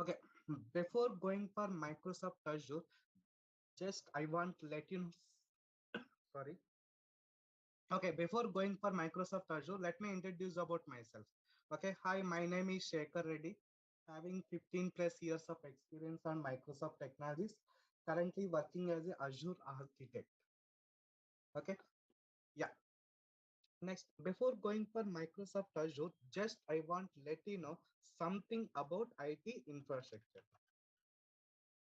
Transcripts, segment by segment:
Okay, before going for Microsoft Azure, just I want to let you know. Sorry. Okay, before going for Microsoft Azure, let me introduce about myself. Okay, hi, my name is Sekhar Reddy, having 15 plus years of experience on Microsoft technologies, currently working as a Azure architect. Okay, yeah. Next, before going for Microsoft Azure, just I want to let you know something about IT infrastructure.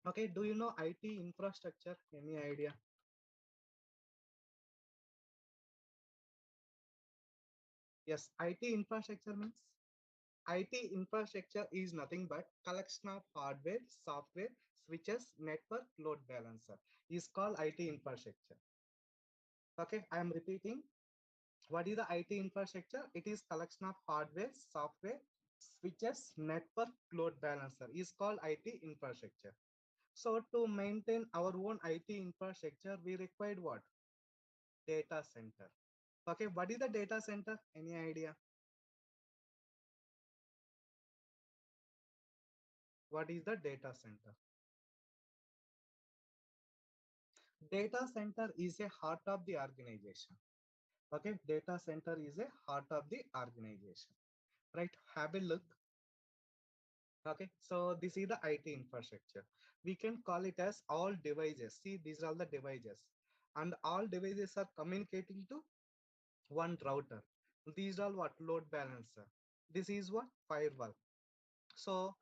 Okay, do you know IT infrastructure? Any idea? Yes, IT infrastructure means IT infrastructure is nothing but collection of hardware, software, switches, network, load balancer is called IT infrastructure. Okay, I am repeating. What is the IT infrastructure? It is collection of hardware, software, switches, network, load balancer is called IT infrastructure. So to maintain our own IT infrastructure, we required what? Data center. Okay, what is the data center? Any idea? What is the data center? Data center is a heart of the organization. Okay, data center is a heart of the organization. Right, have a look. Okay, so this is the IT infrastructure. We can call it as all devices. See, these are all the devices, and all devices are communicating to one router. These are what? Load balancer. This is what? Firewall. So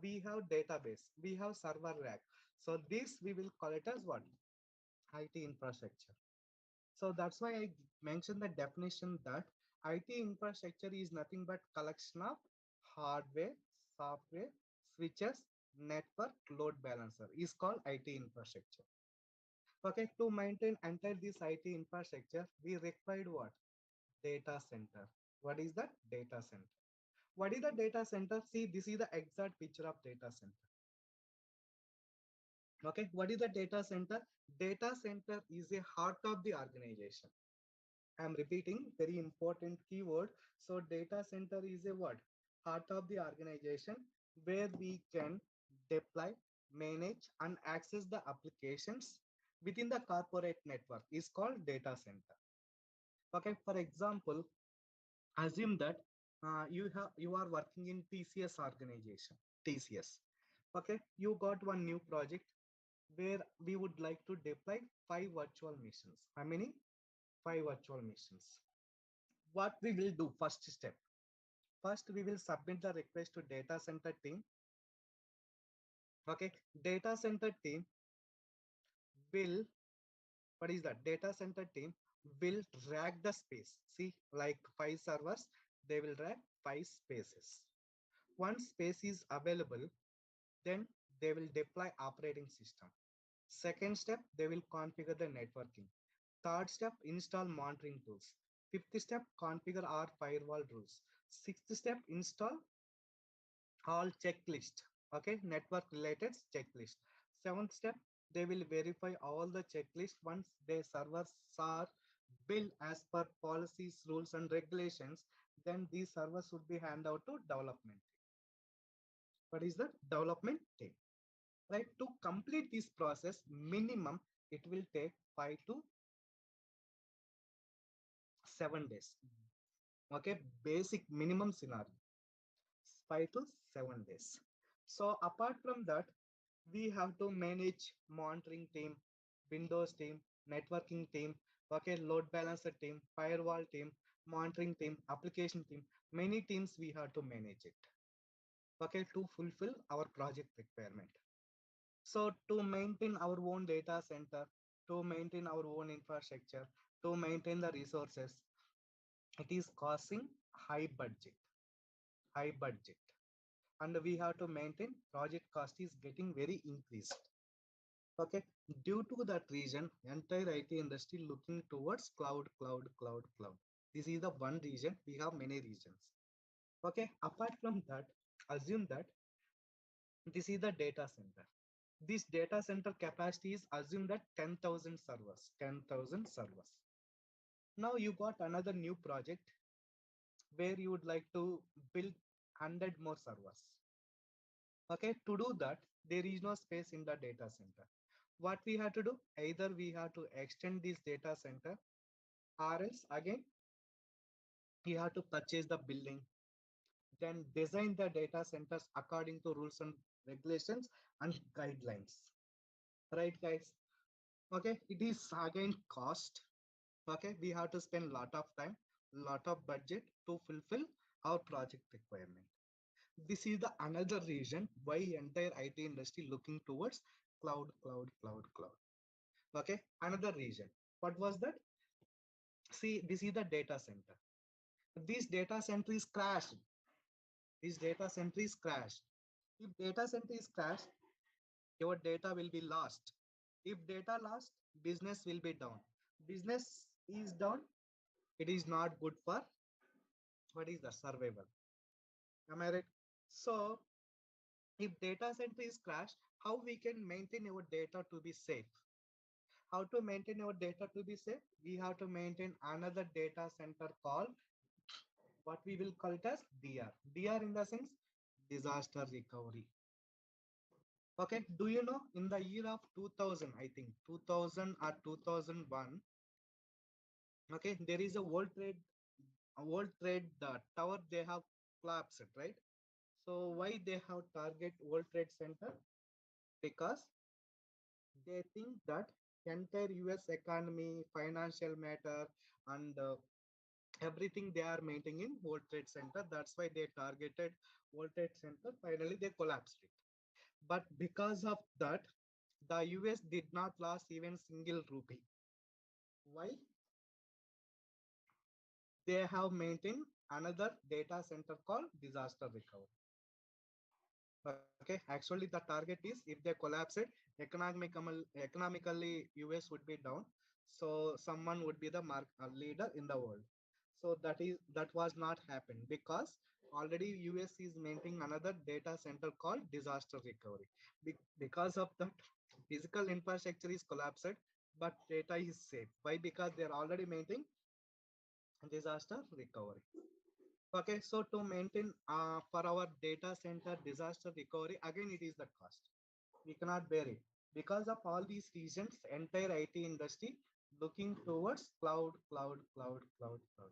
we have database, we have server rack. So this we will call it as what? IT infrastructure. So that's why I mentioned the definition that IT infrastructure is nothing but collection of hardware, software, switches, network, load balancer is called IT infrastructure. Okay, to maintain entire this IT infrastructure, we required what? Data center. What is that? Data center. What is the data center? See, this is the exact picture of data center. Okay, what is the data center? Data center is a heart of the organization. I'm repeating very important keyword. So data center is a what? Heart of the organization where we can deploy, manage and access the applications within the corporate network is called data center. Okay, for example, assume that you are working in TCS organization, TCS. Okay, you got one new project where we would like to deploy 5 virtual machines. How many? 5 virtual machines. What we will do, first step, first we will submit the request to data center team. Okay, data center team will, what is that? Data center team will rack the space. See, like 5 servers, they will rack 5 spaces. Once space is available, then they will deploy operating system. Second step, they will configure the networking. Third step, install monitoring tools. Fifth step, configure our firewall rules. Sixth step, install all checklist. Okay, network related checklist. Seventh step, they will verify all the checklist. Once their servers are built as per policies, rules and regulations, then these servers would be handed out to development. What is the development team? Right, to complete this process, minimum it will take 5 to 7 days. Okay, basic minimum scenario, 5 to 7 days. So apart from that, we have to manage monitoring team, Windows team, networking team, okay, load balancer team, firewall team, monitoring team, application team. Many teams we have to manage it. Okay, to fulfill our project requirement. So to maintain our own data center, to maintain our own infrastructure, to maintain the resources, it is costing high budget, high budget. And we have to maintain project cost is getting very increased. Okay, due to that reason, entire IT industry looking towards cloud, cloud, cloud, cloud. This is the one region. We have many regions. Okay, apart from that, assume that this is the data center. This data center capacity is assumed at 10,000 servers. 10,000 servers. Now you got another new project where you would like to build 100 more servers. Okay, to do that, there is no space in the data center. What we have to do, either we have to extend this data center, or else again you have to purchase the building, then design the data centers according to rules and regulations and guidelines. Right, guys? Okay, it is again cost. Okay, we have to spend lot of time, lot of budget to fulfill our project requirement. This is the another reason why entire IT industry looking towards cloud, cloud, cloud, cloud. Okay, another reason. What was that? See, this is the data center. This data center is crashed. This data center is crashed. If data center is crashed, your data will be lost. If data lost, business will be down. Business is down, it is not good for what is the survival. Am I right? So if data center is crashed, how we can maintain our data to be safe? How to maintain our data to be safe? We have to maintain another data center called what we will call it as DR. DR in the sense disaster recovery. Okay, do you know in the year of 2000, I think 2000 or 2001, okay, there is a World Trade Tower they have collapsed, right? So why they have target World Trade Center? Because they think that entire US economy, financial matter, and everything they are maintaining in World Trade Center. That's why they targeted World Trade Center. Finally, they collapsed it. But because of that, the US did not lose even single rupee. Why? They have maintained another data center called disaster recovery. Okay, actually the target is if they collapse it, economically US would be down. So someone would be the leader in the world. So that was not happened because already US is maintaining another data center called disaster recovery. Because of that, physical infrastructure is collapsed, but data is safe. Why? Because they are already maintaining disaster recovery. Okay, so to maintain for our data center disaster recovery, again it is the cost. We cannot bear it. Because of all these reasons, entire IT industry looking towards cloud, cloud, cloud, cloud, cloud.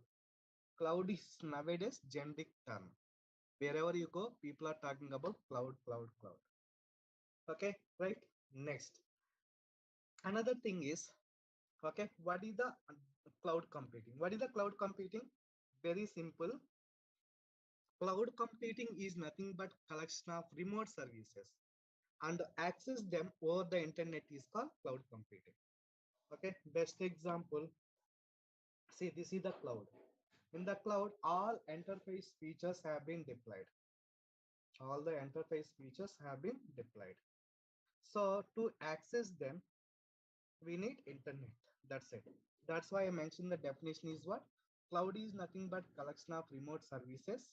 Cloud is nowadays generic term. Wherever you go, people are talking about cloud, cloud, cloud. Okay, right? Next. Another thing is, okay, what is the cloud computing? What is the cloud computing? Very simple. Cloud computing is nothing but collection of remote services and access them over the internet is called cloud computing. Okay, best example. See, this is the cloud. In the cloud, all interface features have been deployed. All the interface features have been deployed. So to access them, we need internet. That's it. That's why I mentioned the definition is what? Cloud is nothing but collection of remote services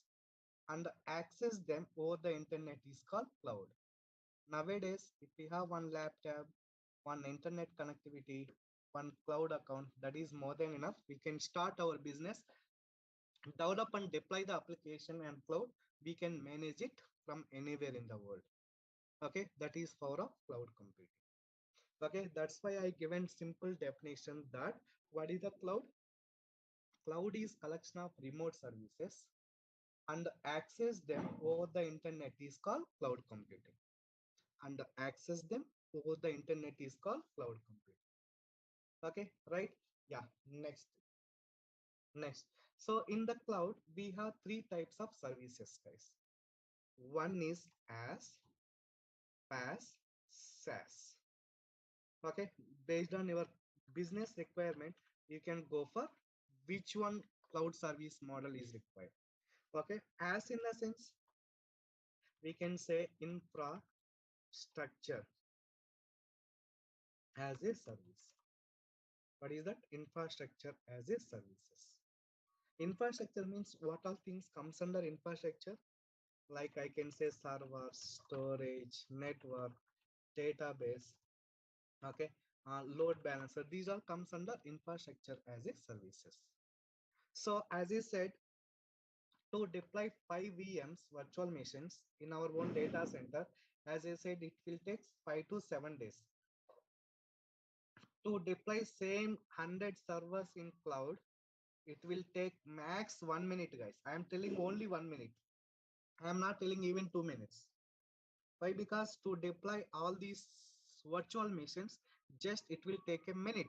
and access them over the internet is called cloud. Nowadays, if we have one laptop, one internet connectivity, one cloud account, that is more than enough. We can start our business, develop and deploy the application and cloud. We can manage it from anywhere in the world. Okay, that is power of cloud computing. Okay, that's why I given simple definition that what is the cloud? Cloud is collection of remote services and access them over the internet is called cloud computing. And access them over the internet is called cloud computing. Okay, right? Yeah, next. So in the cloud, we have three types of services, guys. One is as, PaaS, SaaS. Okay, based on your business requirement, you can go for which one cloud service model is required. Okay, as in the sense, we can say infrastructure as a service. What is that? Infrastructure as a services. Infrastructure means what all things comes under infrastructure? Like I can say server, storage, network, database, okay, load balancer. These all comes under infrastructure as a services. So as I said, To deploy 5 VMs virtual machines in our own data center, as I said, it will take 5 to 7 days. To deploy same 100 servers in cloud, it will take max 1 minute, guys. I am telling only 1 minute. I am not telling even 2 minutes. Why? Because to deploy all these virtual machines, just it will take a minute.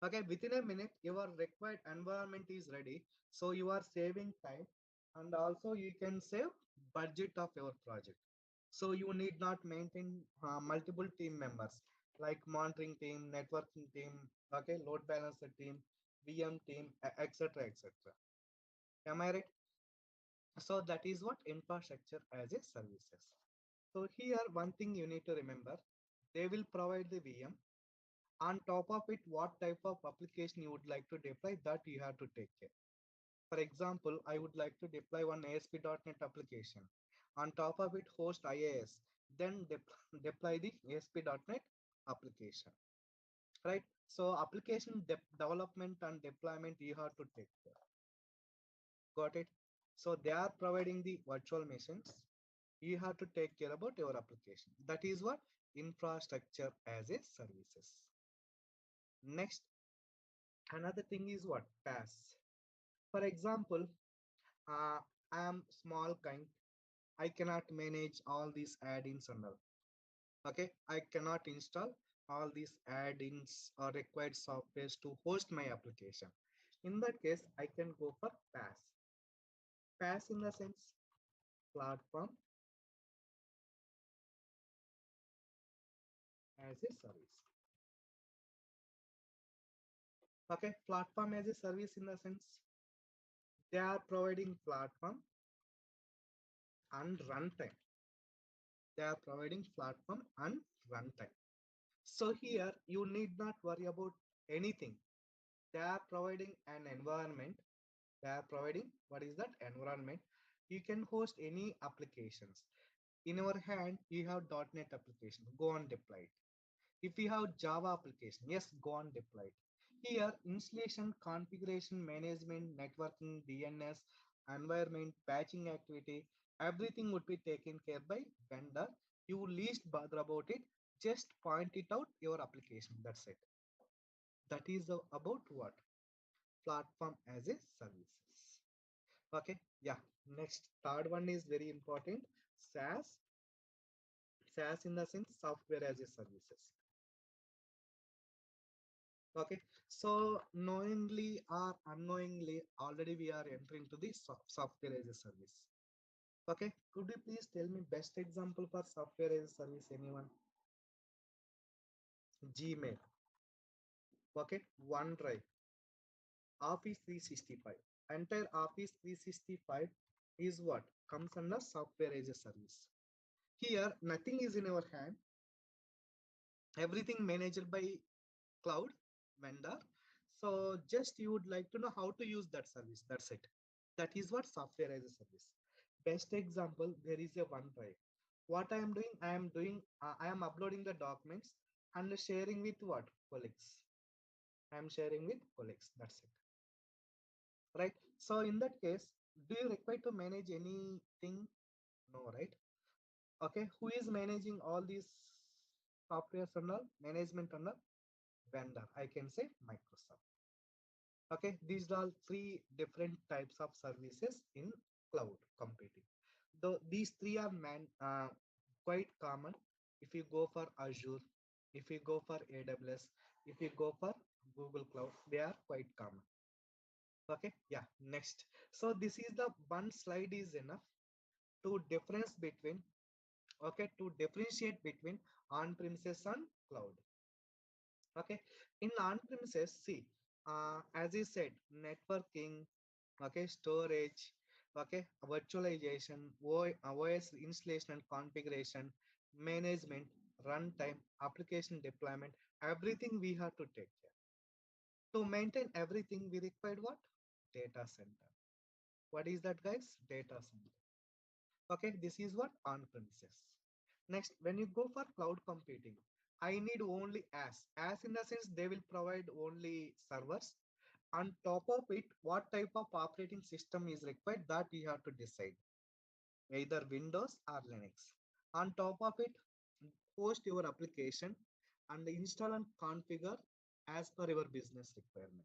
Okay, within a minute, your required environment is ready. So you are saving time, and also you can save budget of your project. So you need not maintain multiple team members like monitoring team, networking team, okay, load balancer team, VM team, etc. etc. Am I right? So that is what infrastructure as a services. So here one thing you need to remember, they will provide the VM. On top of it, what type of application you would like to deploy, that you have to take care. For example, I would like to deploy one ASP.NET application. On top of it, host IaaS, then deploy the ASP.NET application, right? So application development and deployment you have to take care. Got it? So they are providing the virtual machines. You have to take care about your application. That is what infrastructure as a services. Next, another thing is what? PaaS. For example, I am small kind. I cannot manage all these add-ins and all. Okay, I cannot install all these add-ins or required softwares to host my application. In that case, I can go for PaaS. PaaS in the sense platform as a service. Okay, platform as a service in the sense they are providing platform and runtime. They are providing platform and runtime. So here you need not worry about anything. They are providing an environment. They are providing what is that environment. You can host any applications. In your hand, you have .NET application. Go on deploy it. If you have Java application, yes, go on deploy it. Here, installation, configuration, management, networking, DNS, environment, patching activity, everything would be taken care by vendor. You least bother about it. Just point it out your application. That's it. That is about what? Platform as a services. Okay. Yeah. Next, third one is very important. SaaS. SaaS in the sense software as a services. Okay, so knowingly or unknowingly, already we are entering to the software as a service. Okay, could you please tell me best example for software as a service? Anyone? Gmail. Okay, OneDrive, Office 365. Entire Office 365 is what comes under software as a service. Here, nothing is in our hand. Everything managed by cloud vendor. So just you would like to know how to use that service. That's it. That is what software as a service. Best example, there is a OneDrive. What I am doing, I am uploading the documents and sharing with what? Colleagues. I am sharing with colleagues. That's it. Right. So in that case, do you require to manage anything? No, right? Okay. Who is managing all these softwares and all? Management and all? Vendor. I can say Microsoft. Okay, these are three different types of services in cloud computing. Though these three are quite common. If you go for Azure, if you go for AWS, if you go for Google Cloud, they are quite common. Okay, yeah. Next, so this is the one slide is enough to difference between. Okay, to differentiate between on-premises and cloud. Okay, in on-premises, see, as I said, networking, okay, storage, okay, virtualization, OS installation and configuration, management, runtime, application deployment, everything we have to take care. To maintain everything, we required what? Data center. What is that, guys? Data center. Okay, this is what on-premises. Next, when you go for cloud computing, I need only as in the sense they will provide only servers On top of it, what type of operating system is required, that we have to decide, either Windows or Linux. On top of it, host your application and install and configure as per your business requirement.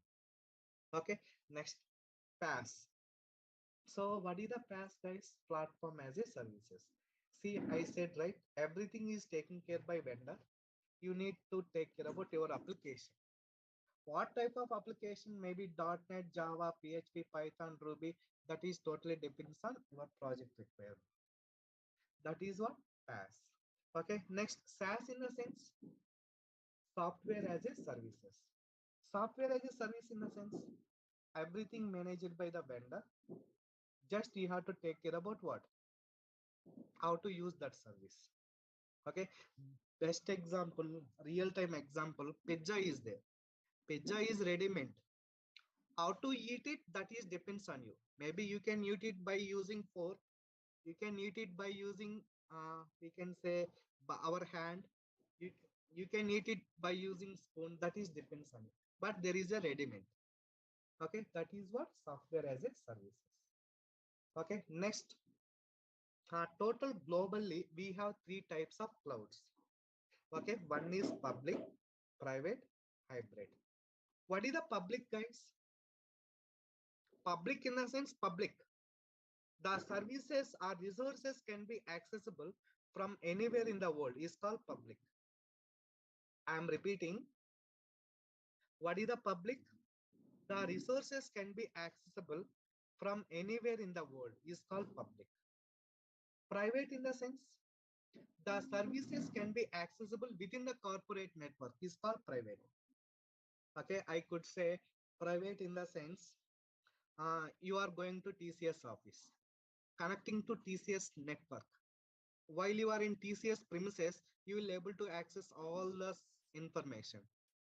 Okay, next, PaaS. So what is the PaaS, guys? Platform as a services. See, I said right, everything is taken care by vendor. You need to take care about your application. What type of application? Maybe .NET, Java, PHP, Python, Ruby. That is totally depends on your project requirement. That is what PaaS. Okay, next, SaaS in the sense, software as a services. Software as a service in the sense, everything managed by the vendor. Just you have to take care about what? How to use that service. Okay, best example, real-time example, pizza is there. Pizza is ready-made. How to eat it, that is depends on you. Maybe you can eat it by using fork. You can eat it by using, we can say, by our hand. You, you can eat it by using spoon. That is depends on you. But there is a ready-made. Okay, that is what software as a services. Okay, next, total globally, we have three types of clouds. Okay, one is public, private, hybrid. What is the public, guys? Public in the sense, public. The services or resources can be accessible from anywhere in the world is called public. I am repeating. What is the public? The resources can be accessible from anywhere in the world is called public. Private in the sense, the services can be accessible within the corporate network is called private. Okay, I could say private in the sense, you are going to TCS office, connecting to TCS network. While you are in TCS premises, you will able to access all the information.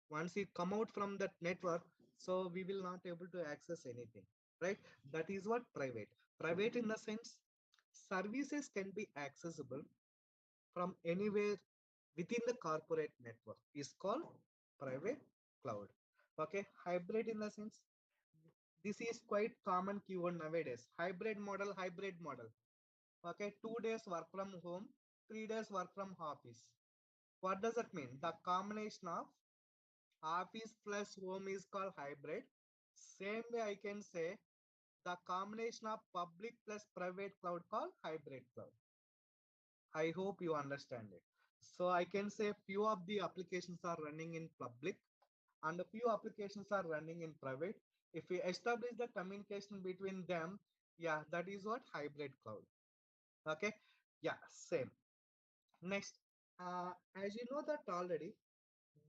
Once you come out from that network, so we will not able to access anything, right? That is what private. Private in the sense, services can be accessible from anywhere within the corporate network is called private cloud. Okay, hybrid in the sense, this is quite common keyword nowadays. Hybrid model, hybrid model. Okay, 2 days work from home, 3 days work from office. What does that mean? The combination of office plus home is called hybrid. Same way I can say the combination of public plus private cloud called hybrid cloud. I hope you understand it. So I can say few of the applications are running in public and a few applications are running in private. If we establish the communication between them, yeah, that is what hybrid cloud. Okay, yeah, same. Next, as you know that already,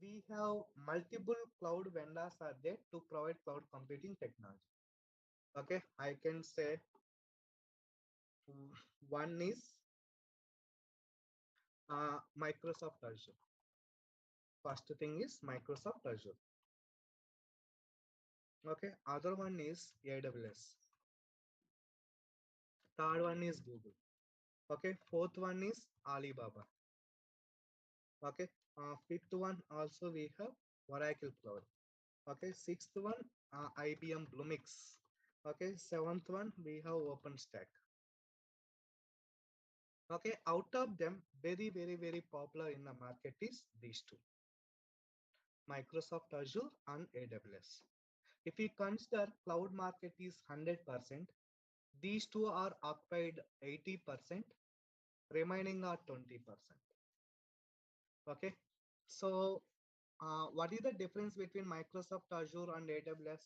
we have multiple cloud vendors are there to provide cloud computing technology. Okay, I can say one is Microsoft Azure. First thing is Microsoft Azure. Okay, other one is AWS. Third one is Google. Okay, fourth one is Alibaba. Okay, fifth one also we have Oracle Cloud. Okay, sixth one IBM Bluemix. Okay, seventh one we have OpenStack. Okay, out of them, very popular in the market is these two, Microsoft Azure and AWS. If we consider cloud market is 100%, these two are occupied 80%, remaining are 20%. Okay, so what is the difference between Microsoft Azure and AWS?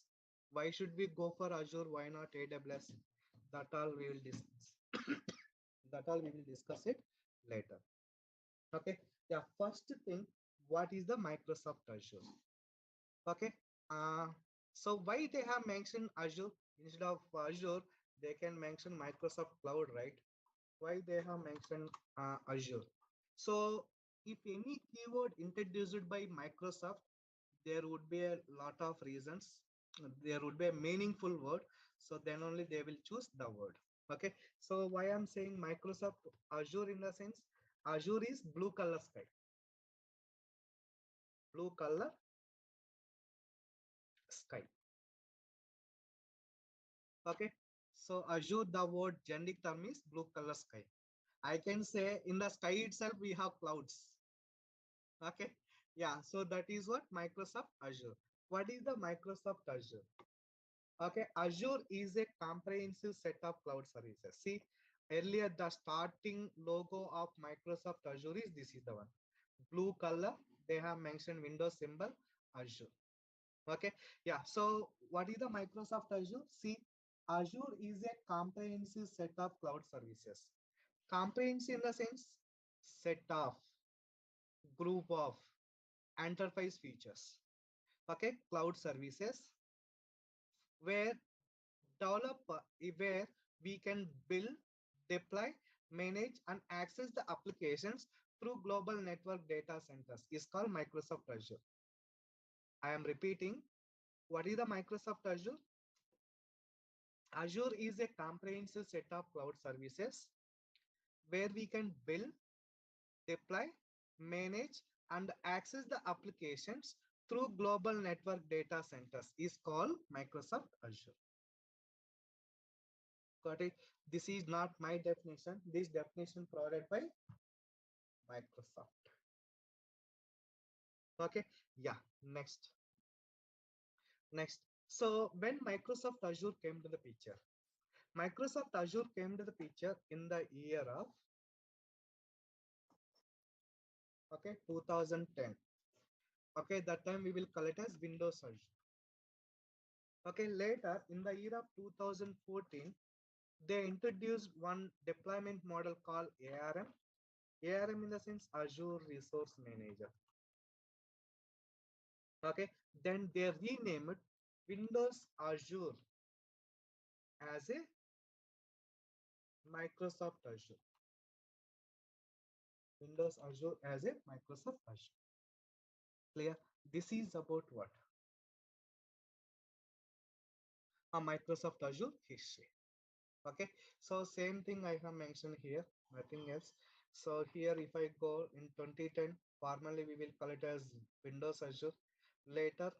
Why should we go for Azure? Why not AWS? That all we will discuss. That all we will discuss it later. Okay, yeah, first thing, what is the Microsoft Azure? Okay, uh, so why they have mentioned Azure instead of Azure? They can mention Microsoft Cloud, right? Why they have mentioned Azure? So if any keyword introduced by Microsoft, there would be a lot of reasons. There would be a meaningful word. So then only they will choose the word. Okay. So why I'm saying Microsoft Azure in the sense, Azure is blue color sky. Blue color sky. Okay, so Azure, the word generic term is blue color sky. I can say in the sky itself we have clouds. Okay, yeah, so that is what Microsoft Azure. What is the Microsoft Azure? Okay, Azure is a comprehensive set of cloud services. See, earlier the starting logo of Microsoft Azure is this is the one. Blue color, they have mentioned Windows symbol, Azure. Okay, yeah, so what is the Microsoft Azure? See, Azure is a comprehensive set of cloud services. Comprehensive in the sense, set of, group of, enterprise features. Okay, cloud services where develop where we can build, deploy, manage, and access the applications through global network data centers is called Microsoft Azure. I am repeating, what is the Microsoft Azure? Azure is a comprehensive set of cloud services where we can build, deploy, manage, and access the applications through global network data centers is called Microsoft Azure. Got it? This is not my definition. This definition provided by Microsoft. Okay. Yeah. Next. Next. So when Microsoft Azure came to the picture, Microsoft Azure came to the picture in the year of 2010. Okay, that time we will call it as Windows Azure. Okay, later in the year of 2014, they introduced one deployment model called ARM. ARM in the sense Azure Resource Manager. Okay, then they renamed Windows Azure as a Microsoft Azure. Windows Azure as a Microsoft Azure. Clear? This is about what? A Microsoft Azure history. Okay, so same thing I have mentioned here, nothing else. So here if I go in 2010, formally we will call it as Windows Azure. Later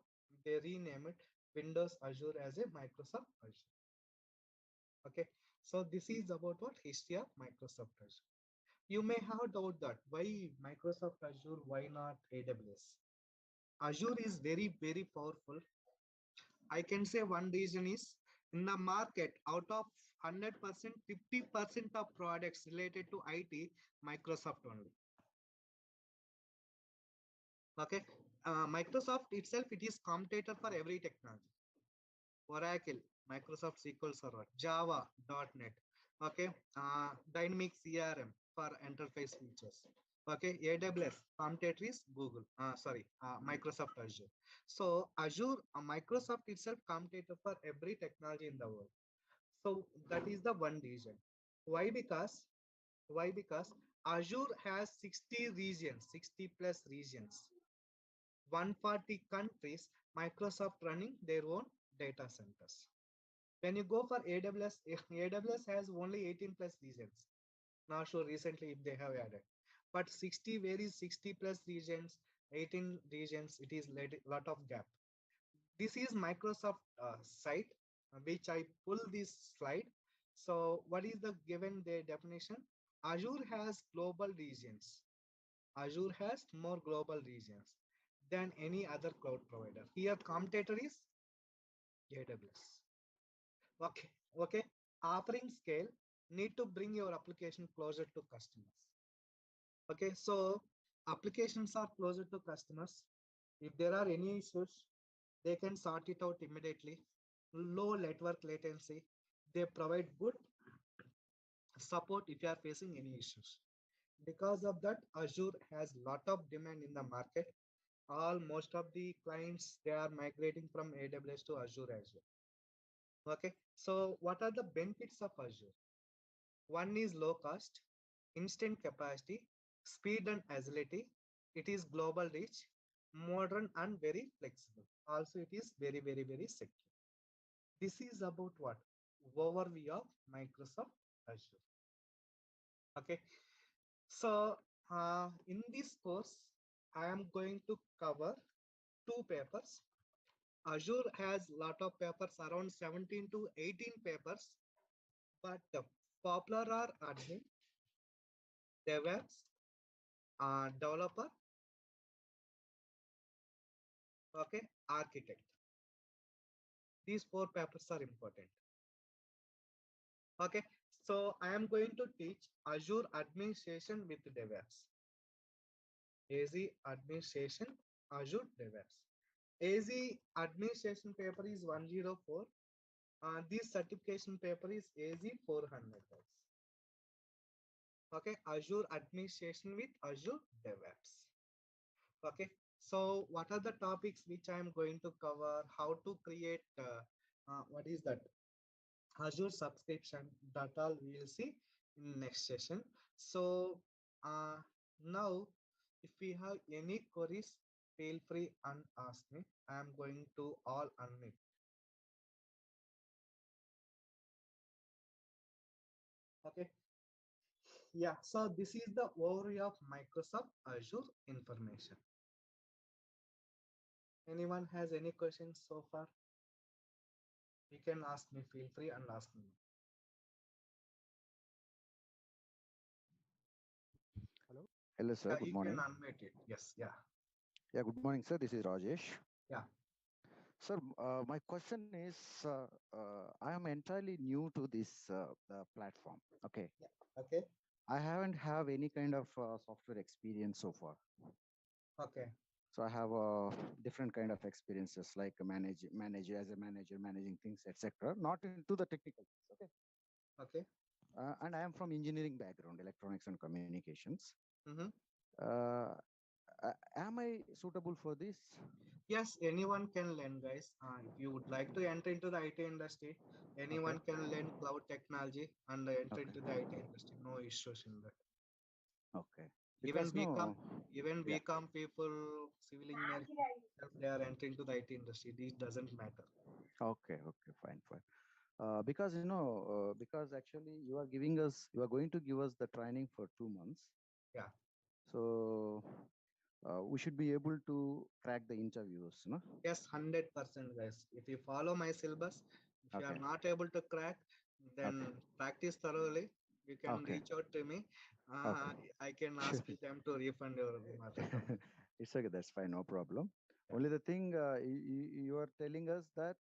they rename it Windows Azure as a Microsoft Azure. Okay, so this is about what history of Microsoft Azure. You may have doubt that why Microsoft Azure, why not AWS? Azure is very powerful. I can say one reason is in the market out of 100%, 50% of products related to IT, Microsoft only. Okay, Microsoft itself, it is competitor for every technology. Oracle, Microsoft SQL Server, Java, .NET. Okay, Dynamics CRM for enterprise features. Okay, AWS, competitor is Google. Microsoft Azure. So Azure, Microsoft itself competitor for every technology in the world. So that is the one reason. Why? Because Azure has 60 regions, 60 plus regions, 140 countries, Microsoft running their own data centers. When you go for AWS, AWS has only 18 plus regions. Not sure recently if they have added, but 60, where is 60 plus regions, 18 regions, it is lot of gap. This is Microsoft site, which I pull this slide. So what is the given the definition? Azure has global regions. Azure has more global regions than any other cloud provider. Here competitor is AWS. Okay, okay. Offering scale, need to bring your application closer to customers. Okay, so applications are closer to customers. If there are any issues, they can sort it out immediately. Low network latency. They provide good support if you are facing any issues. Because of that, Azure has lot of demand in the market. Most of the clients, they are migrating from AWS to Azure as well. Okay, so what are the benefits of Azure? One is low cost, instant capacity, speed and agility. It is global reach, modern and very flexible. Also, it is very secure. This is about what? Overview of Microsoft Azure. Okay, so in this course, I am going to cover two papers. Azure has lot of papers, around 17 to 18 papers, but popular are admin, DevOps, developer, okay, architect. These four papers are important. Okay, so I am going to teach Azure administration with DevOps. AZ administration, Azure DevOps. AZ administration paper is 104. This certification paper is AZ 400. Guys. Okay, Azure administration with Azure DevOps. Okay, so what are the topics which I am going to cover? How to create, what is that? Azure subscription, that all we will see in next session. So now if we have any queries, feel free and ask me. I am going to all unmute. Okay, yeah, so this is the overview of Microsoft Azure information. Anyone has any questions so far? You can ask me, feel free and ask me. Hello. Hello, sir. Yeah, Good you can morning. unmute it. Yes, yeah. Yeah, good morning, sir. This is Rajesh. Yeah. Sir, my question is, I am entirely new to this platform. Okay. Yeah. Okay. I haven't have any kind of software experience so far. Okay. So I have different kind of experiences like manage as a manager, managing things, etc. Not into the technical things. Okay. Okay. And I am from engineering background, electronics and communications. Mm-hmm. Uh, am I suitable for this? Yes, anyone can learn, guys. If you would like to enter into the IT industry, Okay. anyone can learn cloud technology and enter Okay. into the IT industry. No issues in that. Okay. Even Because BCom, no, even yeah. BCom people, civil engineering, they are entering to the IT industry. This doesn't matter. Okay. Okay. Fine. Fine. Because because actually you are going to give us the training for 2 months. Yeah. So we should be able to crack the interviews, no? Yes, 100%, guys. If you follow my syllabus, if you are Okay. not able to crack, Okay. then practice thoroughly. You can Okay. reach out to me. Okay. I can ask them to refund your mother tongue. It's okay. That's fine. No problem. Yeah. Only the thing you are telling us that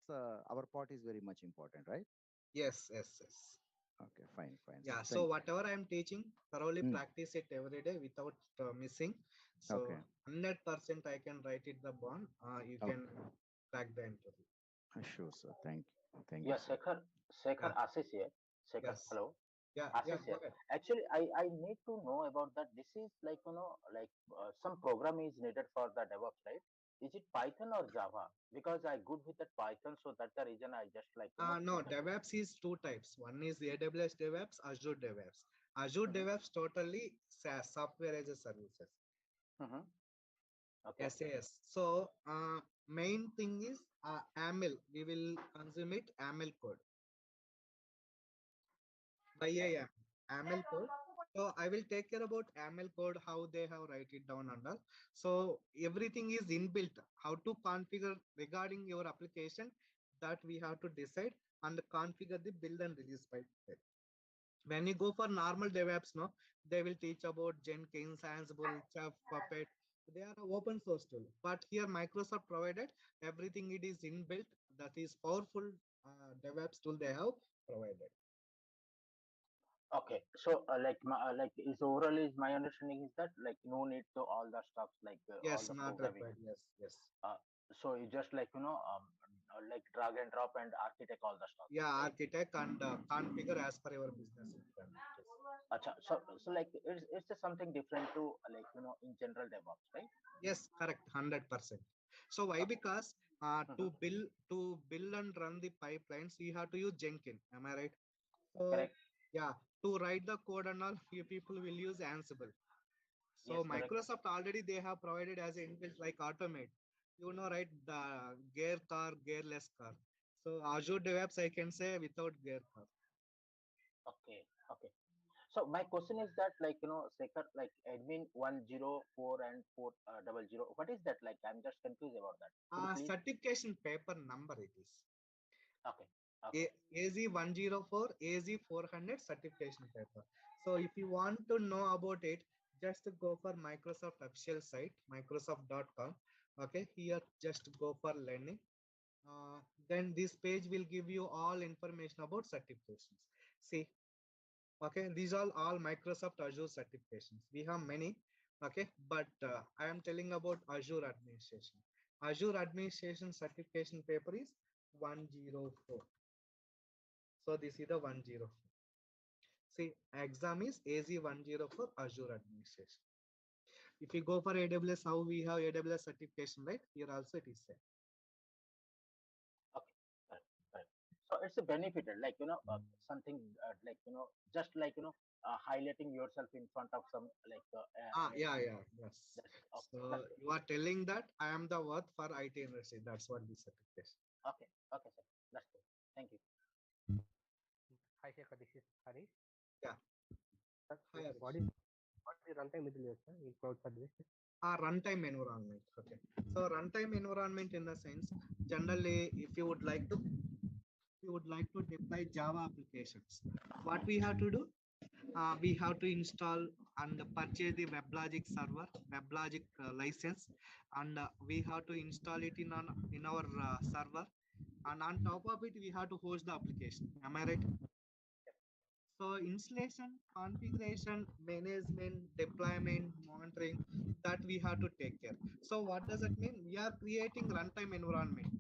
our part is very much important, right? Yes, yes, yes. Okay. Fine. Fine, sir. Yeah. So Thank you. whatever I am teaching, thoroughly Mm, practice it every day without missing. So okay. 100% I can write it the bond. You can Okay. crack the interview. Sure, sir. Thank you. Thank you, Yeah, sir. Sekhar Yeah. Ashish here. Sekhar, Yes. hello. Yeah. Yeah. Ashish Go here. ahead. Actually, I need to know about that. This is like, some program is needed for the DevOps, right? Is it Python or Java? Because I good with that Python, so that's the reason I just No, put it. DevOps is two types. One is AWS DevOps, Azure DevOps. Azure Mm-hmm, DevOps totally SaaS, software as a services. mm-hmm. Okay, SAS. So main thing is AML. We will consume it AML code by okay, AML code. So I will take care about AML code, how they have write it down and all. So everything is inbuilt. How to configure regarding your application, that we have to decide and configure the build and release pipeline. When you go for normal DevOps, no, they will teach about Jenkins, Ansible, Chef, Puppet. They are open source tool. But here Microsoft provided everything. It is inbuilt. That is powerful DevOps tool they have provided. okay. So, is overall is my understanding is that like no need to all the stuff like all Yes, the not programming. required. Yes, yes. Uh, so you just like drag and drop and architect all the stuff, Yeah, right? architect and configure as per your business requirements. Acha, so like it's just something different to in general DevOps, right? Yes, correct, 100%. So why? Okay. Because Hmm. to build and run the pipelines, you have to use Jenkins. Am I right? So Correct. yeah, to write the code and all, you people will use Ansible. So Yes, correct. Microsoft already they have provided as an inbuilt like automate. You know, right? The gear car, gearless car. So Azure DevOps, I can say without gear car. Okay. Okay. So my question is that, like, Sekhar, like admin 104 and 400, what is that? Like, I'm just confused about that. Could you please? Certification paper number it is. Okay, okay, AZ104, AZ400 certification paper. So if you want to know about it, just go for Microsoft official site, microsoft.com. Okay, here just go for learning. Then this page will give you all information about certifications. See, okay, these are all Microsoft Azure certifications. We have many, okay, but I am telling about Azure administration. Azure administration certification paper is 104. So this is the 104. See, exam is AZ104 Azure administration. If you go for AWS, how we have AWS certification, right? Here also it is same. okay. Correct, correct. So it's a benefited, like, something like, just like, highlighting yourself in front of some, like, Yeah, anything. yes. That's it. Okay, So that's good. you are telling that I am the worth for IT industry. That's what this certification. Okay, okay, sir. That's good. Thank you. Hi, Shekhar. This is Harish. Yeah. Sir, Hi, what Harish. is runtime middleware, sir, in cloud service? Runtime environment. Okay. So runtime environment in the sense, generally, if you would like to, deploy Java applications, what we have to do? We have to install and purchase the WebLogic server, WebLogic license, and we have to install it in our server, and on top of it, we have to host the application. Am I right? So installation, configuration, management, deployment, monitoring, that we have to take care. So what does it mean? We are creating runtime environment.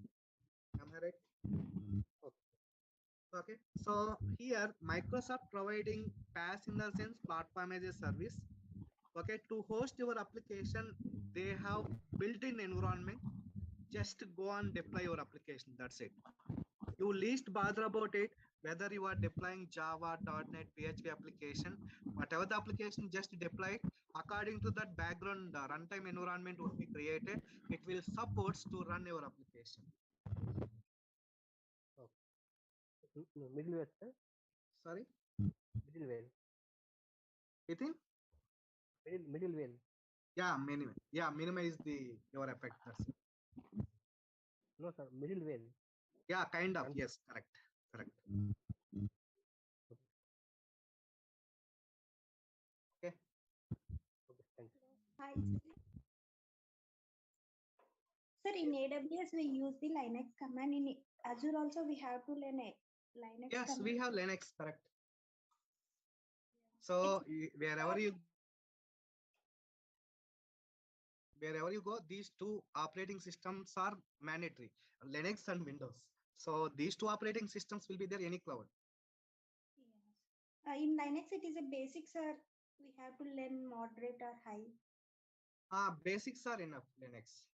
Am I right? Okay. So here Microsoft providing PaaS in the sense platform as a service. Okay. To host your application, they have built-in environment. Just go and deploy your application. That's it. You least bother about it, whether you are deploying Java, .NET, PHP application, whatever the application, just deploy it. According to that background, runtime environment would be created. It will support to run your application. No, middleware, sir. Sorry, Middleware. you think? Middleware. Yeah, minimize the your effect. That's it. No, sir. Middleware. Yeah, kind of. Yes, correct. Okay. Okay, thanks. Hi, sir. In AWS, we use the Linux command. In Azure, also, we have to learn a Linux Yes, command. we have Linux. Correct. So wherever you go, these two operating systems are mandatory, Linux and Windows. So these two operating systems will be there any cloud. Yes. In Linux, it is a basic, sir. We have to learn moderate or high. Basics are enough, Linux.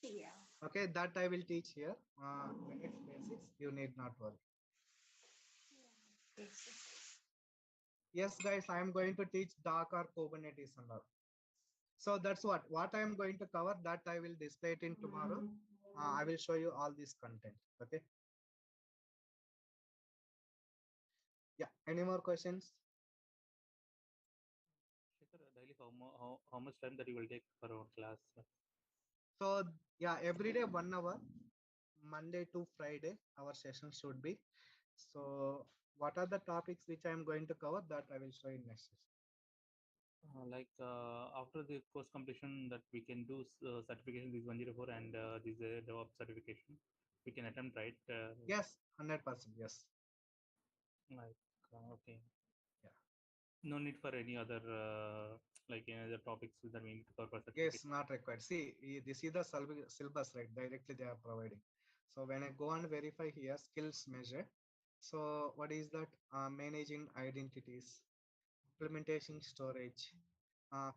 Yeah. Okay, that I will teach here. Linux basics, you need not worry. Yes, sir. Yes, guys, I am going to teach Docker, Kubernetes and all. So that's what I am going to cover, that I will display it in tomorrow. I will show you all this content. Okay. Yeah. Any more questions? Shekhar, daily how much time that you will take for our class? So yeah, every day 1 hour, Monday to Friday, our session should be. So what are the topics which I am going to cover, that I will show in next session. After the course completion, that we can do certification, this 104 and this DevOps certification, we can attempt, right? Yes, 100%. Yes. Okay. Yeah. No need for any other like any other topics that we need to cover for Yes, certification. not required. See, this is the syllabus, right? Directly they are providing. So when I go and verify here, skills measure. So what is that? Managing identities, implementation storage,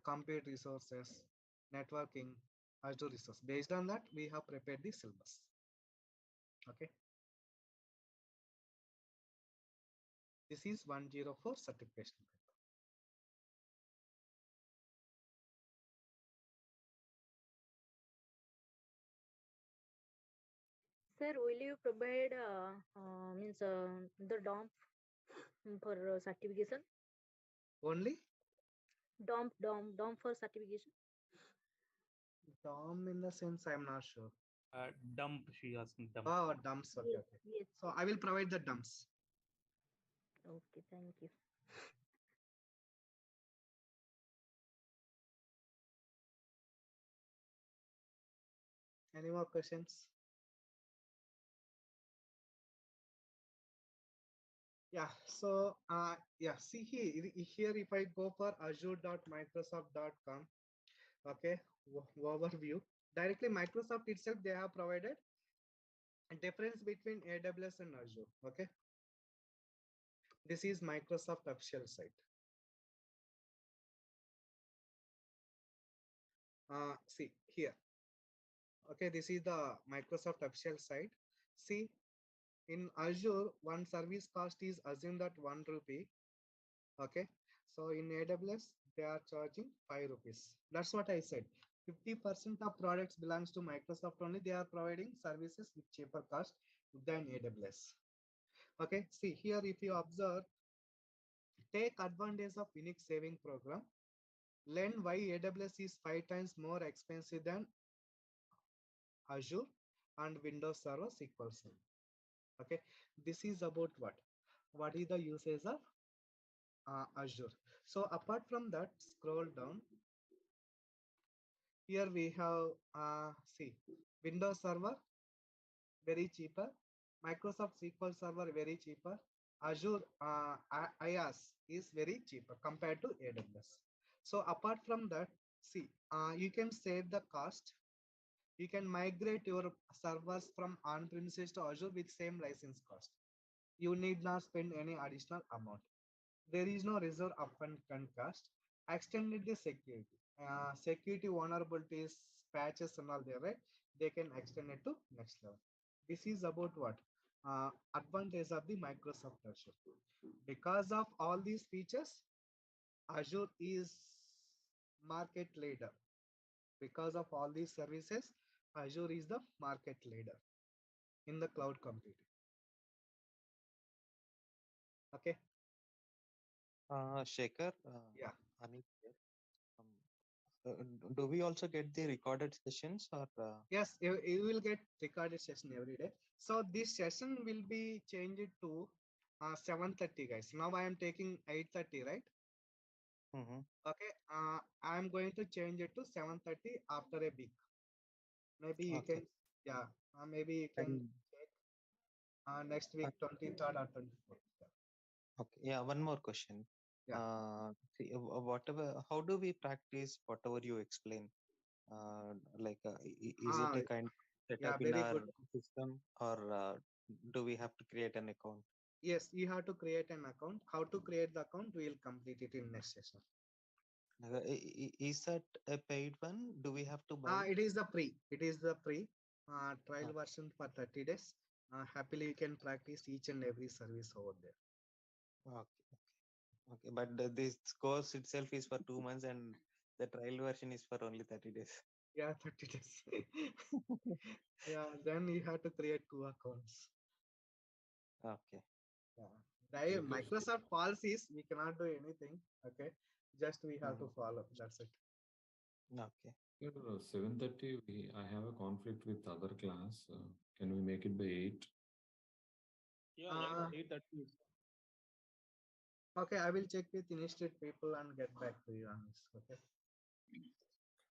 compute resources, networking, Azure resource. Based on that, we have prepared the syllabus. Okay. This is 104 certification. Sir, will you provide means the DOM for certification? Only DOM for certification. DOM in the sense I'm not sure. Dump, she asking dump. Oh, dumps. Okay, Yes, okay. yes. So I will provide the dumps. Okay, thank you. Any more questions? Yeah, so yeah, see here if I go for azure.microsoft.com, okay, overview, directly Microsoft itself, they have provided a difference between AWS and Azure. Okay, this is Microsoft official site. See here, okay, this is the Microsoft official site. See, in Azure, one service cost is assumed at 1 rupee. Okay, so in AWS, they are charging 5 rupees. That's what I said. 50% of products belongs to Microsoft only. They are providing services with cheaper cost than AWS. Okay, see here, if you observe, take advantage of Unix saving program. Learn why AWS is 5 times more expensive than Azure and Windows Server SQL Server. Okay, this is about what? What is the usage of Azure? So apart from that, scroll down. Here we have see Windows Server very cheaper, Microsoft SQL Server very cheaper, Azure IaaS is very cheaper compared to AWS. So apart from that, see you can save the cost. You can migrate your servers from on-premises to Azure with same license cost. You need not spend any additional amount. There is no reserve upfront cost. Extended the security. Security vulnerabilities, patches and all there, right? They can extend it to next level. This is about what? Advantage of the Microsoft Azure. Because of all these features, Azure is market leader. Because of all these services, Azure is the market leader in the cloud computing. Okay. Shekhar, Yeah. Anil here. Do we also get the recorded sessions or? Yes, you will get recorded session every day. So this session will be changed to 7:30, guys. Now I am taking 8:30, right? Mm-hmm. Okay. I am going to change it to 7:30 after a week. Maybe you Okay. can, yeah. Maybe you can And, check next week, 23rd or 24th. okay. Yeah. One more question. Yeah. See, whatever. How do we practice whatever you explain? Like, is it a kind of Yeah, setup in very our good. system, or do we have to create an account? Yes, you have to create an account. How to create the account? We will complete it in next session. Is that a paid one? Do we have to buy? It is the free. It is the free trial version for 30 days. Happily, you can practice each and every service over there. Okay. Okay. But this course itself is for 2 months, and the trial version is for only 30 days. Yeah, 30 days. Yeah, then you have to create 2 accounts. Okay. Yeah. Microsoft policies, we cannot do anything. Okay. Just we have to follow. That's it. Okay. 7:30, I have a conflict with other class. Can we make it by 8? Yeah, 8:30. Okay, I will check with Initiative people and get back to you on this. Okay.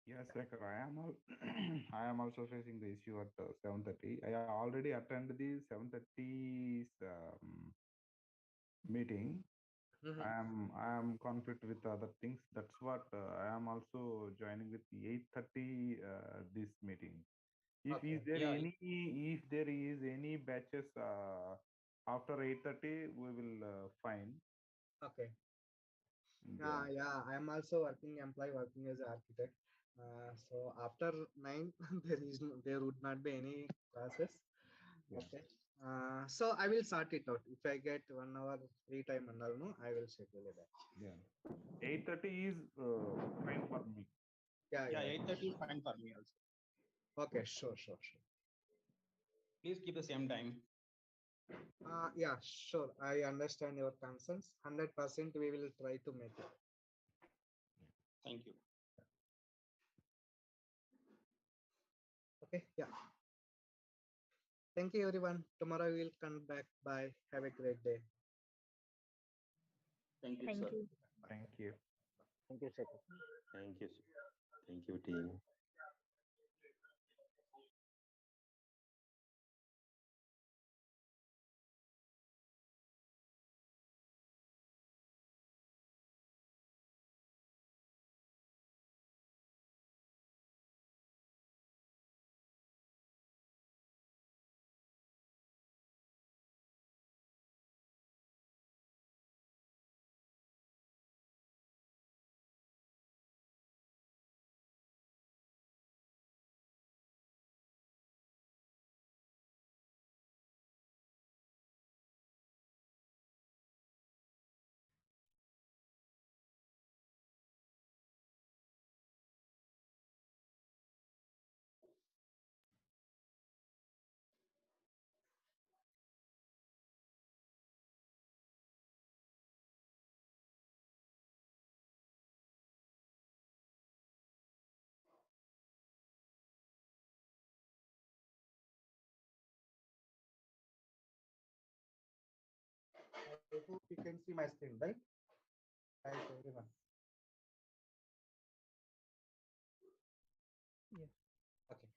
Yes, Sekhar, I am also facing the issue at 7:30. I already attended the 7:30 meeting. I am conflict with other things. That's what I am also joining with the 8:30 this meeting. If Okay. is there if there is any batches after 8:30, we will find. Okay. Yeah. I am also working as an architect. So after 9, there would not be any classes. Yeah. Okay. So I will sort it out. If I get 1 hour free time and all, no, I will schedule it. Yeah. 8:30 is fine for me. Yeah. 8:30 is fine for me also. Okay, sure. Please keep the same time. Yeah, sure. I understand your concerns. 100% we will try to make it. Thank you. Okay, yeah. Thank you, everyone. Tomorrow we will come back. Bye. Have a great day. Thank you, Thank sir. you. Thank you. Thank you, Sekhar. Thank you, sir. Thank you, team. I hope you can see my screen, right? Hi, everyone. Yes. Okay.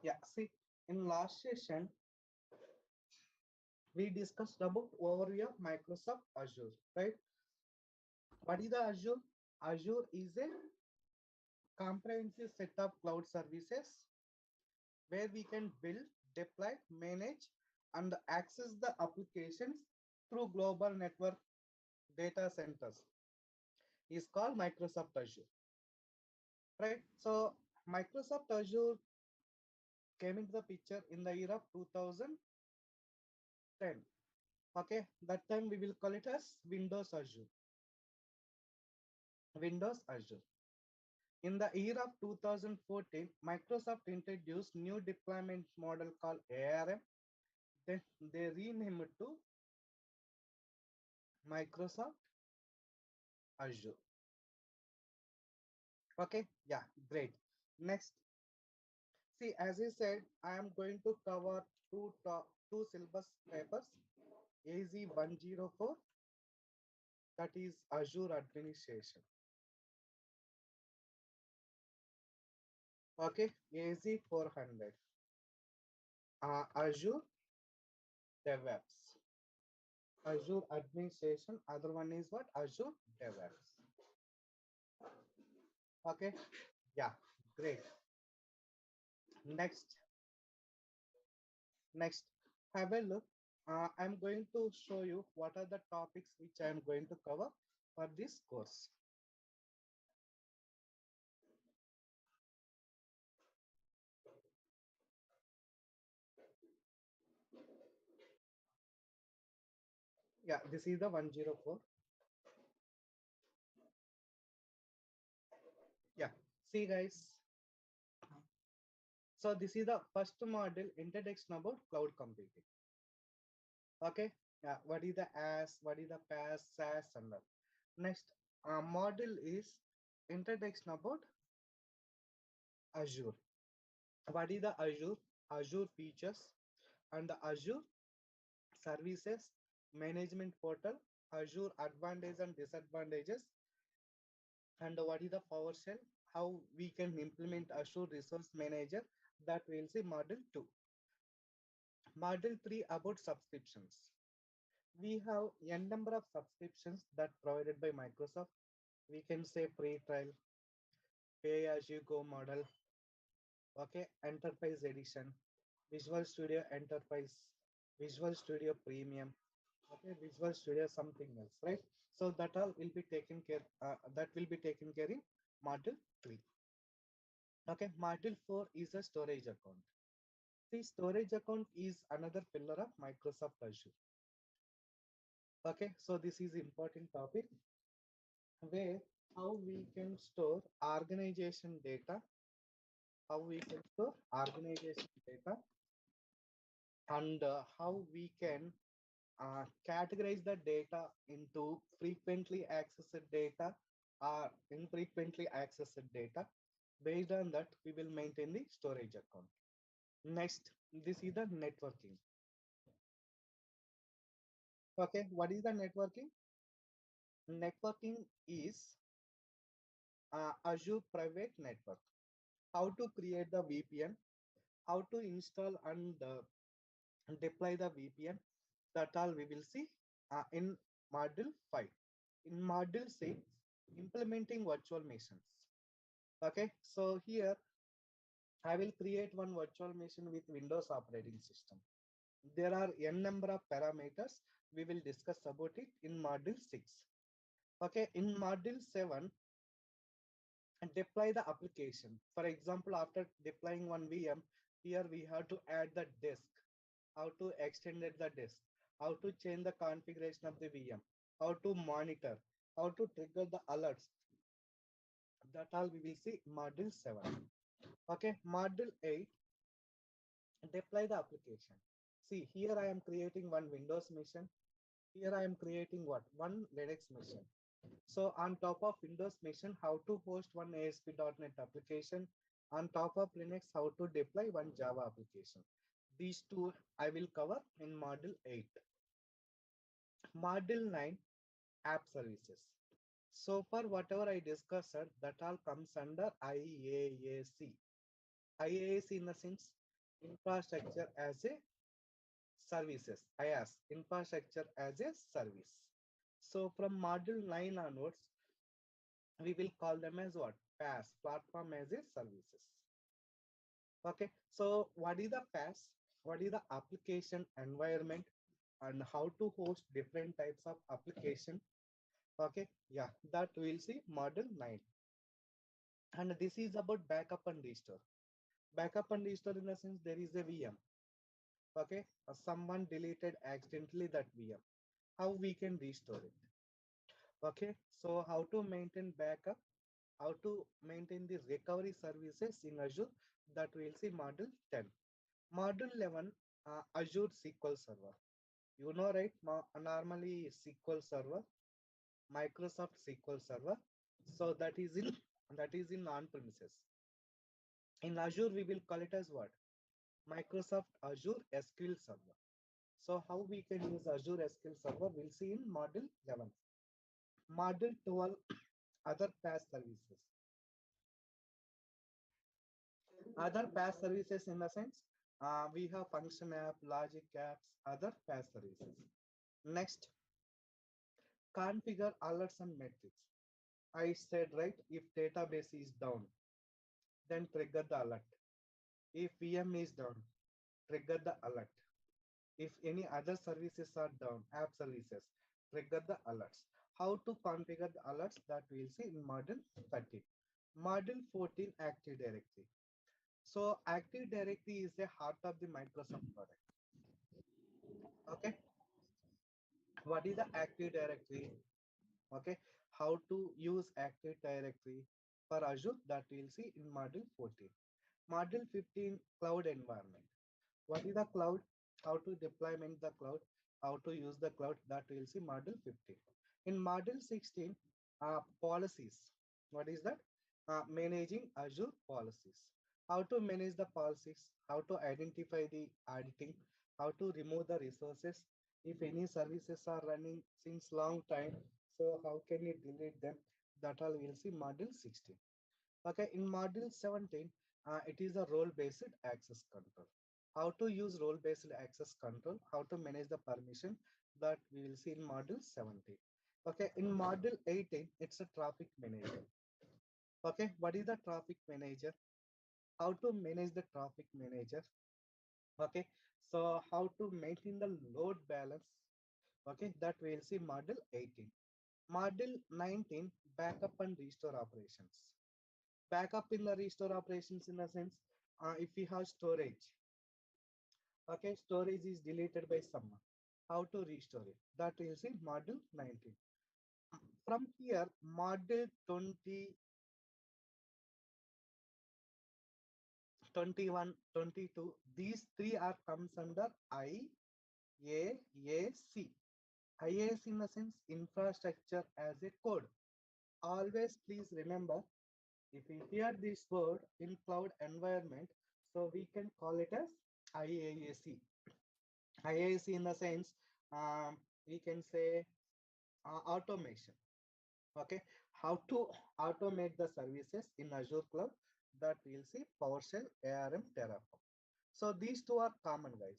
Yeah, see, in last session, we discussed about overview of Microsoft Azure, right? What is the Azure? Azure is a comprehensive set of cloud services where we can build, deploy, manage, and access the applications through global network data centers. Is called Microsoft Azure, right? So Microsoft Azure came into the picture in the year of 2010. Okay, that time we will call it as Windows Azure. Windows Azure. In the year of 2014, Microsoft introduced new deployment model called ARM. Then they renamed it to Microsoft Azure. Okay, yeah, great. Next, see, as I said, I am going to cover two syllabus papers. AZ104, that is Azure Administration. Okay, AZ400, Azure DevOps. Azure Administration, other one is what? Azure DevOps. Okay, yeah, great. Next, have a look. I'm going to show you what are the topics which I'm going to cover for this course. Yeah, this is the 104. Yeah, see guys. So this is the first module, introduction about cloud computing. Okay, yeah, what is the AS, what is the PaaS, SaaS, and all. Next module is introduction about Azure. What is the Azure? Azure features and the Azure services management portal, Azure advantages and disadvantages, and what is the PowerShell, how we can implement Azure Resource Manager, that we'll see module 2. Module 3 about subscriptions. We have n number of subscriptions that provided by Microsoft. We can say free trial, pay as you go model, okay, enterprise edition, Visual Studio Enterprise, Visual Studio Premium, okay, Visual Studio something else, right? So that all will be taken care, that will be taken care in module 3. Okay, module 4 is a storage account. See, storage account is another pillar of Microsoft Azure. Okay, so this is important topic where how we can store organization data how we can store organization data, and how we can categorize the data into frequently accessed data or infrequently accessed data. Based on that, we will maintain the storage account. Next, this is the networking. Okay, what is the networking? Networking is Azure private network. How to create the VPN, how to install and deploy the VPN, that all we will see in module 5. In module 6, implementing virtual machines. Okay, so here I will create one virtual machine with Windows operating system. There are n number of parameters. We will discuss about it in module 6. Okay, in module 7, deploy the application. For example, after deploying one VM, here we have to add the disk, how to extend the disk, how to change the configuration of the VM, how to monitor, how to trigger the alerts. That all we will see module 7. Okay, module 8, deploy the application. See, here I am creating one Windows machine. Here I am creating what? One Linux machine. So on top of Windows machine, how to host one ASP.NET application. On top of Linux, how to deploy one Java application. These two I will cover in module 8. Module 9, app services. So far, whatever I discussed, that all comes under IaaC. IaaC in the sense infrastructure as a services. IaaS, infrastructure as a service. So from module 9 onwards, we will call them as what? PaaS, platform as a services. Okay, so what is the PaaS? What is the application environment and how to host different types of application? Okay, yeah, that we'll see module 9. And this is about backup and restore. Backup and restore in the sense there is a VM. Okay, someone deleted accidentally that VM. How we can restore it? Okay, so how to maintain backup, how to maintain the recovery services in Azure, that we'll see module 10. Module 11, Azure SQL Server. You know, right? Normally SQL Server, Microsoft SQL Server. So that is in on-premises. In Azure, we will call it as what? Microsoft Azure SQL Server. So how we can use Azure SQL Server, we'll see in module 11. Module 12, other PaaS services. Other PaaS services in the sense, we have function app, logic apps, other PaaS services. Next, configure alerts and metrics. I said, right, if database is down, then trigger the alert. If VM is down, trigger the alert. If any other services are down, app services, trigger the alerts. How to configure the alerts, that we'll see in module 13. Module 14, Active Directory. So Active Directory is the heart of the Microsoft product. Okay. What is the Active Directory? Okay. How to use Active Directory for Azure, that we'll see in module 14. Module 15, cloud environment. What is the cloud? How to deployment the cloud? How to use the cloud? That we'll see module 15. In module 16, policies. What is that? Managing Azure policies. How to manage the policies? How to identify the auditing? How to remove the resources? If any services are running since long time, so how can you delete them? That all we'll see module 16. Okay, in module 17, it is a role-based access control. How to use role-based access control, how to manage the permission, that we will see in module 17. Okay, in module 18, it's a traffic manager. Okay, what is the traffic manager? How to manage the traffic manager? Okay, so how to maintain the load balance? Okay, that we'll see module 18. Module 19, backup and restore operations. Backup in the restore operations in the sense, if we have storage, okay, storage is deleted by someone, how to restore it, that is in module 19. From here, module 20, 21, 22. These three are comes under IaaC. IaaC in the sense infrastructure as a code. Always please remember, if we hear this word in cloud environment, so we can call it as IaaC. IaaC in the sense, we can say automation. Okay, how to automate the services in Azure cloud, that we'll see PowerShell, ARM, Terraform. So these two are common, guys.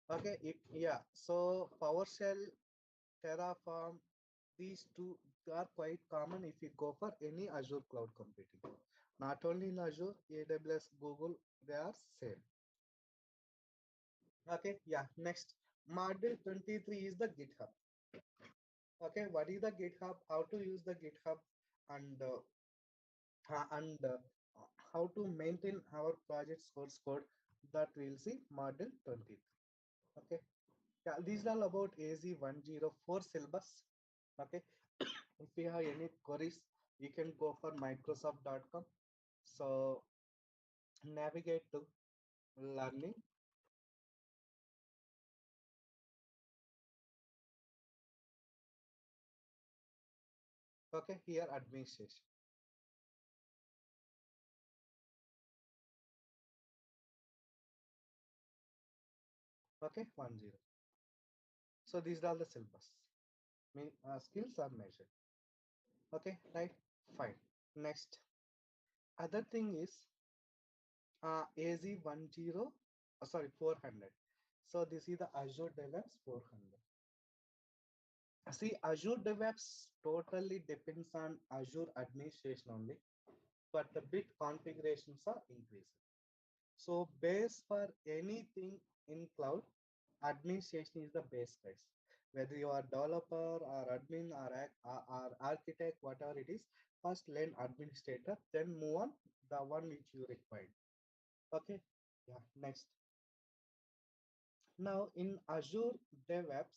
Okay, yeah, so PowerShell, Terraform, these two are quite common if you go for any Azure cloud computing. Not only in Azure, AWS, Google, they are same. Okay, yeah, next. Module 23 is the GitHub. Okay, what is the GitHub? How to use the GitHub, and how to maintain our project source code, that we'll see module 23. Okay, yeah, these are all about AZ104 syllabus. Okay, if you have any queries, you can go for microsoft.com. So navigate to learning. Okay, here administration. Okay, 10. So these are the syllabus. Skills are measured. Okay, right, fine. Next, other thing is AZ10, sorry, 400. So this is the Azure DevOps 400. See, Azure DevOps totally depends on Azure administration only, but the bit configurations are increasing. So base for anything in cloud, administration is the base, guys. Whether you are developer or admin or architect, whatever it is, first learn administrator, then move on the one which you require. Okay, yeah, next. Now in Azure DevOps,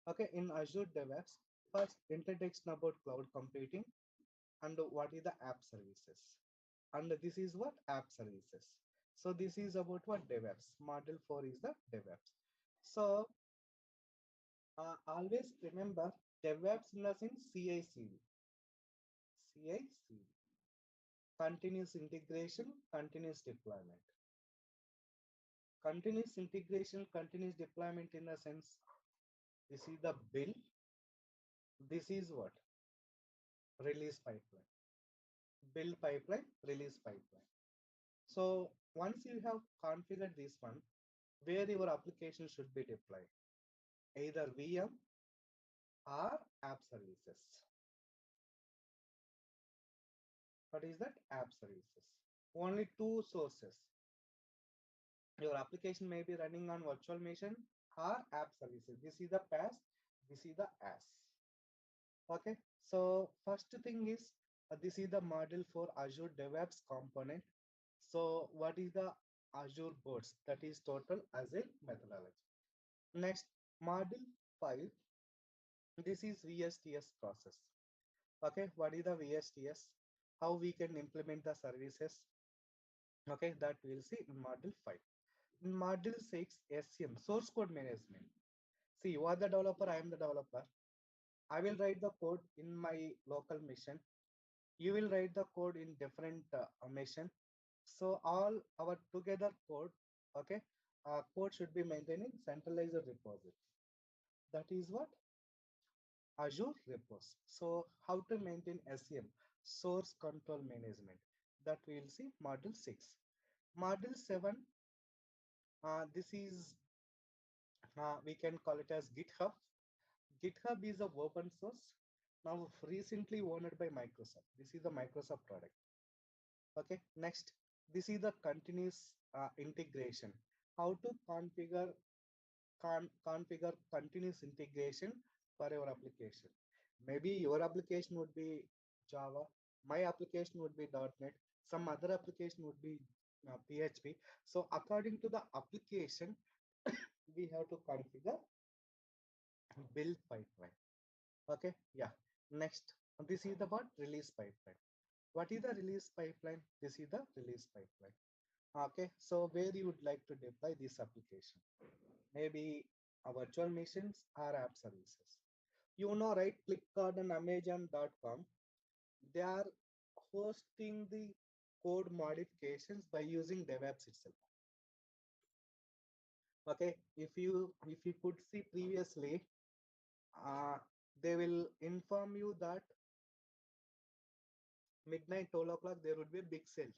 okay, in Azure DevOps, first introduction about cloud computing and what is the app services. And this is what app services. So this is about what DevOps. Module 4 is the DevOps. So always remember DevOps in the sense CI/CD. CI/CD. Continuous integration, continuous deployment. Continuous integration, continuous deployment in the sense, this is the build. This is what? Release pipeline. Build pipeline, release pipeline. So once you have configured this one, where your application should be deployed, either VM or app services. What is that? App services. Only two sources. Your application may be running on virtual machine or app services. This is the PaaS, this is the AS. Okay, so first thing is this is the module for Azure DevOps component. So what is the Azure boards? That is total Agile methodology. Next, module 5. This is VSTS process. Okay, what is the VSTS? How we can implement the services? Okay, that we'll see in module 5. In module 6, SCM, source code management. See, you are the developer, I am the developer. I will write the code in my local machine. You will write the code in different machine. So all our together code, okay, code should be maintained in centralized repository. That is what? Azure repos. So how to maintain SCM, source control management, that we will see module 6. Module 7, this is we can call it as GitHub. GitHub is a open source, now recently owned by Microsoft. This is the Microsoft product. Okay, next, this is the continuous integration. How to configure continuous integration for your application. Maybe your application would be Java, my application would be .NET, some other application would be PHP. So according to the application, we have to configure build pipeline. Okay, yeah. Next, this is about release pipeline. What is the release pipeline? This is the release pipeline. Okay, so where you would like to deploy this application? Maybe a virtual machines or app services. You know, right? Flipkart and Amazon.com, they are hosting the code modifications by using DevOps itself. Okay, if you could see previously, uh, they will inform you that midnight 12 o'clock there would be a big sale.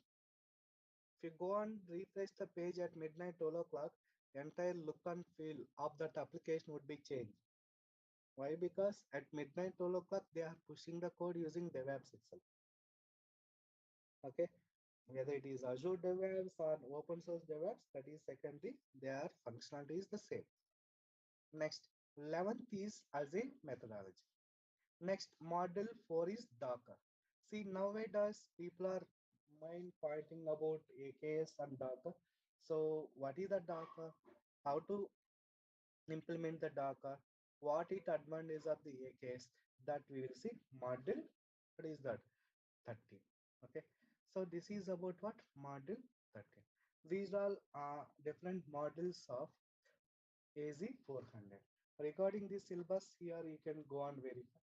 If you go and refresh the page at midnight 12 o'clock, entire look and feel of that application would be changed. Why? Because at midnight 12 o'clock they are pushing the code using DevOps itself. Okay, whether it is Azure DevOps or open source DevOps, that is secondary. Their functionality is the same. Next, 11th is Agile methodology. Next, model 4 is Docker. See, nowadays people are mind pointing about AKS and Docker. So, what is the Docker? How to implement the Docker? What is advantage of the AKS? That we will see. Model, what is that? 13. Okay. So, this is about what? Model 13. These are different models of AZ400. Regarding the syllabus, here you can go and verify.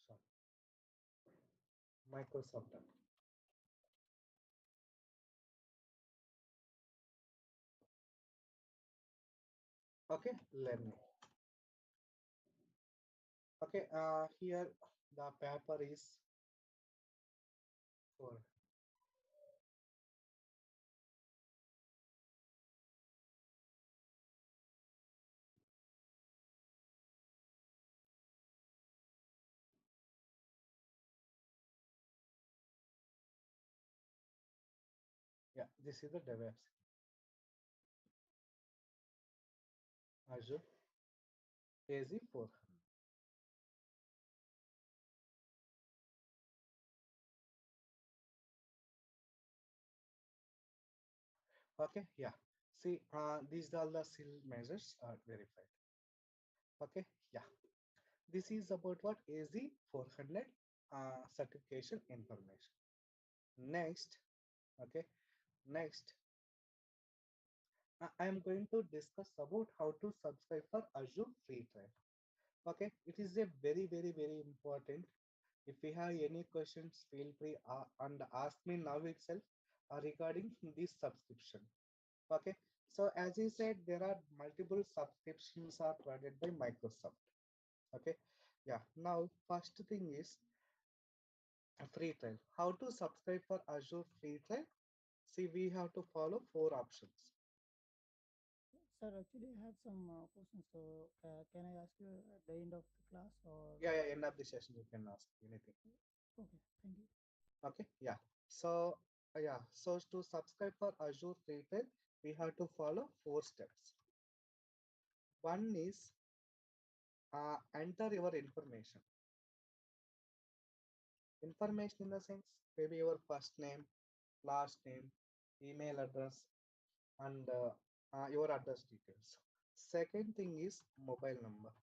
Sorry, Microsoft. Okay, learning. Okay, here the paper is for. Yeah, this is the DevOps Azure AZ400. Okay, yeah. See, these are the seal measures are verified. Okay, yeah. This is about what AZ400 certification information. Next, okay. Next, I am going to discuss about how to subscribe for Azure free trial. Okay, it is a very important. If you have any questions, feel free and ask me now itself regarding this subscription. Okay, so as you said, there are multiple subscriptions are provided by Microsoft. Okay, yeah. Now, first thing is a free trial. How to subscribe for Azure free trial? See, we have to follow 4 options. Sir, actually, I have some questions. So, can I ask you at the end of the class or? Yeah, end of the session you can ask anything. Okay, thank you. Okay, yeah. So, so to subscribe for Azure free trial, we have to follow 4 steps. One is enter your information. Information in the sense, maybe your first name, last name, email address, and your address details. Second thing is mobile number.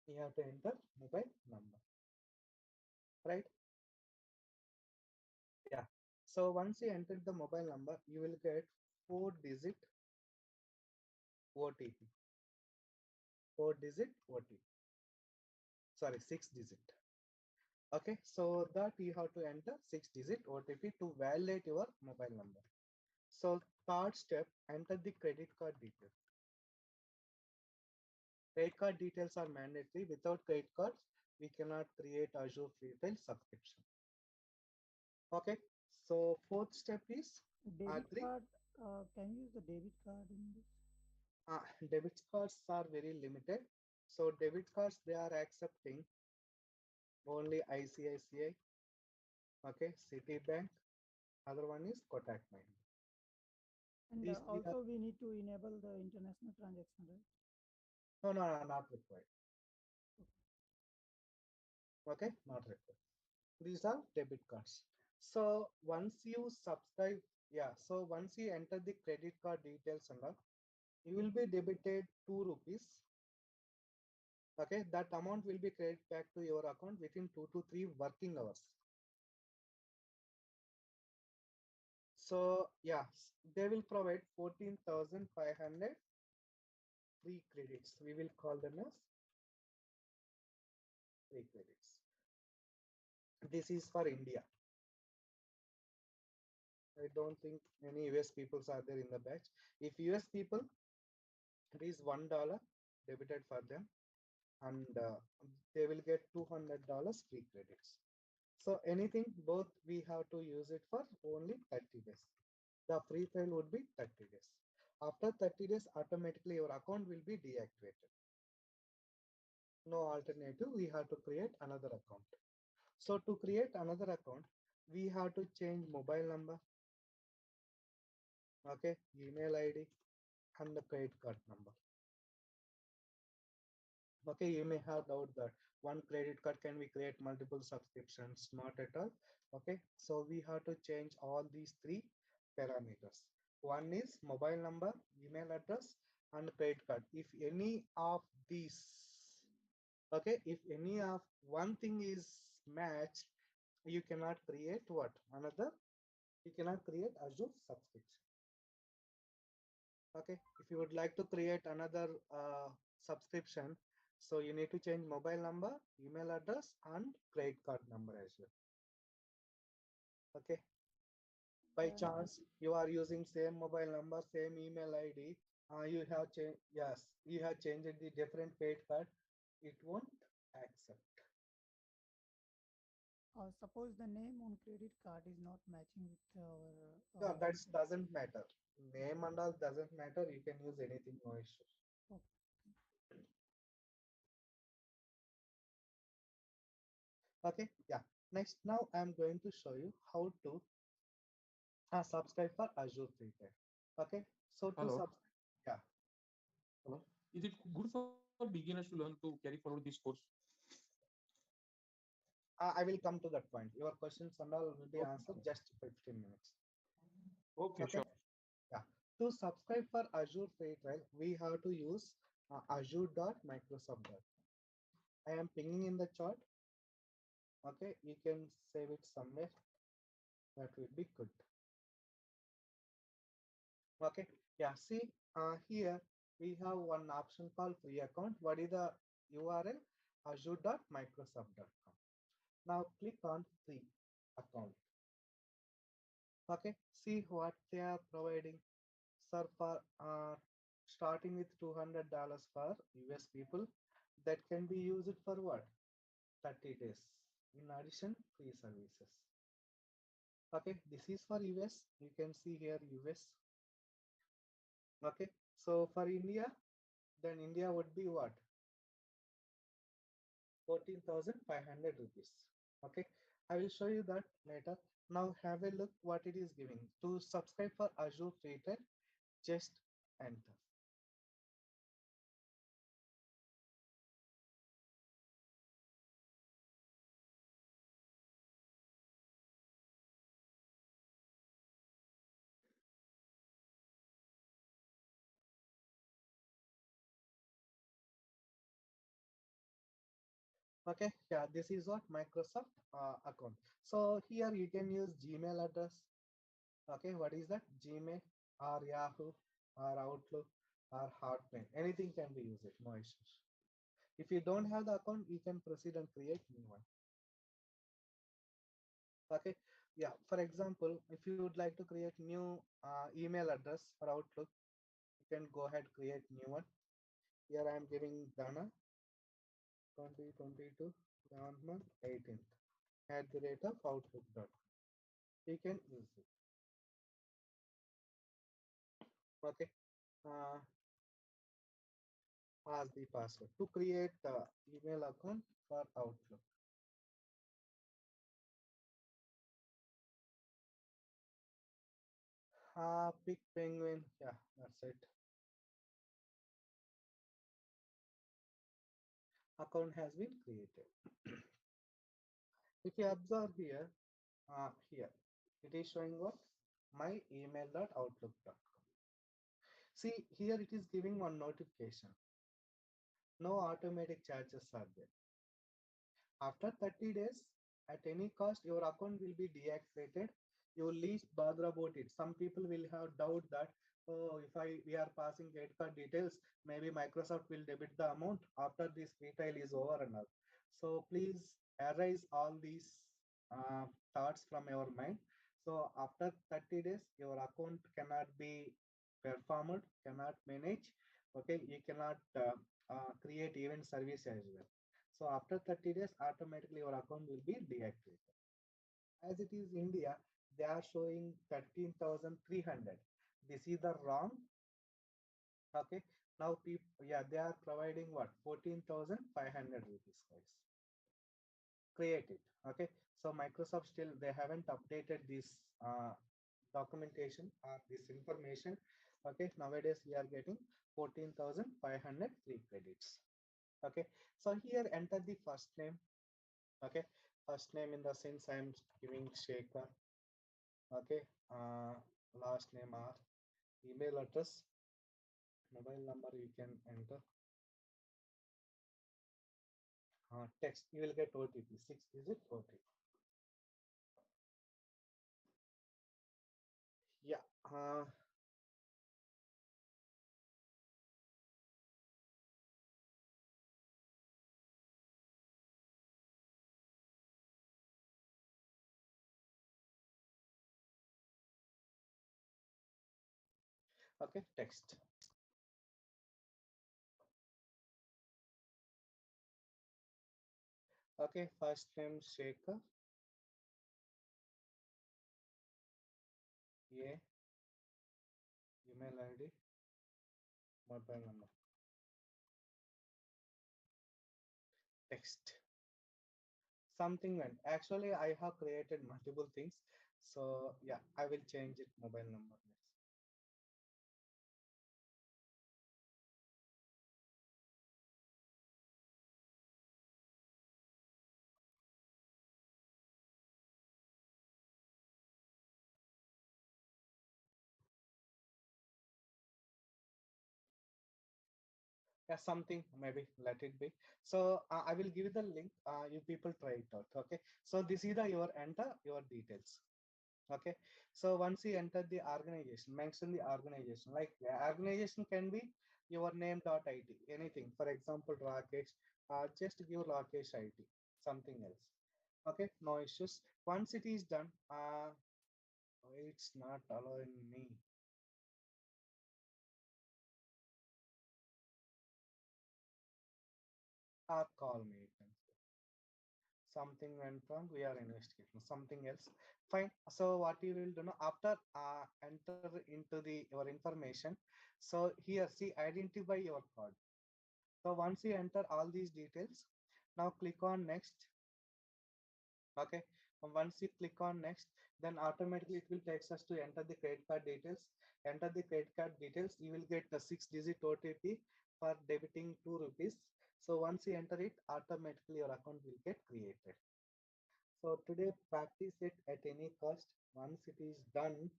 You have to enter mobile number, right? Yeah. So once you enter the mobile number, you will get 4-digit OTP. 4-digit OTP. Sorry, 6-digit. Okay, so that you have to enter 6-digit OTP to validate your mobile number. So third step, enter the credit card details. Credit card details are mandatory. Without credit cards, we cannot create Azure free trial subscription. Okay, so fourth step is debit card. Can you use the debit card in this? Debit cards are very limited. So debit cards, they are accepting only ICICI, okay, Citibank, other one is Kotak Mahindra. And also we need to enable the international transaction, right? No, no, no, not required. Okay, not required. These are debit cards. So once you subscribe, yeah, so once you enter the credit card details and all, you will be debited 2 rupees. Okay, that amount will be credited back to your account within 2 to 3 working hours. So yeah, they will provide 14,500 free credits. We will call them as free credits. This is for India. I don't think any US peoples are there in the batch. If US people, it is $1 debited for them, and they will get $200 free credits. So anything, both we have to use it for only 30 days. The free trial would be 30 days. After 30 days, automatically your account will be deactivated. No alternative, we have to create another account. So to create another account, we have to change mobile number, okay, email ID, and the credit card number. Okay, you may have doubt that one credit card can we create multiple subscriptions? Not at all. Okay, so we have to change all these 3 parameters. One is mobile number, email address, and credit card. If any of these, okay, if any of one thing is matched, you cannot create what? Another, you cannot create Azure subscription. Okay, if you would like to create another subscription, so you need to change mobile number, email address, and credit card number as well. Okay, by chance you are using same mobile number, same email ID, you have changed, yes, you have changed the different credit card, it won't accept. Suppose the name on credit card is not matching with our. No, that doesn't matter. Name and all doesn't matter. You can use anything, no issues. Okay. Okay, yeah. Next, now I'm going to show you how to subscribe for Azure Free Trial. Okay, so to Hello. subscribe, yeah. Hello. Is it good for beginners to learn to carry forward this course? I will come to that point. Your questions and all will be answered just 15 minutes. Okay, sure. Yeah. To subscribe for Azure Free Trial, we have to use azure.microsoft.com. I am pinging in the chat. Okay, you can save it somewhere. That will be good. Okay, yeah, see here we have one option called free account. What is the URL? azure.microsoft.com. Now click on free account. Okay, see what they are providing. Sir, for starting with $200 for US people, that can be used for what? 30 days. In addition, free services. Okay, this is for US. You can see here US. Okay, so for India, then India would be what? 14,500 rupees. Okay, I will show you that later. Now have a look what it is giving. To subscribe for Azure Free Trial, just enter. Okay, yeah, this is what Microsoft account. So here you can use Gmail address. Okay, what is that? Gmail or Yahoo or Outlook or Hotmail. Anything can be used, no issues. If you don't have the account, you can proceed and create new one. Okay, yeah, for example, if you would like to create new email address for Outlook, you can go ahead, create new one. Here I am giving Dana 2022 November 18th at the rate of outlook.com. You can use it. Okay, pass the password to create email account for Outlook. Pick penguin, yeah, that's it. account has been created. If you observe here, here it is showing what my email.outlook.com. See here it is giving one notification. No automatic charges are there. After 30 days, at any cost, your account will be deactivated. You least bother about it. Some people will have doubt that, oh, if we are passing credit card details, maybe Microsoft will debit the amount after this free trial is over and all. So please erase all these thoughts from your mind. So after 30 days, your account cannot be performed, cannot manage. Okay, you cannot create event service as well. So after 30 days, automatically your account will be deactivated. As it is India, they are showing 13,300. This is the wrong. Okay. Now people, yeah, they are providing what 14,500 rupees, guys. Create it. Okay. So Microsoft still they haven't updated this documentation or this information. Okay. Nowadays we are getting 14,500 free credits. Okay. So here enter the first name. Okay, first name in the sense I am giving Sekhar. Okay, last name R, email address, mobile number you can enter. Text you will get OTP, 6-digit OTP. Yeah. Okay, text. Okay, first name Sekhar. Yeah. Email ID, mobile number. Text. Something went. Actually, I have created multiple things. So yeah, I will change it mobile number. Yeah, something maybe let it be. So I will give you the link, you people try it out. Okay, so this is the your enter your details. Okay, so once you enter the organization, mention the organization, like organization can be your name.it, anything. For example, Rakesh, just give Rakesh IT, something else. Okay, no issues. Once it is done, it's not allowing me. Call me, you can say. Something went wrong, we are investigating something else. Fine. So what you will do now after enter into the your information. So here see identify your card. So once you enter all these details, now click on next. Okay, and once you click on next, then automatically it will take us to enter the credit card details. Enter the credit card details, you will get the 6-digit OTP for debiting 2 rupees. So once you enter it, automatically your account will get created. So today practice it at any cost. Once it is done,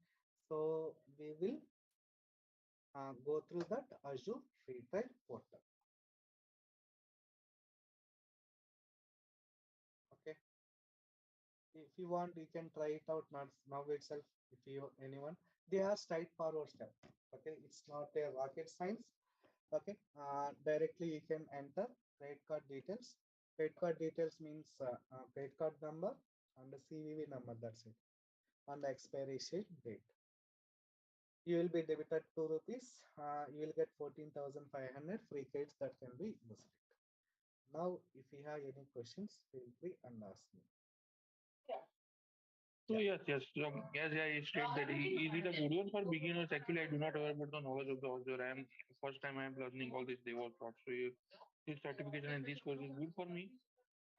so we will go through that Azure free trial portal. Okay. If you want, you can try it out now itself. If you anyone, they are straightforward step. Okay, it's not a rocket science. Okay, directly you can enter credit card details. Credit card details means credit card number and the CVV number. That's it. On the expiration date. You will be debited 2 rupees. You will get 14,500 free credits that can be used. Now, if you have any questions, feel free and ask me. So yes. As I said that is it a good one for beginners? Actually, I do not have about the knowledge of the Azure. I am first time I am learning all this DevOps part. So this certification and this course is good for me.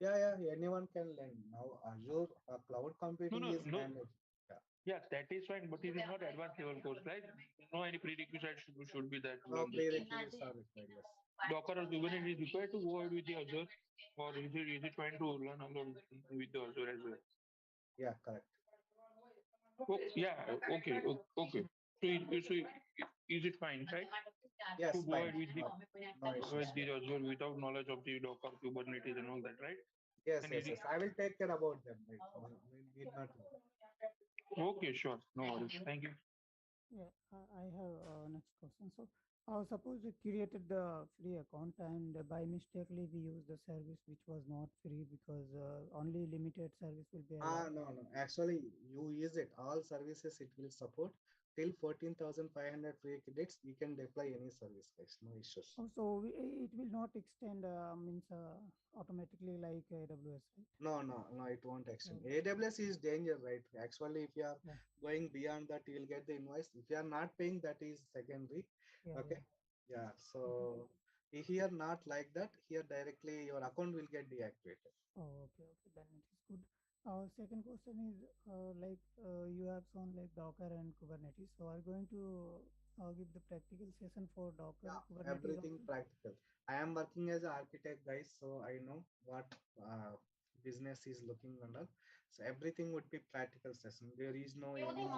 Yeah, anyone can learn now. Azure cloud No, computing no, is no. managed. Yeah. Yeah, that is fine, but it is not advanced level course, right? No any prerequisite should be that to No learn this thing. prerequisites are required. Yes. Docker or Kubernetes is required to go ahead with the Azure, or is it fine to learn alone with the Azure as well? Yeah, correct. Oh, yeah, okay, okay. So, is it fine, right? To Yes, go fine. ahead with No issues. the Azure without knowledge of the Docker, Kubernetes, and all that, right? Yes, And yes, easy. yes. I will take care about them. Right? We need not worry. Okay, sure. No worries. Thank you. Yeah, I have next question. So, suppose we created the free account and by mistakenly we use the service which was not free because only limited service will be allowed. No, no. Actually, you use it. All services it will support till 14,500 free credits. You can deploy any service, guys. No issues. Also, it will not extend means automatically like AWS, right? No, no, no. It won't extend. Okay. AWS is danger, right? Actually, if you are Yeah. going beyond that, you will get the invoice. If you are not paying, that is secondary. Yeah, Okay. Yeah. So here not like that. Here directly your account will get deactivated. Oh, okay, okay, then it is good. Second question is you have shown like Docker and Kubernetes. So are you going to give the practical session for Docker, Yeah, Kubernetes everything also? practical. I am working as an architect, guys, so I know what business is looking under. So everything would be practical session. There is no any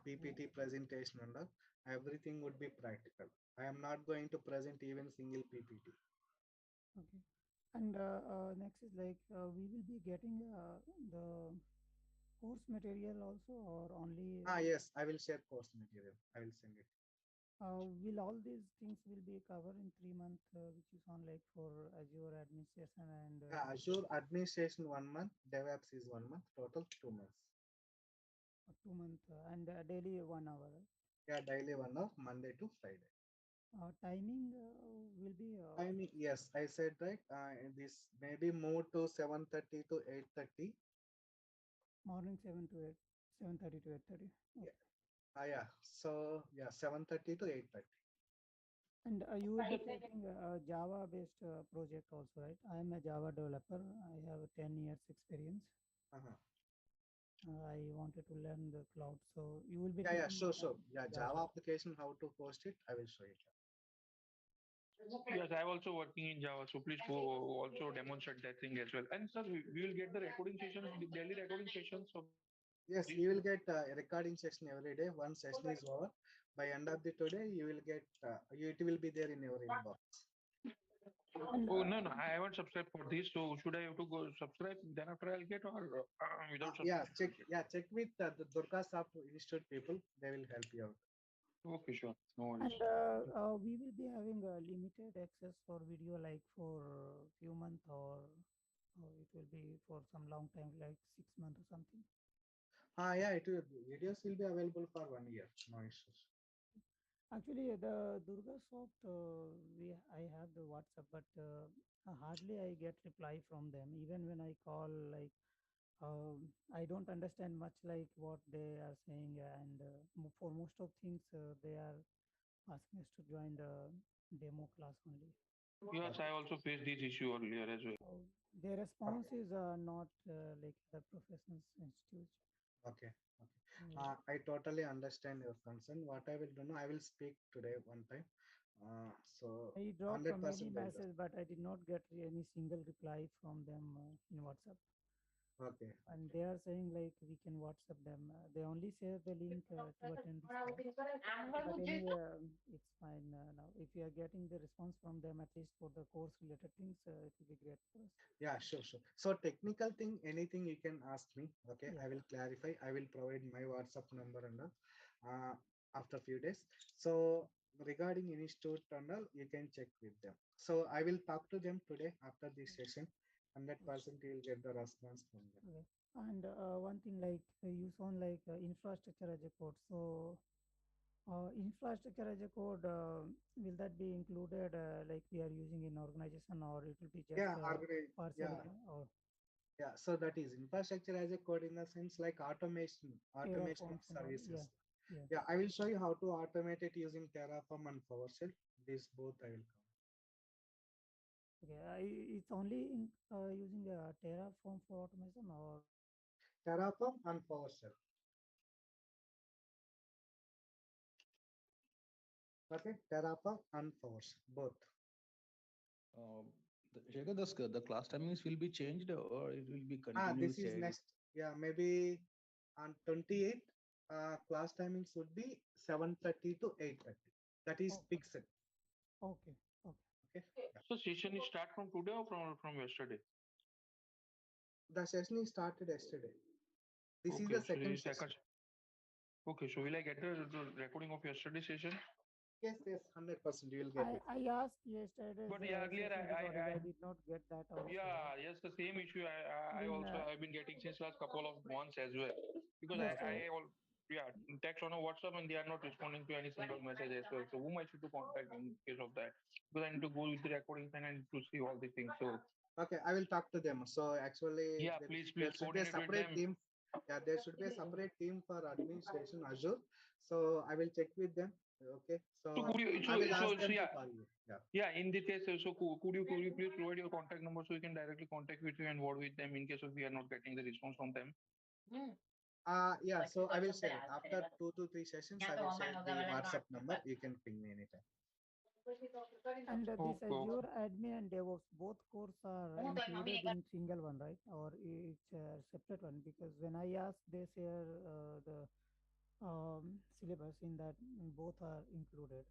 PPT presentation under. Everything would be practical. I am not going to present even single PPT. Okay. And next is we will be getting the course material also or only Yes, I will share course material. I will send it. will all these things will be covered in 3 months, which is on like for Azure administration and Azure administration 1 month, DevOps is 1 month, total 2 months. 2 months and daily 1 hour, right? Yeah, daily 1 hour, Monday to Friday. Timing will be Timing, yes, I said right. This maybe move to 7:30 to 8:30. morning 7:30 to 8:30. Okay. Yeah. So yeah, 7:30 to 8:30. And you will be taking a Java-based project also, right? I am a Java developer. I have 10 years experience. I wanted to learn the cloud, so you will be Yeah, teaching. sure. Yeah, Java application, how to post it, I will show you. Yes, I'm also working in Java, so please go also demonstrate that thing as well. And sir, we will get the recording sessions, the daily recording sessions of. Yes, you will get a recording session every day. One session is over. By end of the today, you will get it will be there in your inbox. Oh no, I haven't subscribed for this. So should I have to go subscribe? Then after I'll get or without subscription? Check with the Durga Soft Institute people. They will help you out. Okay, sure. No worries. And we will be having a limited access for video, like for few months, or it will be for some long time, like 6 months or something. Yeah, videos will be available for 1 year. No issues. Actually, the Durga Soft, I have the WhatsApp, but hardly I get reply from them. Even when I call, I don't understand much like what they are saying, and for most of things, they are asking us to join the demo class only. Yes, I also faced this issue earlier as well. Their response is not like the professional institute. Okay. I totally understand your concern. What I will do now, I will speak today one time. So I dropped 100% many messages, but I did not get any single reply from them in WhatsApp. Okay. And they are saying like we can WhatsApp them. They only share the link to attend this class. But anyway, it's fine now. If you are getting the response from them, at least for the course related things, it will be great for us. Yeah, sure. So technical thing, anything you can ask me. Okay, Yeah. I will clarify. I will provide my WhatsApp number and after few days. So regarding institute and all, you can check with them. So I will talk to them today after this session. 100% you will get the response from them. Okay. And one thing like you sound like infrastructure as a code. So infrastructure as a code, will that be included like we are using in organization, or it will be just Yeah, partially or yeah. So that is infrastructure as a code in the sense like automation Terraform of and all? services. Yeah. Yeah, I will show you how to automate it using Terraform and PowerShell. These both I will cover. Okay, it's only using Terraform for automation, or Terraform and PowerShell. Okay, Terraform and PowerShell, both. Shekhar, the class timings will be changed or it will be continued? This is next. Yeah, maybe on 28th, class timings would be 7:30 to 8:30. That is fixed. Okay. Okay. So session is start from today or from yesterday? The session is started yesterday. This is Okay, the so second this is session. Okay, so will I get the recording of yesterday's session? Yes, 100% you will get it. I asked yesterday. But yeah, earlier I did not get that also. Yeah, yes, the same issue I also have been getting since last couple of months as well. Because Yes, text on a WhatsApp and they are not responding to any single message as well. So whom I should to contact in case of that? Because I need to go with the recordings and I need to see all these things. So Okay, I will talk to them. So actually, yeah, there should be a coordinate with separate them. team. Yeah, there should be a separate team for administration Azure. So I will check with them. Okay, so could you, I will ask them to yeah. call you. Yeah. Yeah, in this case, so could you please provide your contact number so we can directly contact with you and word with them in case of we are not getting the response from them? Yeah, so I will share it. After 2 to 3 sessions, I will share the WhatsApp number. You can ping me anytime. And this Azure admin and DevOps, both courses are included in single one, right? Or it's a separate one? Because when I asked, they share the syllabus in that both are included.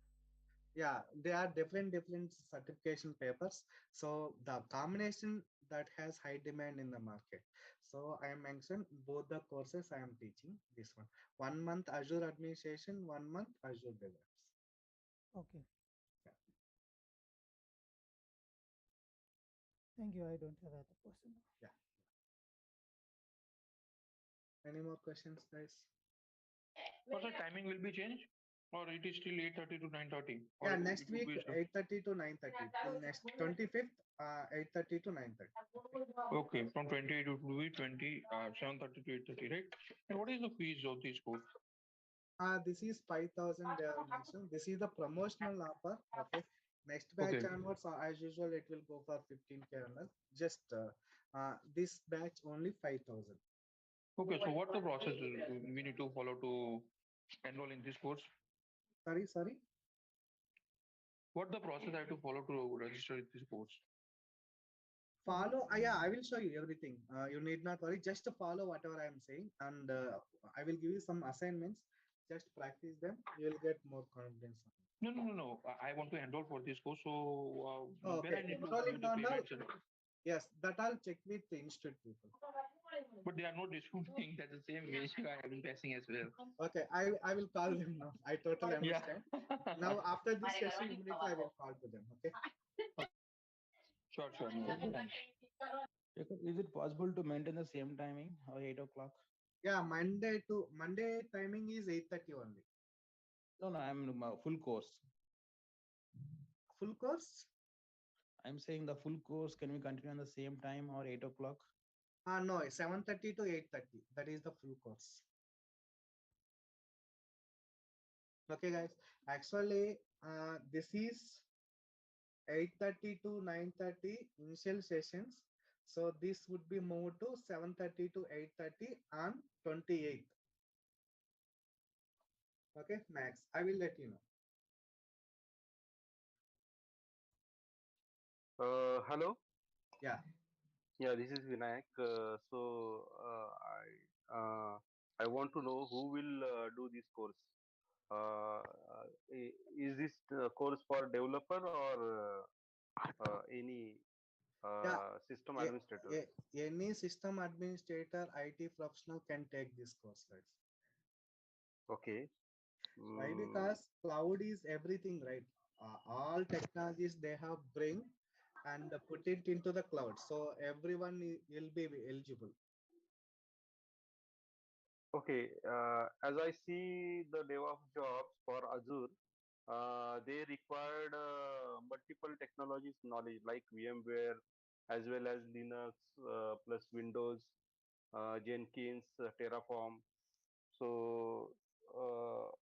Yeah, they are different certification papers. So the combination that has high demand in the market. So I am mentioned both the courses I am teaching this one. 1 month Azure administration, 1 month Azure DevOps. Okay. Thank you. I don't have other question. Yeah. Any more questions, guys? Also, timing will be changed, or it is still 8:30 to 9:30? Yeah, next week 8:30 to 9:30. Till next 25th, 8:30 to 9:30. Okay, from 28 to 7:30 to 8:30, right? And what is the fees of this course? This is 5,000 they have mentioned. This is the promotional offer. Okay. Next batch onwards, as usual, it will go for 15K. Just this batch only 5,000. Okay, so what the process we need to follow to enroll in this course? Sorry. What the process I have to follow to register in this course? Follow. Yeah, I will show you everything. You need not worry. Just to follow whatever I am saying, and I will give you some assignments. Just practice them. You will get more confidence. No. I want to enroll for this course. So okay. I need to Enrolling the payments. Yes, that I'll check with the institute people. But they are not disputing that the same issue I have been facing as well. Okay, I will call them now. I totally understand. Now after this session, immediately I will call to them. Okay. Sure. Is it possible to maintain the same timing or 8 o'clock? Yeah, Monday timing is 8:30 only. No, I'm full course. Full course? I'm saying the full course, can we continue on the same time or 8 o'clock? No, 7:30 to 8:30. That is the full course. Okay, guys. Actually, this is 8:30 to 9:30 initial sessions. So this would be moved to 7:30 to 8:30 on 28th. Okay, Max. I will let you know. Hello. Yeah. Yeah, this is Vinayak. I want to know who will do this course. Is this course for developer or any system administrator? Any system administrator, IT professional can take this course, guys. Okay. Why? Because cloud is everything, right? All technologies they have bring and put it into the cloud, so everyone will be eligible. Okay, as I see the DevOps jobs for Azure, they required multiple technologies knowledge like VMware as well as Linux plus Windows, Jenkins, Terraform. So,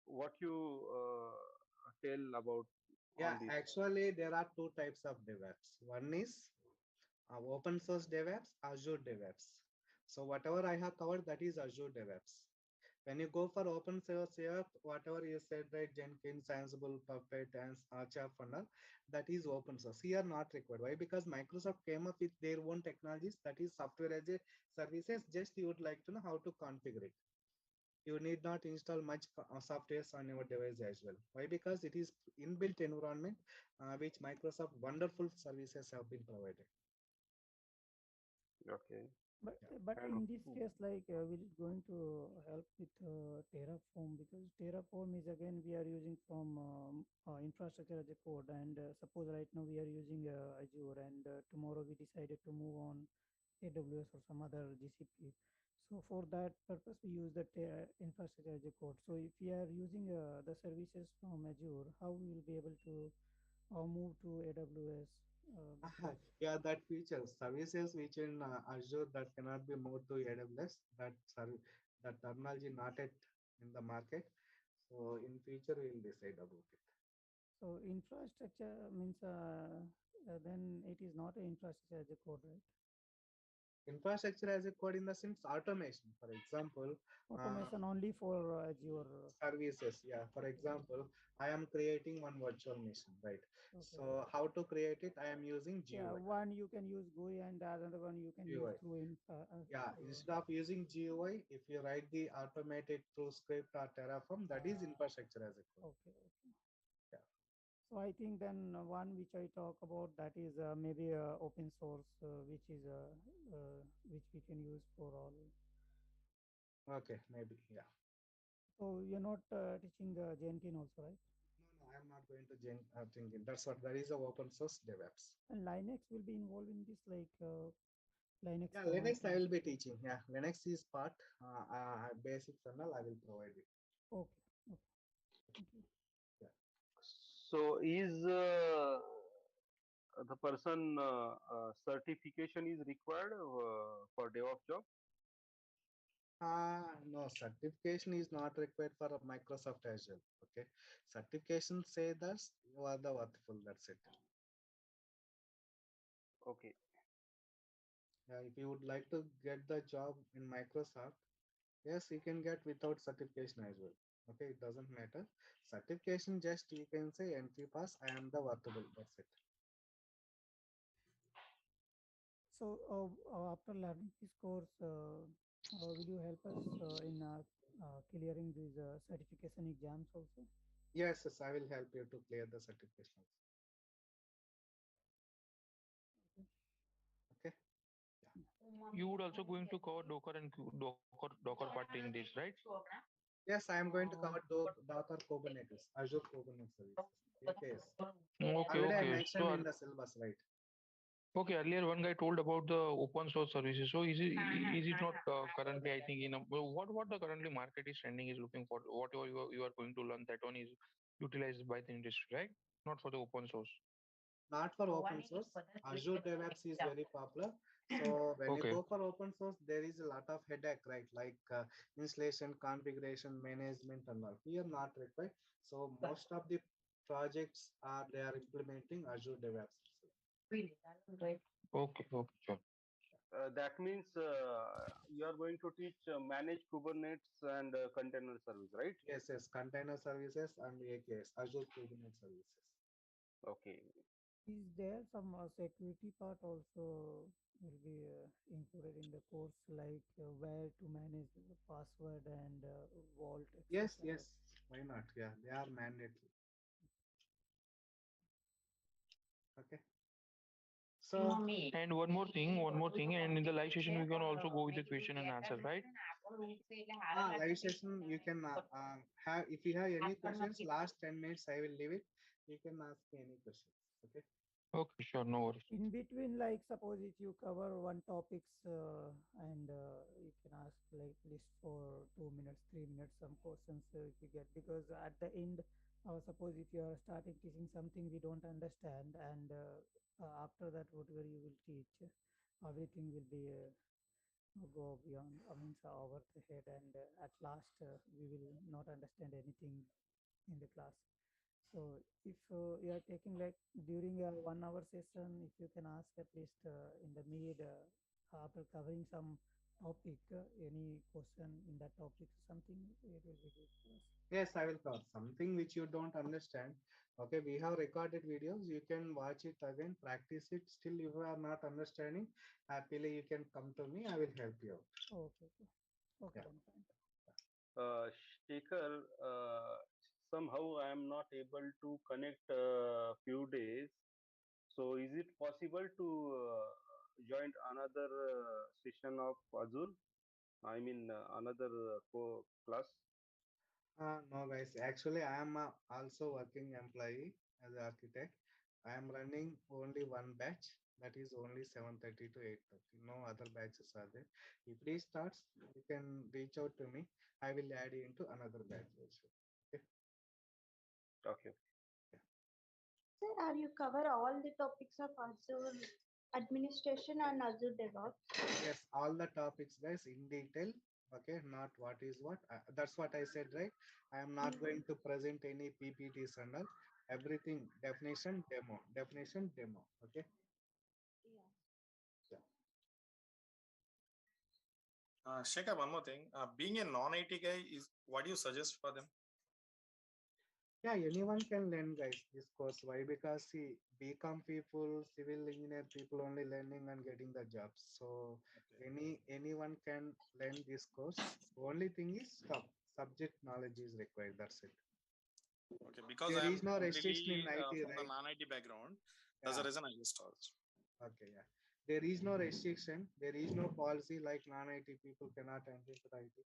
what you tell about Yeah, on this? actually there are two types of DevOps. One is open source DevOps, Azure DevOps. So whatever I have covered, that is Azure DevOps. When you go for open source here, whatever you said, right, Jenkins, Ansible, Puppet, and Archer funnel, that is open source. Here not required. Why? Because Microsoft came up with their own technologies, that is software as a services. Just you would like to know how to configure it. You need not install much softwares on your device as well. Why? Because it is inbuilt environment, which Microsoft wonderful services have been provided. Okay. But And in this case, like, will it going to help with Terraform? Because Terraform is again we are using from infrastructure as a code, and suppose right now we are using Azure, and tomorrow we decided to move on AWS or some other GCP. So for that purpose, we use the infrastructure as a code. So if we are using the services from Azure, how we will be able to move to AWS? Because Yeah, that feature services which in Azure that cannot be moved to AWS. That terminology not yet in the market. So in future we will decide about it. so infrastructure means then it is not an infrastructure as a code, right? Infrastructure as a code in the sense automation. For example, Automation only for Azure. services. Yeah. For example, I am creating one virtual machine, right? Okay. So how to create it? I am using Yeah, GUI. one you can use GUI and the other one you can use GUI. through infra. Yeah, instead of using GUI, if you write the automated through script or Terraform, that is infrastructure as a code. Okay. Yeah. So I think then one which I talk about that is maybe open source, which we can use for all. Okay, maybe. Yeah. So you're not teaching Jenkins also, right? No, I am not going to Jenkins. That's what that is a open source DevOps. And Linux will be involved in this, like Linux. Yeah, Linux I will be teaching. Yeah, Linux is part. Basic kernel I will provide it. Okay. Thank you. Yeah. so is the person certification is required for DevOps job? No, certification is not required for a Microsoft Azure. Okay, certification say that you are the worthful. That's it. Okay. If you would like to get the job in Microsoft, yes, you can get without certification as well. Okay, it doesn't matter. Certification just you can say entry pass. I am the worthable. That's it. So after learning this course, will you help us in clearing these certification exams also? Yes, yes, I will help you to clear the certification. Okay. You would also going to cover Docker and Docker part in this, right? Yes, I am going to cover Docker Kubernetes, Azure Kubernetes services. AKS. Okay, Already I okay. mentioned So in the syllabus, right? okay, earlier one guy told about the open source services. So is it not currently? I think what the currently market is trending is looking for. Whatever you are going to learn, that one is utilized by the industry, right? Not for the open source. Not for open source. Azure DevOps is very popular. So when you Okay. go for open source, there is a lot of headache, right? Like installation, configuration, management, and all. Here not required. So most of the projects they are implementing Azure DevOps. Okay, okay, sure. That means you are going to teach manage Kubernetes and container service, right? Yes, yes, container services and AKS, Azure Kubernetes services. Okay. Is there some security part also will be included in the course, like where to manage the password and vault, etc.? Yes, yes. Why not? Yeah, they are mandatory. Okay. So And one more thing, and in the live session we can also go with the question and answer, right? live session you can have if you have any questions last 10 minutes I will leave it. You can ask me any questions. Okay. Okay, sure, no worries. In between, like suppose if you cover one topics and you can ask like list for 2 minutes, 3 minutes some questions if you get, because at the end, suppose if you are starting teaching something we don't understand, and after that whatever you will teach, everything will be go beyond, I mean, so over the head, and at last we will not understand anything in the class. So if you are taking like during a 1 hour session, if you can ask at least in the mid after covering some topic, any question in that topic, something it will be good for us. Yes, I will cover something which you don't understand. Okay, we have recorded videos. You can watch it again, practice it. Still, you are not understanding. Happily, you can come to me. I will help you out. Okay, okay, okay, Yeah. then fine. Shekhar, somehow I am not able to connect few days. So is it possible to join another session of Azure? I mean another class? No, guys. Actually, I am also working employee as an architect. I am running only one batch. That is only 7:30 to 8:30. No other batches are there. If it starts, you can reach out to me. I will add you into another batch also. Okay. Okay. Sir, are you cover all the topics of Azure administration and Azure DevOps? Yes, all the topics, guys, in detail. Okay, not what is what. That's what I said, right? I am not going to present any PPTs and all. Everything definition, demo. Okay. Yeah. Shekhar, one more thing. Being a non-IT guy, is what do you suggest for them? Yeah, anyone can learn, guys, this course. Why? Because see, BCom people, civil engineer people only learning and getting the jobs. So anyone can learn this course. Only thing is subject knowledge is required. That's it. Okay, because There I'm is no restriction in completely IT, from the right? non-IT background. That's the Yeah. reason I just asked. Okay, yeah. There is no restriction. There is no policy like non-IT people cannot enter into the IT.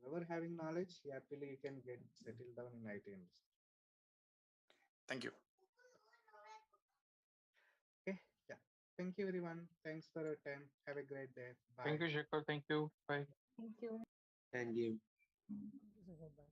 Whoever having knowledge, happily you can get settled down in IT industry. Thank you. Okay, yeah. Thank you, everyone. Thanks for your time. Have a great day. Bye. Thank you, Shekhar. Thank you. Bye. Thank you. Thank you. Thank you, Sekhar. Bye.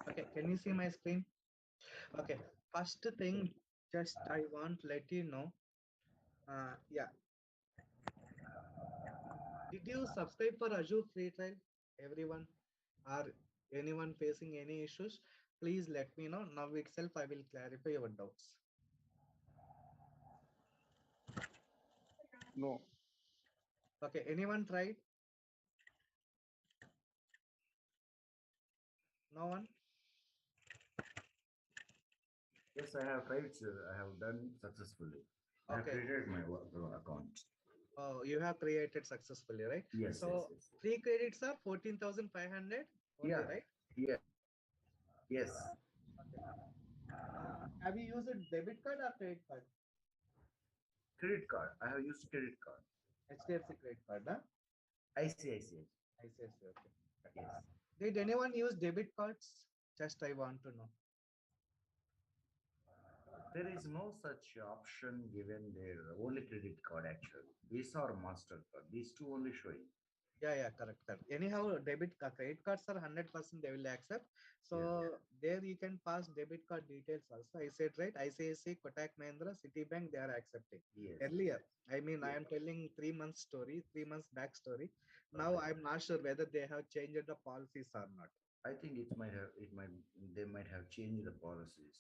Okay, can you see my screen? Okay, first thing, just I want to let you know. Yeah. Did you subscribe for Azure free trial? Everyone, or anyone facing any issues? Please let me know. Now itself, I will clarify your doubts. No. Okay, anyone tried? No one? Yes, I have tried, sir. I have done successfully. I have Okay. created my account. Oh, you have created successfully, right? Yes, So yes. free credits are 14,500 only, Yeah. right? Yeah. Yes. Okay. Have you used a debit card or credit card? Credit card. I have used credit card. HDFC credit card, huh? ICICI. ICICI, okay. Yes. Did anyone use debit cards? Just I want to know. There is no such option given there. Only credit card actually. Visa or Mastercard. These two only showing. Yeah, correct. Anyhow, credit cards are 100% they will accept. So there you can pass debit card details also. I said right, ICICI, Kotak Mahindra, Citibank, they are accepting. Yes. Earlier, I mean, I Yes. am telling 3 months story, 3 months back story. Now I'm not sure whether they have changed the policies or not. I think they might have changed the policies.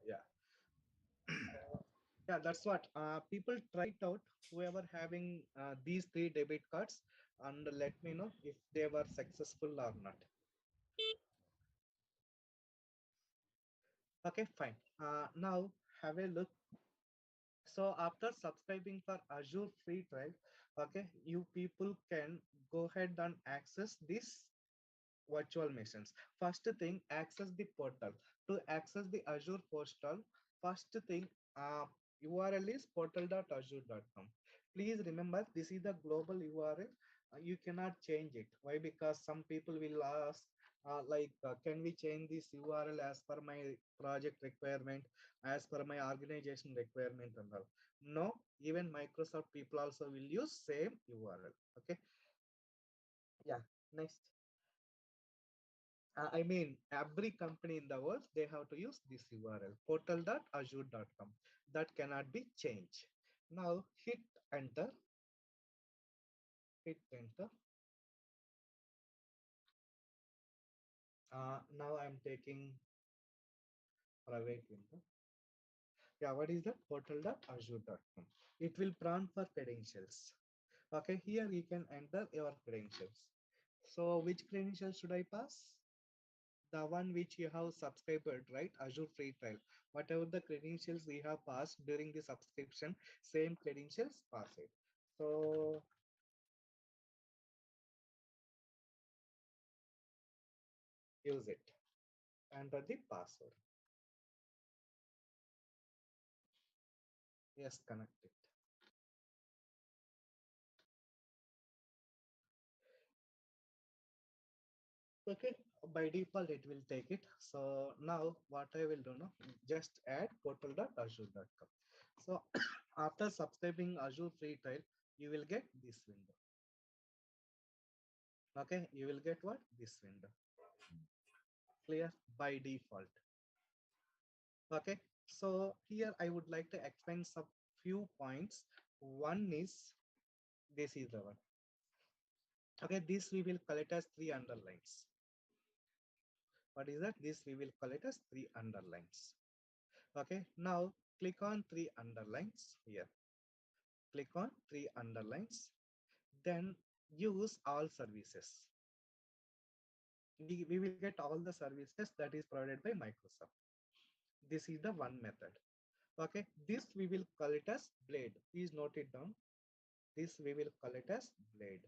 Yeah. Yeah, that's what people try it out, whoever having these 3 debit cards, and let me know if they were successful or not. Okay, fine. Now have a look. So after subscribing for Azure free trial, okay, you people can go ahead and access this virtual machines. First thing, access the portal. To access the Azure portal, first thing, URL is portal.azure.com. Please remember, this is the global URL. You cannot change it. Why? Because some people will ask, Can we change this URL as per my project requirement, as per my organization requirement and all? No, even Microsoft people also will use same URL. Okay. Yeah. Next. I mean, every company in the world, they have to use this URL, portal.azure.com. That cannot be changed. Now hit enter. Hit enter. Now I'm taking private window. Yeah, what is that? Portal.azure.com. It will prompt for credentials. Okay, here you can enter your credentials. So which credentials should I pass? The one which you have subscribed, right? Azure free trial. Whatever the credentials we have passed during the subscription, same credentials pass it. So use it. Enter the password. Yes, connect it. Okay, by default it will take it. So now what I will do now, just add portal.azure.com. So after subscribing Azure free trial, you will get this window. Okay, you will get what? This window. Clear by default. Okay, so here I would like to explain some few points. One is, this is the one. Okay, this we will collect as 3 underlines. What is that? This we will collect as 3 underlines. Okay, now click on 3 underlines here. Click on 3 underlines. Then use all services. We will get all the services that is provided by Microsoft. This is the one method. Okay, this we will call it as blade. Please note it down. This we will call it as blade.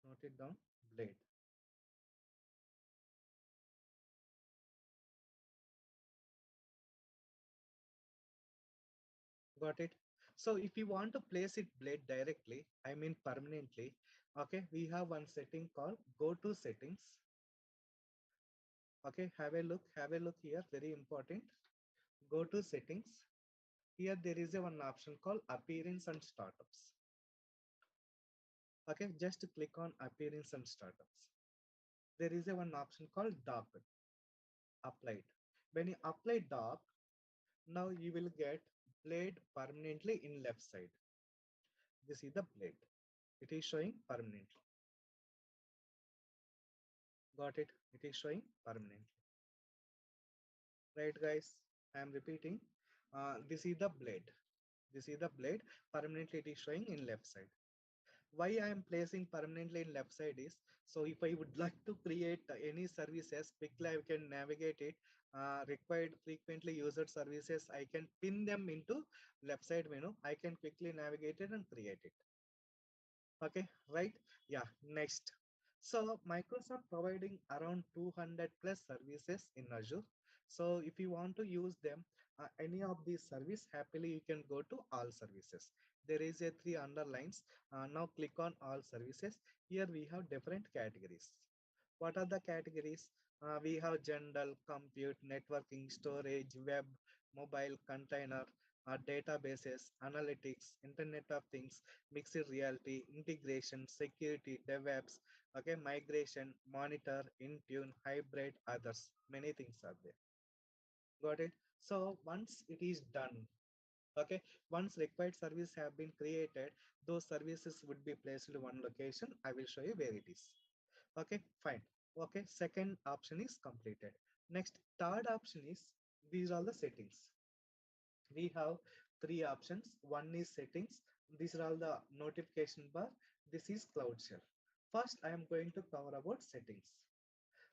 Note it down, blade. Got it? So if you want to place it blade directly, I mean permanently, okay, we have one setting called go to settings. Okay, have a look here, very important. Go to settings. Here there is a one option called appearance and startups. Okay, just click on appearance and startups. There is a one option called dock. Applied. When you apply dock, now you will get blade permanently in left side. This is the blade. It is showing permanently. Got it? It is showing permanently. Right, guys? I am repeating. This is the blade. This is the blade. Permanently it is showing in left side. Why I am placing permanently in left side is, so if I would like to create any services, quickly I can navigate it. Required frequently used services, I can pin them into left side menu. I can quickly navigate it and create it. Okay, right? Yeah, next. So Microsoft providing around 200 plus services in Azure. So if you want to use them, any of these service, happily you can go to all services. There is a 3 underlines. Now click on all services. Here we have different categories. What are the categories? We have general, compute, networking, storage, web, mobile, container, databases, analytics, Internet of Things, mixed reality, integration, security, DevOps, okay, migration, monitor, Intune, hybrid, others. Many things are there. Got it? So once it is done, okay, once required service have been created, those services would be placed in one location. I will show you where it is. Okay, fine. Okay, second option is completed. Next, third option is, these are the settings. We have 3 options. One is settings. These are all the notification bar. This is cloud shell. First I am going to cover about settings.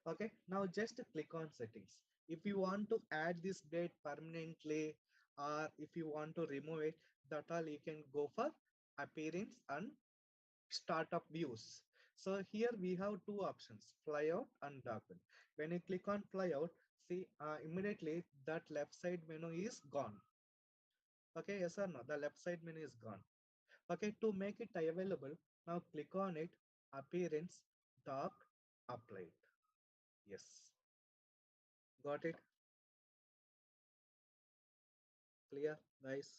Okay, now just click on settings. If you want to add this date permanently, or if you want to remove it, that all you can go for appearance and startup views. So here we have 2 options, flyout and document. When you click on flyout, see immediately that left side menu is gone. Okay, yes or no? The left side menu is gone. Okay, to make it available, now click on it. appearance, dark, applied. Yes. Got it? Clear, guys?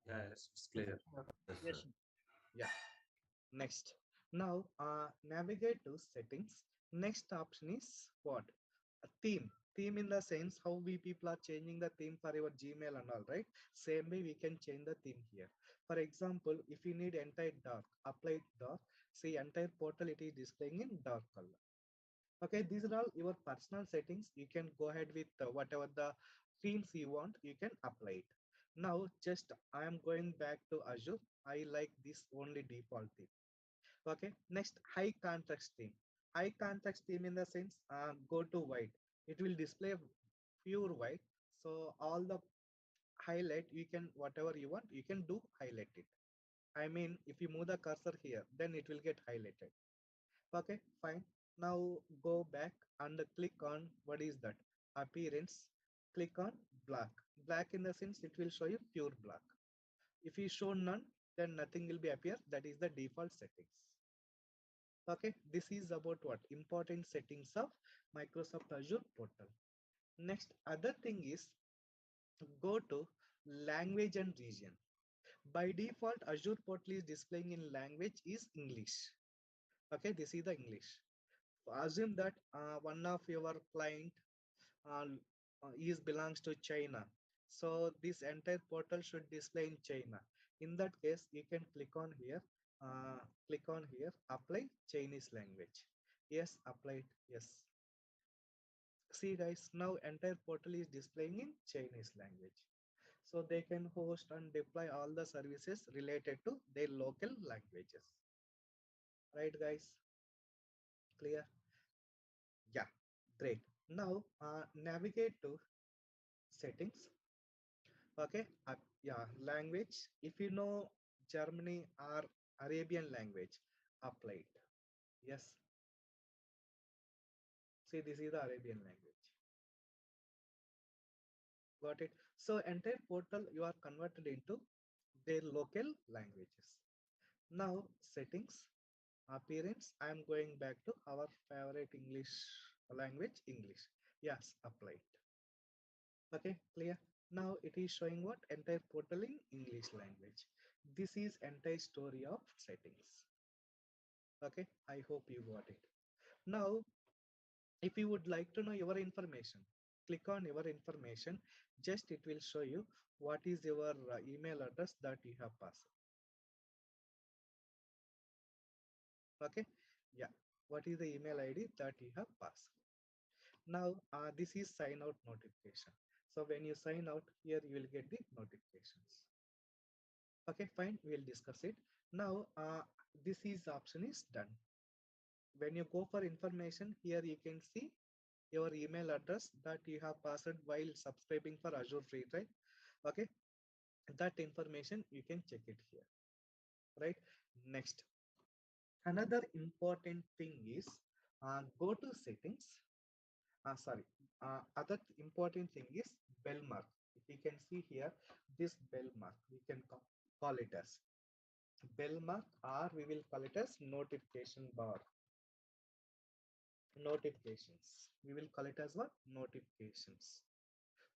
Yes, it's clear. Yes, sir. Yes. Yeah. Next. Now navigate to settings. Next option is what? A theme. Theme in the sense how we people are changing the theme for your Gmail and all, right? Same way we can change the theme here. For example, if you need entire dark, apply dark. See entire portal it is displaying in dark color. Okay, these are all your personal settings. You can go ahead with whatever the themes you want, you can apply it. Now just I am going back to Azure. I like this only default theme. Okay, next high contrast theme. High contrast theme in the sense go to white. It will display pure white. So all the highlight you can whatever you want you can do highlight it. I mean if you move the cursor here then it will get highlighted. Okay, fine. Now go back and click on what is that? Appearance. Click on black. Black in the sense it will show you pure black. If you show none, then nothing will be appear. That is the default settings. Okay, this is about what? Important settings of Microsoft Azure portal. Next, other thing is go to language and region. By default, Azure portal is displaying in language is English. Okay, this is the English. Assume that one of your client uh, is belongs to China. So this entire portal should display in China. In that case, you can click on here, apply Chinese language. Yes, apply it. Yes. See guys, now entire portal is displaying in Chinese language. So they can host and deploy all the services related to their local languages. Right guys? Clear? Yeah, great. Now navigate to settings. Okay, yeah, language. If you know Germany or Arabian language, apply it. Yes. See, this is the Arabian language. Got it. So entire portal you are converted into their local languages. Now settings, appearance. I am going back to our favorite English language, English. Yes, apply it. Okay, clear. Now it is showing what? Entire portal in English language. This is entire story of settings. Okay, I hope you got it. Now, if you would like to know your information, click on your information. Just it will show you what is your email address that you have passed. Okay, yeah. What is the email ID that you have passed? Now, this is sign out notification. So when you sign out here, you will get the notifications. Okay, fine. We'll discuss it. Now, this is option is done. When you go for information here, you can see your email address that you have passed while subscribing for Azure Free Trial. Okay, that information you can check it here. Right. Next, another important thing is go to settings. Sorry, other important thing is bell mark. If you can see here, this bell mark, we can call it as bell mark, or we will call it as notification bar. Notifications, we will call it as what? Notifications.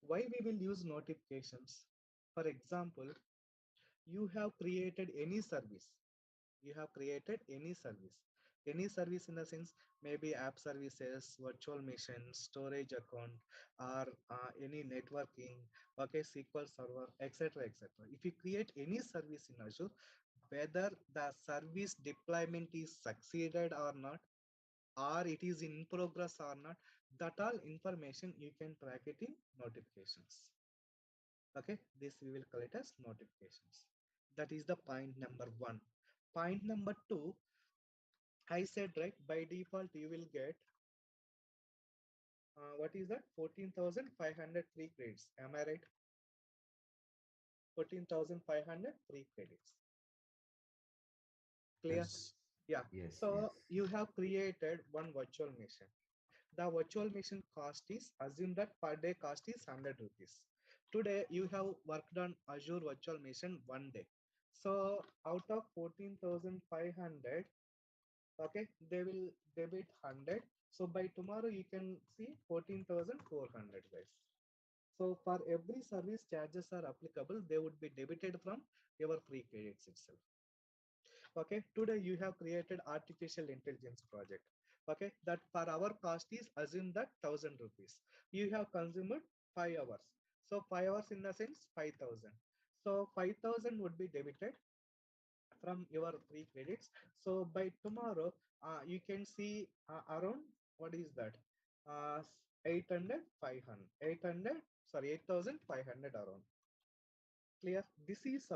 Why we will use notifications? For example, you have created any service. You have created any service in the sense maybe app services, virtual machine, storage account, or any networking, okay, SQL server, etc., etc. If you create any service in Azure, whether the service deployment is succeeded or not, or it is in progress or not, that all information you can track it in notifications. Okay, this we will call it as notifications. That is the point number one. Point number two, I said right, by default you will get what is that? 14,500 free credits. Am I right? 14,500 free credits. Clear? Yes. Yeah. Yes. So Yes. you have created one virtual machine. The virtual machine cost is, assume that per day cost is 100 rupees. Today you have worked on Azure virtual machine one day. So out of 14,500, okay, they will debit 100. So by tomorrow you can see 14,400, guys. So for every service charges are applicable, they would be debited from your free credits itself. Okay, today you have created artificial intelligence project. Okay, that for our cost is assume that 1,000 rupees. You have consumed 5 hours. So 5 hours in the sense 5,000. So 5,000 would be debited from your free credits. So by tomorrow, you can see around, what is that? 800, 500, 800, sorry, 8,500 around. Clear? This is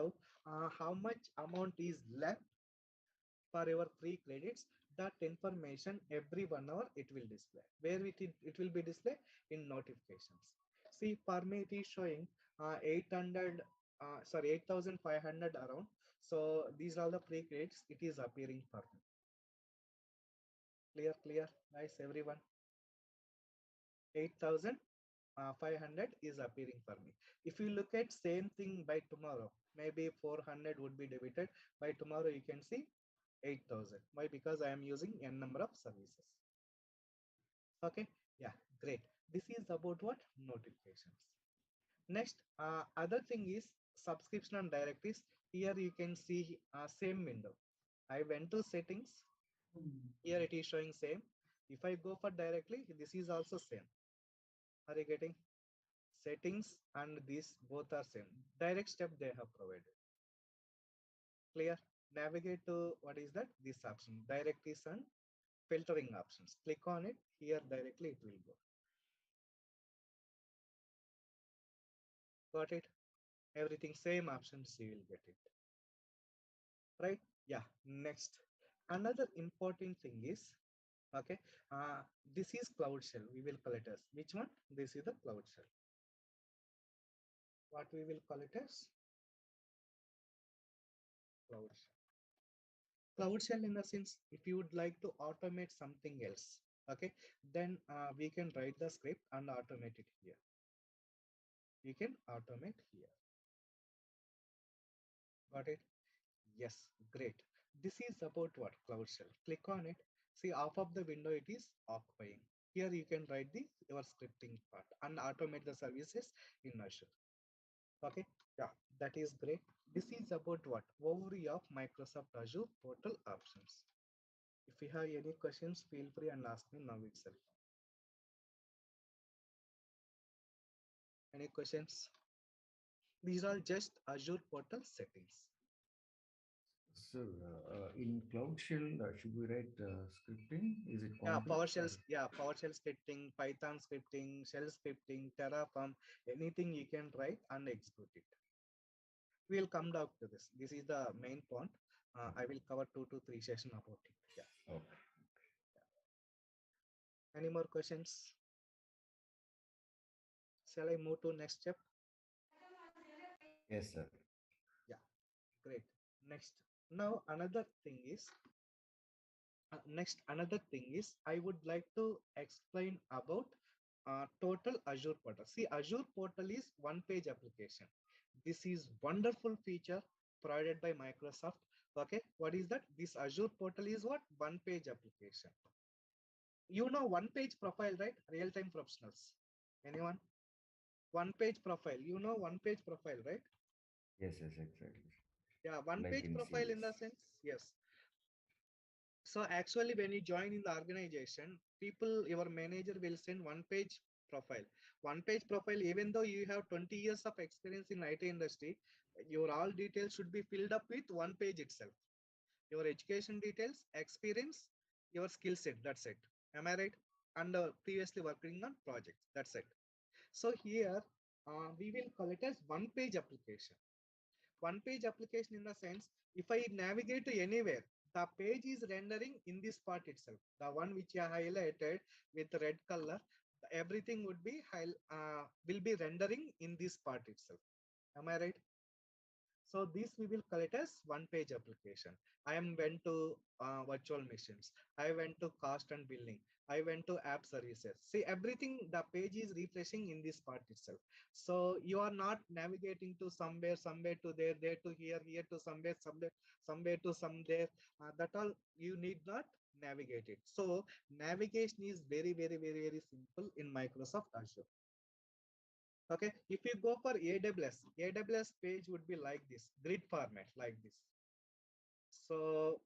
how much amount is left for your free credits. That information every 1 hour it will display. Where it will be displayed in notifications. See, for me it is showing 800, sorry, 8,500 around. So these are the free credits. It is appearing for me. Clear, guys, everyone. 8,500 is appearing for me. If you look at same thing by tomorrow, maybe 400 would be debited. By tomorrow you can see 8,000. Why? Because I am using n number of services. Okay, yeah, great. This is about what? Notifications. Next, other thing is subscription and directives. Here you can see same window. I went to settings. Here it is showing same. If I go for directly, this is also same. Are you getting? Settings and these both are same. Direct step they have provided. Clear? Navigate to, what is that? This option, directives and filtering options. Click on it. Here directly it will go. Got it? Everything same options you will get it. Right? Yeah. Next, another important thing is, okay, this is Cloud Shell. We will call it as which one? This is the Cloud Shell. What we will call it as Cloud Shell. Cloud Shell in the sense, if you would like to automate something else, okay, then we can write the script and automate it here. We can automate here. Got it? Yes, great. This is about what? Cloud Shell. Click on it. See, half of the window it is occupying. Here you can write your scripting part and automate the services in Azure. Okay, yeah, that is great. This is about what? Overview of Microsoft Azure portal options. If you have any questions, feel free and ask me now itself. Any questions? These are just Azure portal settings. So, in Cloud Shell, should we write scripting? Is it Yeah, complex? PowerShell scripting, Python scripting, shell scripting, Terraform, anything you can write and execute it. We'll come down to this. This is the main point. I will cover 2 to 3 sessions about it. Yeah. Okay. Yeah. Any more questions? Shall I move to next step? Yes, sir. Yeah, great. Next. Now another thing is, I would like to explain about total Azure portal. See, Azure portal is one-page application. This is wonderful feature provided by Microsoft. Okay, what is that? This Azure portal is what? One-page application. You know one-page profile, right? Real-time professionals. Anyone? One-page profile. You know one-page profile, right? Yes, exactly. Yeah, Like one-page in profile in CS. the sense, yes. So actually, when you join in the organization, your manager will send one-page profile. One-page profile, even though you have 20 years of experience in IT industry, your all details should be filled up with one page itself. Your education details, experience, your skill set, that's it. Am I right? And previously working on projects, that's it. So here, we will call it as one-page application. One-page application in the sense, if I navigate to anywhere, the page is rendering in this part itself. The one which I highlighted with red color, everything would be will be rendering in this part itself. Am I right? So this we will collect as one page application. I am went to virtual machines. I went to cost and billing. I went to app services. See, everything, the page is refreshing in this part itself. So you are not navigating to somewhere, somewhere to there, there to here, here to somewhere, somewhere, somewhere to somewhere. That all you need not navigate it. So navigation is very, very, very, very simple in Microsoft Azure. Okay, if you go for AWS page would be like this, grid format like this. So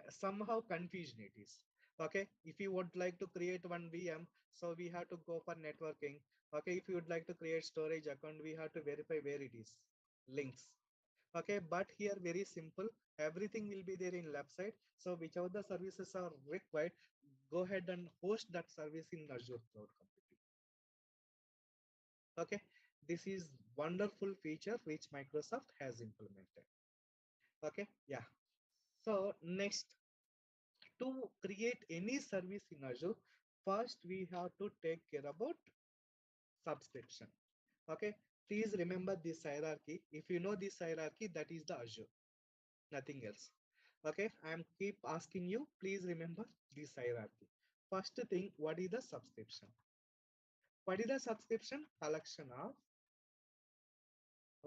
somehow confusion it is. Okay, if you would like to create one VM, so we have to go for networking. Okay, if you would like to create storage account, we have to verify where it is, links. Okay, but here very simple, everything will be there in left side. So whichever the services are required, go ahead and host that service in Azure Cloud Computing. Okay, this is wonderful feature which Microsoft has implemented. Okay, yeah. So next, to create any service in Azure, first we have to take care about subscription. Okay, please remember this hierarchy. If you know this hierarchy, that is the Azure, nothing else. Okay, I am keep asking you, please remember this hierarchy. First thing, what is the subscription? What is the subscription? Collection of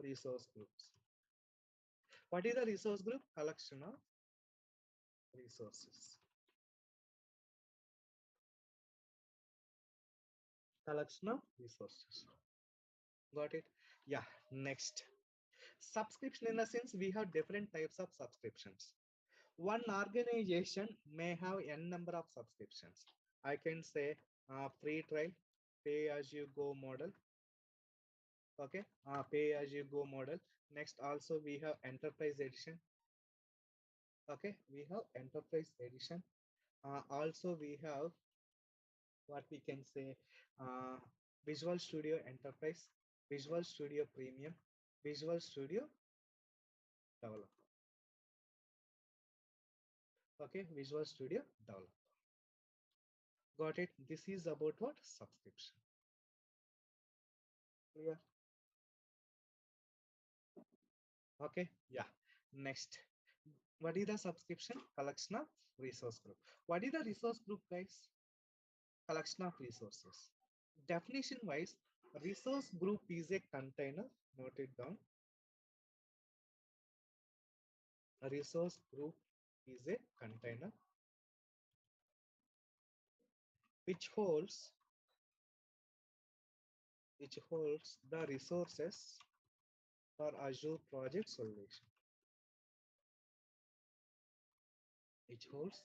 resource groups. What is the resource group? Collection of resources. Collection of resources. Got it? Yeah. Next, subscription, in a sense, we have different types of subscriptions. One organization may have n number of subscriptions. I can say free trial, pay as you go model. Okay, pay as you go model. Next, also we have enterprise edition. Okay, we have enterprise edition. Also we have what we can say, Visual Studio Enterprise, Visual Studio Premium, Visual Studio Developer. Okay, Visual Studio Developer. Got it? This is about what? Subscription. Clear? Okay, yeah. Next, what is the subscription? Collection of resource group. What is the resource group, guys? Collection of resources. Definition wise, resource group is a container. Note it down. A resource group is a container which holds the resources for Azure project solution. Which holds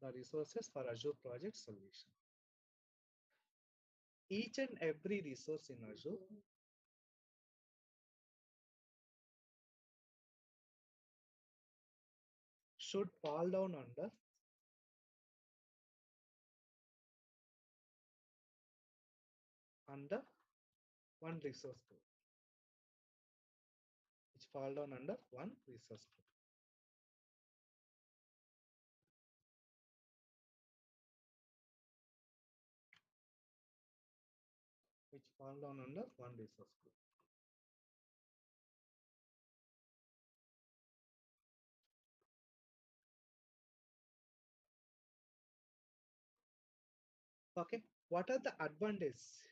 the resources for Azure project solution. Each and every resource in Azure should fall down under one resource group. Which fall down under one resource group. Which fall down under one resource group. Okay, what are the advantages?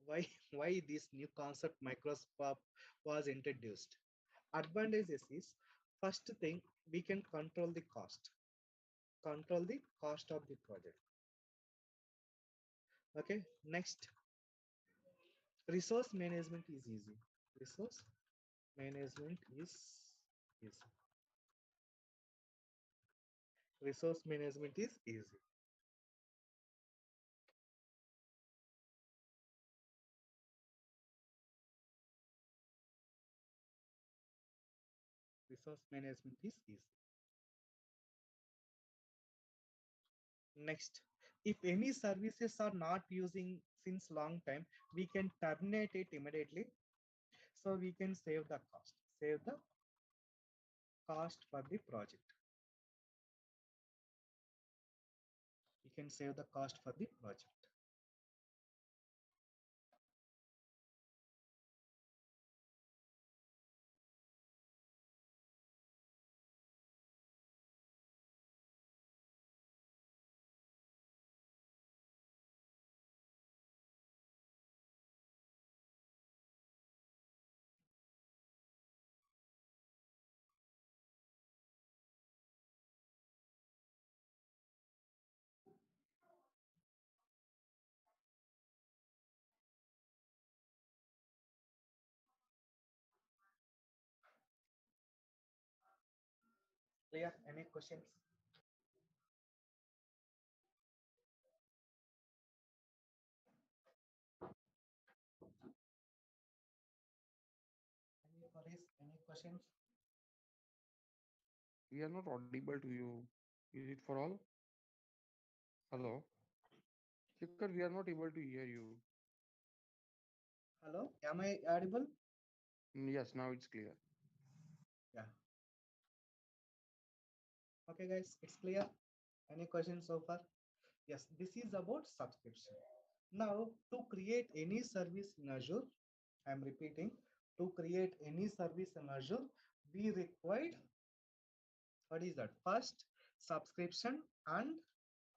Why this new concept Microsoft was introduced? Advantages is, first thing, we can control the cost. Control the cost of the project. Okay, next, resource management is easy. Resource management is easy. Resource management is easy. Resource management is easy. Next, if any services are not using since long time, we can terminate it immediately. So we can save the cost. Save the cost for the project. We can save the cost for the project. Clear? Any questions? Any queries? Any questions? We are not audible to you. Is it for all? Hello? Sekhar, we are not able to hear you. Hello, am I audible? Yes, now it's clear. Yeah. Okay, guys, it's clear. Any questions so far? Yes, this is about subscription. Now, to create any service in Azure, I'm repeating, to create any service in Azure, we required, what is that? First, subscription and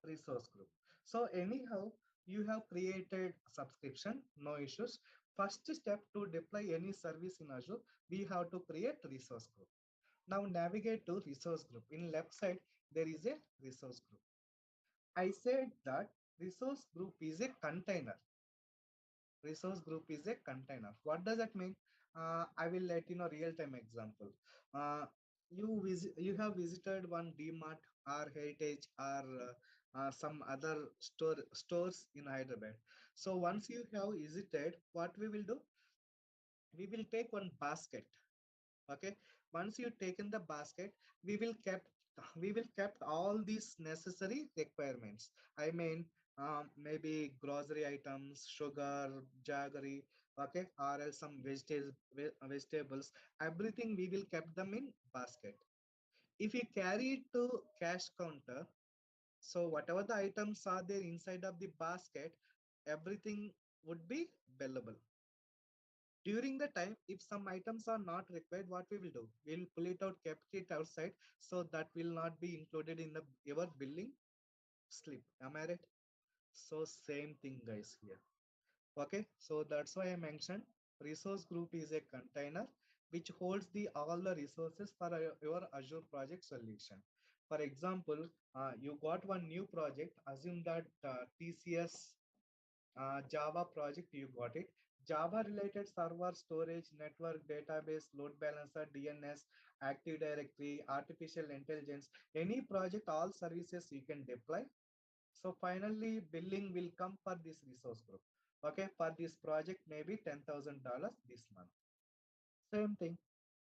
resource group. So anyhow, you have created subscription, no issues. First step to deploy any service in Azure, we have to create resource group. Now navigate to resource group. In left side, there is a resource group. I said that resource group is a container. Resource group is a container. What does that mean? I will let you know real-time example. You have visited one DMart or Heritage or some other stores in Hyderabad. So once you have visited, what we will do? We will take one basket. Okay, once you take in the basket, we will kept all these necessary requirements. I mean, maybe grocery items, sugar, jaggery, okay, or else some vegetables, everything we will kept them in basket. If you carry it to cash counter, so whatever the items are there inside of the basket, everything would be billable. During the time, if some items are not required, what we will do? We'll pull it out, kept it outside, so that will not be included in the your billing slip. Am I right? So same thing, guys, here. Okay, so that's why I mentioned resource group is a container which holds the all the resources for your Azure project solution. For example, you got one new project. Assume that TCS Java project, you got it. Java related server, storage, network, database, load balancer, DNS, Active Directory, artificial intelligence, any project, all services you can deploy. So finally, billing will come for this resource group. Okay, for this project, maybe $10,000 this month. Same thing.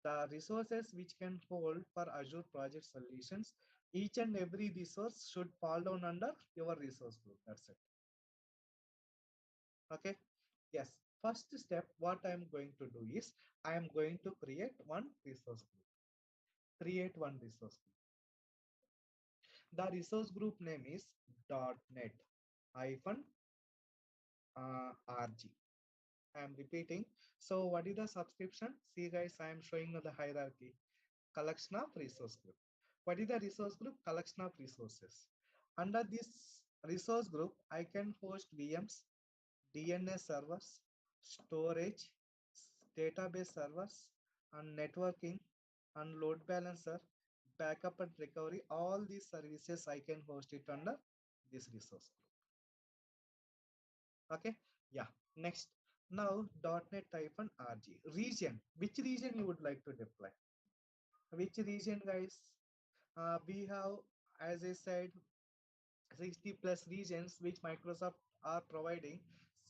The resources which can hold for Azure project solutions, each and every resource should fall down under your resource group. That's it. Okay. Yes, first step what I am going to do is I am going to create one resource group. Create one resource group. The resource group name is .NET hyphen RG. I am repeating. So what is the subscription? See guys, I am showing the hierarchy. Collection of resource group. What is the resource group? Collection of resources. Under this resource group, I can host VMs, DNS servers, storage, database servers, and networking, and load balancer, backup and recovery. All these services I can host it under this resource group. Okay, yeah. Next, now .NET -RG region. Which region you would like to deploy? Which region, guys? We have, as I said, 60 plus regions which Microsoft are providing.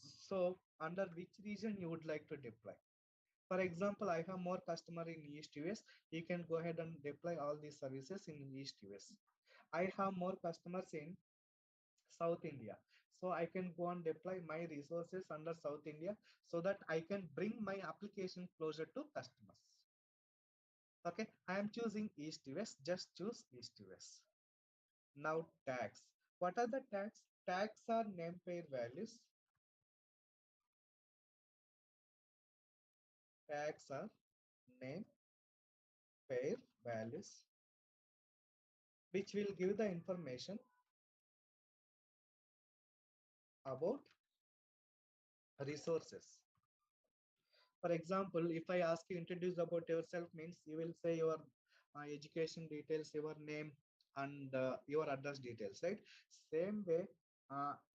So under which region you would like to deploy? For example, I have more customer in East US. You can go ahead and deploy all these services in East US. I have more customers in South India. So I can go and deploy my resources under South India so that I can bring my application closer to customers. Okay, I am choosing East US. Just choose East US. Now tags. What are the tags? Tags are name pair values. Tags are name pair values which will give the information about resources. For example, if I ask you introduce about yourself, means you will say your education details, your name, and your address details, right? Same way,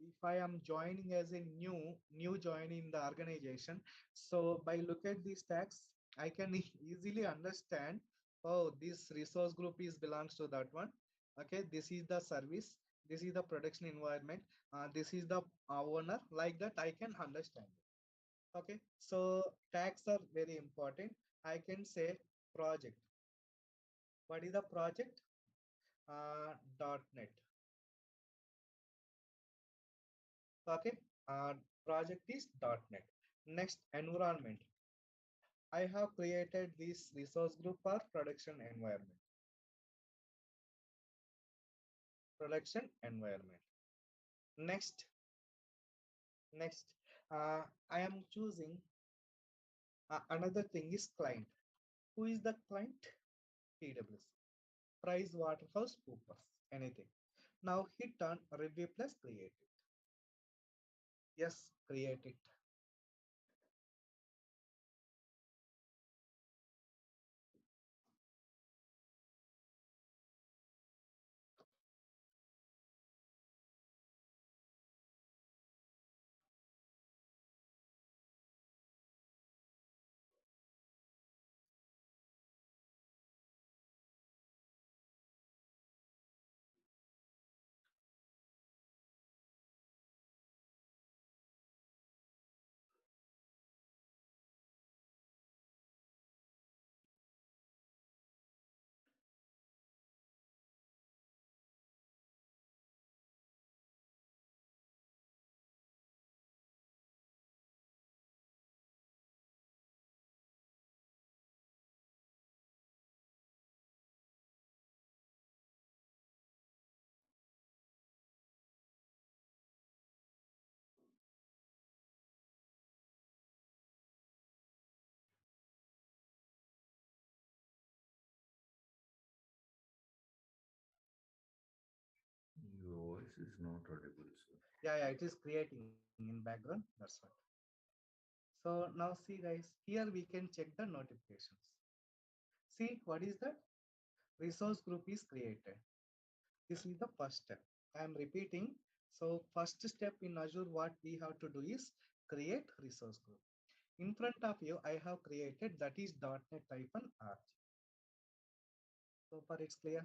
if I am joining as a new join in the organization, so by look at these tags, I can easily understand. Oh, this resource group is belongs to that one. Okay, this is the service, this is the production environment, this is the owner. Like that I can understand it. Okay, so tags are very important. I can say project. What is the project? .NET. Okay, project is .NET. Next, environment. I have created this resource group for production environment. Production environment. Next, I am choosing another thing is client. Who is the client? PwC. Price Waterhouse Coopers. Anything. Now hit on review plus create it. Yes, create it. Your voice is not audible, sir. Yeah, it is creating in background. That's what. So now see guys, here we can check the notifications. See what is that? Resource group is created. This is the first step. I am repeating. So first step in Azure, what we have to do is create resource group. In front of you, I have created that is .NET-RG. So far it's clear.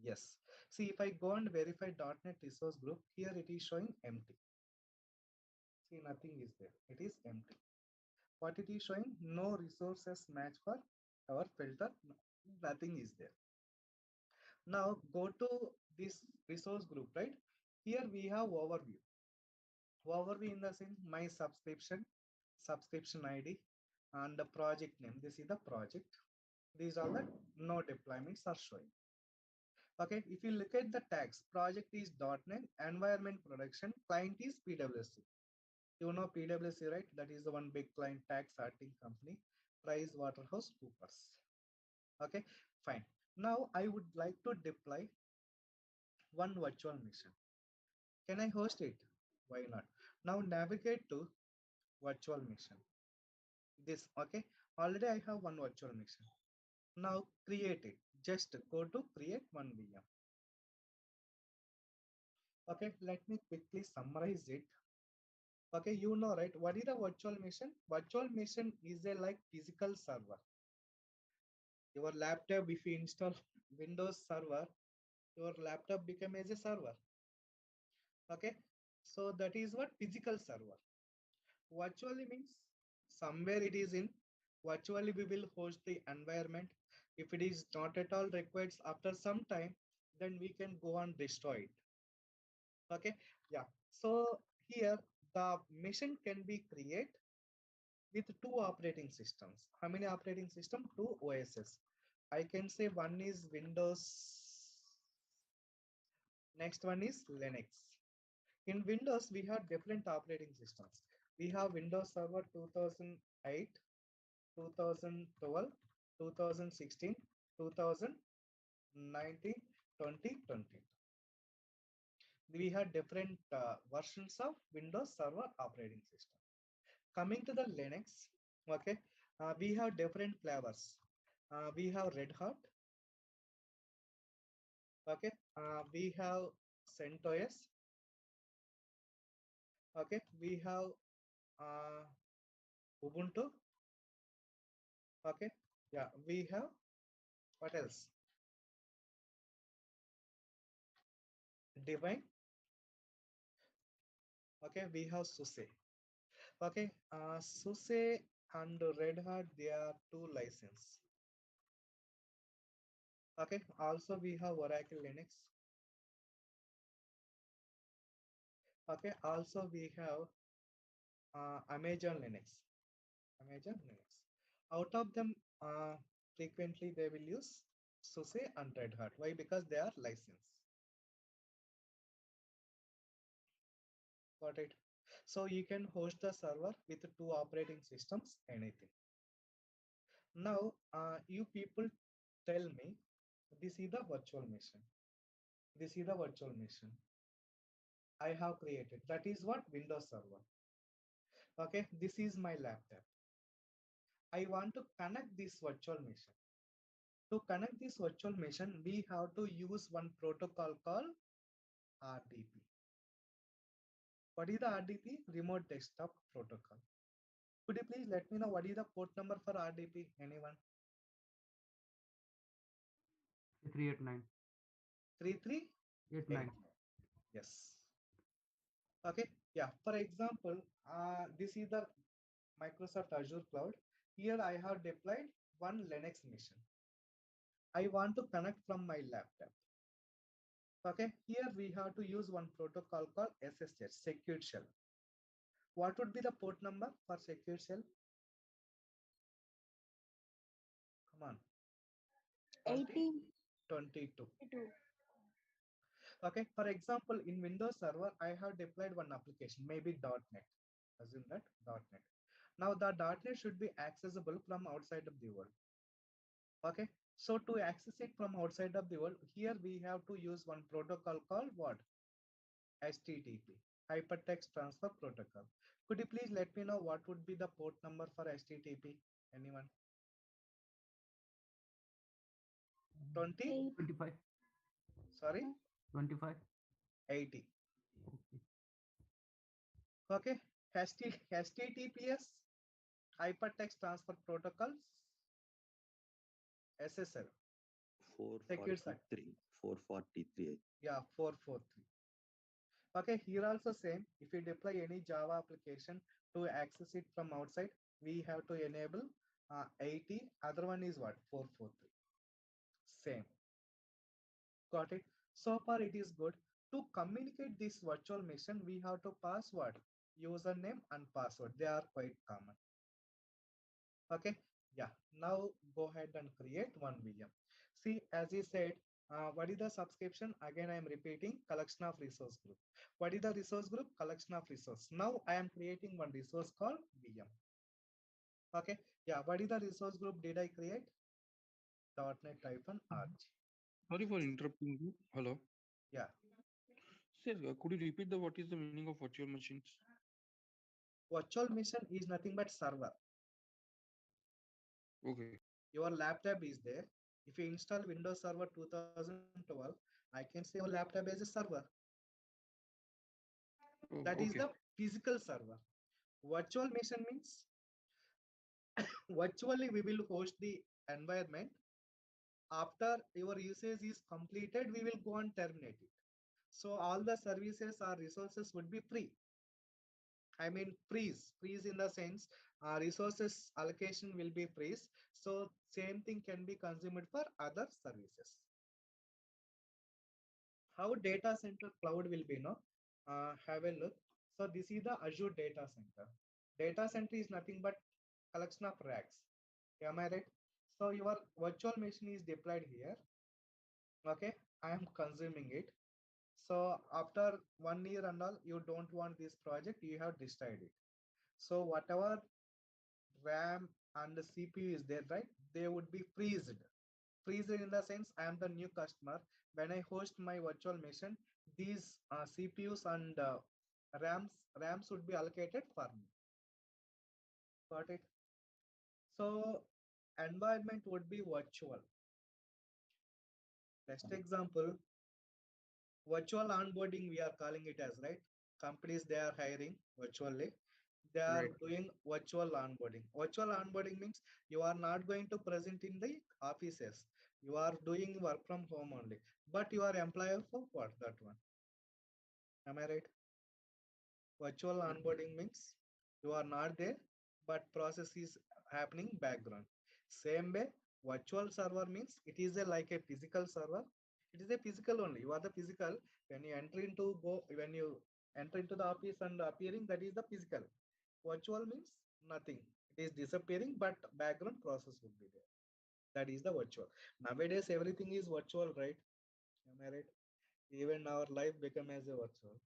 Yes. See, if I go and verify .NET resource group, here it is showing empty. See, nothing is there. It is empty. What it is showing? No resources match for our filter. Nothing is there. Now go to this resource group, right? Here we have overview. Overview in the sense my subscription ID, and the project name. This is the project. These are the no deployments are showing. Okay, if you look at the tags, project is .NET, environment production, client is PwC. You know PwC, right? That is the one big client tax sorting company, Price Waterhouse Coopers. Okay, fine. Now I would like to deploy one virtual machine. Can I host it? Why not? Now navigate to virtual machine. This, okay. Already I have one virtual machine. Now create it. Just go to create one VM. Okay, let me quickly summarize it. Okay, you know, right? What is a virtual machine? Virtual machine is a like physical server. Your laptop, if you install Windows server, your laptop become as a server. Okay, so that is what physical server. Virtually means somewhere it is in. Virtually we will host the environment. If it is not at all required after some time, then we can go and destroy it. Okay, yeah. So here the machine can be created with two operating systems. How many operating system? Two OSs. I can say one is Windows, next one is Linux. In Windows, we have different operating systems. We have Windows Server 2008, 2012, 2016, 2019, 2020. We have different versions of Windows Server operating system. Coming to the Linux, okay, we have different flavors. We have Red Hat, okay, we have CentOS, okay, we have Ubuntu, okay, yeah, we have What else? Divine. Okay, we have SUSE. Okay, SUSE and Red Hat, they are two license. Okay, also we have Oracle Linux. Okay, also we have Amazon Linux. Amazon Linux. Out of them, frequently they will use SUSE and Red Hat. Why? Because they are licensed. Got it? So you can host the server with two operating systems, anything. Now, you people tell me, this is the virtual machine. This is the virtual machine I have created. That is what Windows Server. Okay, this is my laptop. I want to connect this virtual machine. To connect this virtual machine, we have to use one protocol called RDP. What is the RDP? Remote Desktop Protocol. Could you please let me know what is the port number for RDP? Anyone? 389. 3389. Yes. Okay. Yeah. For example, this is the Microsoft Azure Cloud. Here I have deployed one Linux machine. I want to connect from my laptop. Okay. Here we have to use one protocol called SSH, Secure Shell. What would be the port number for Secure Shell? Come on. 22. Okay, for example, in Windows Server, I have deployed one application, maybe .NET. Assume that .NET. Now the .NET should be accessible from outside of the world. Okay, so to access it from outside of the world, here we have to use one protocol called what? HTTP, Hypertext Transfer Protocol. Could you please let me know what would be the port number for HTTP? Anyone? 25. Sorry? 25. 80. Okay, HTTPS, Hypertext Transfer Protocols, SSL. Secure site. 443. Yeah, 443. Okay, here also same. If you deploy any Java application to access it from outside, we have to enable 80. Other one is what? 443. Same. Got it? So far it is good. To communicate this virtual machine, we have to pass what? Username and password. They are quite common. Okay. Yeah. Now go ahead and create one VM. See, as he said, what is the subscription? Again, I am repeating collection of resource group. What is the resource group? Collection of resource. Now I am creating one resource called VM. Okay. Yeah. What is the resource group did I create? .NET-RG. Sorry for interrupting you. Hello. Yeah. Sir, could you repeat the what is the meaning of virtual machines? Virtual machine is nothing but server. Okay. Your laptop is there. If you install Windows Server 2012, I can say your laptop as a server. Oh, That is okay. the physical server. Virtual machine means virtually we will host the environment. After your usage is completed, we will go and terminate it. So all the services or resources would be free. I mean freeze in the sense resources allocation will be freeze. So same thing can be consumed for other services. How data center cloud will be, no? Have a look. So this is the Azure data center. Data center is nothing but collection of racks. Am I right? So your virtual machine is deployed here. Okay, I am consuming it. So after 1 year and all, you don't want this project, you have destroyed it. So whatever RAM and the CPU is there, right? They would be freezed. Freezed in the sense I am the new customer. When I host my virtual machine, these CPUs and RAMs would be allocated for me. Got it? So environment would be virtual. Best example, virtual onboarding we are calling it as, right? Companies they are hiring virtually. They are Right. doing virtual onboarding. Virtual onboarding means you are not going to present in the offices. You are doing work from home only. But you are employer for what? That one. Am I right? Virtual onboarding means you are not there, but process is happening background. Same way, virtual server means it is a like a physical server. It is a physical only. You are the physical. When you enter into the office and appearing, that is the physical. Virtual means nothing. It is disappearing, but background process will be there. That is the virtual. Nowadays, everything is virtual, right? Am I right? Even our life become as a virtual.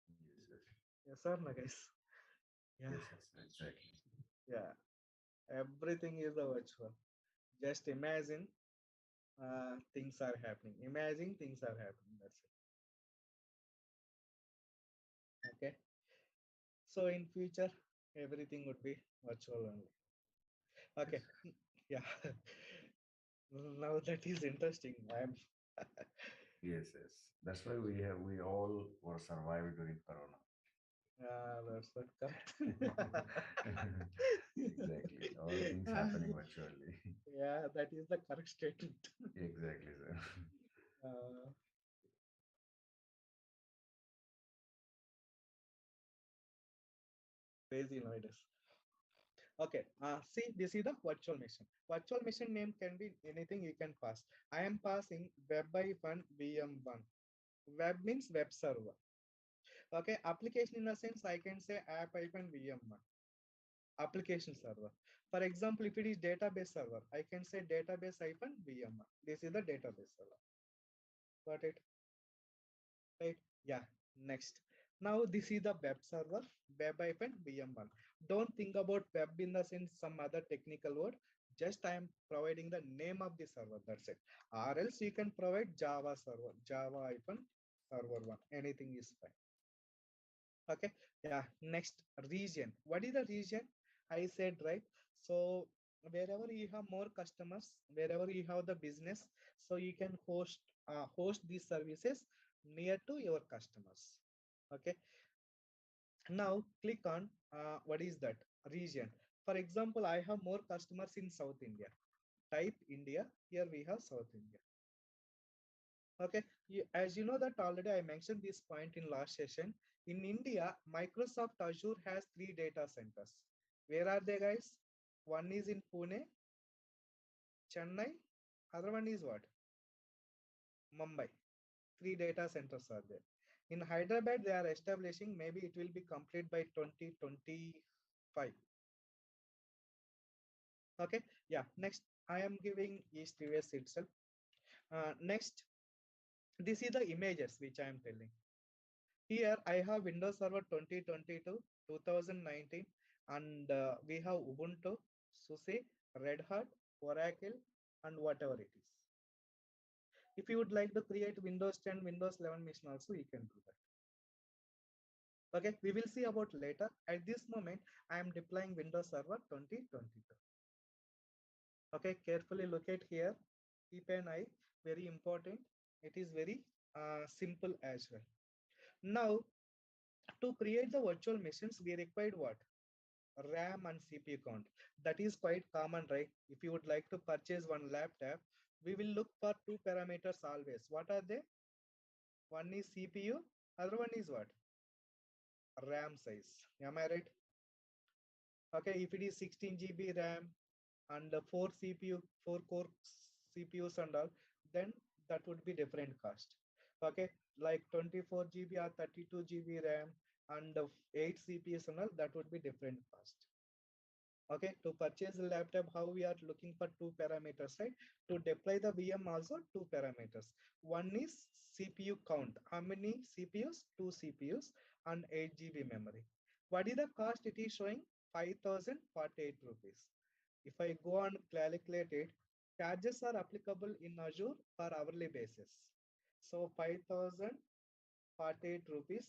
Yes, yes. Yes, sir, no, guys. Yeah. Yes, yes, exactly. Yeah. Everything is a virtual. Just imagine things are happening. Imagine things are happening. That's it. Okay. So in future, everything would be virtual only. Okay. Yeah. Now that is interesting. I'm Yes, yes. That's why we all were survived during Corona. that's not correct. Exactly. All things happening virtually. Yeah, that is the correct statement. Exactly, sir. Uh, Crazy nowadays. Okay, see, this is the virtual machine. Virtual machine name can be anything you can pass. I am passing web-1 VM1. Web means web server. Okay, application in a sense, I can say app-VM1. Application server. For example, if it is database server, I can say database-VM1. This is the database server. Got it? Right? Yeah. Next. Now this is the web server, web-VM1. Don't think about web in the sense some other technical word. Just I am providing the name of the server. That's it. Or else you can provide Java server, Java-server1. Anything is fine. Okay. Yeah. Next, region. What is the region? I said right. So wherever you have more customers, wherever you have the business, so you can host these services near to your customers. Okay. Now click on what is that region. For example, I have more customers in South India. Type India. Here we have South India. Okay, as you know that already I mentioned this point in last session. In India, Microsoft Azure has 3 data centers. Where are they, guys? One is in Pune, Chennai. Other one is what? Mumbai. 3 data centers are there. In Hyderabad, they are establishing. Maybe it will be complete by 2025. Okay. Yeah. Next, I am giving East US itself. Next, this is the images which I am telling. Here I have Windows Server 2022, 2019, and we have Ubuntu, SUSE, Red Hat, Oracle, and whatever it is. If you would like to create Windows 10, Windows 11 machine also, you can do that. Okay, we will see about later. At this moment, I am deploying Windows Server 2022. Okay, carefully look at here. Keep an eye, very important. It is very simple as well. Now, to create the virtual machines, we required what? RAM and CPU count. That is quite common, right? If you would like to purchase one laptop, we will look for 2 parameters always. What are they? One is CPU, other one is what? RAM size. Am I right? Okay, if it is 16 GB RAM and 4 core CPUs and all, then that would be different cost. Okay, like 24 GB or 32 GB RAM and 8 CPUs and all, that would be different cost. Okay, to purchase a laptop, how we are looking for 2 parameters, right? To deploy the VM also 2 parameters. One is CPU count. How many CPUs? 2 CPUs and 8 GB memory. What is the cost? It is showing 5,048 rupees. If I go and calculate it, charges are applicable in Azure for hourly basis. So 5,048 rupees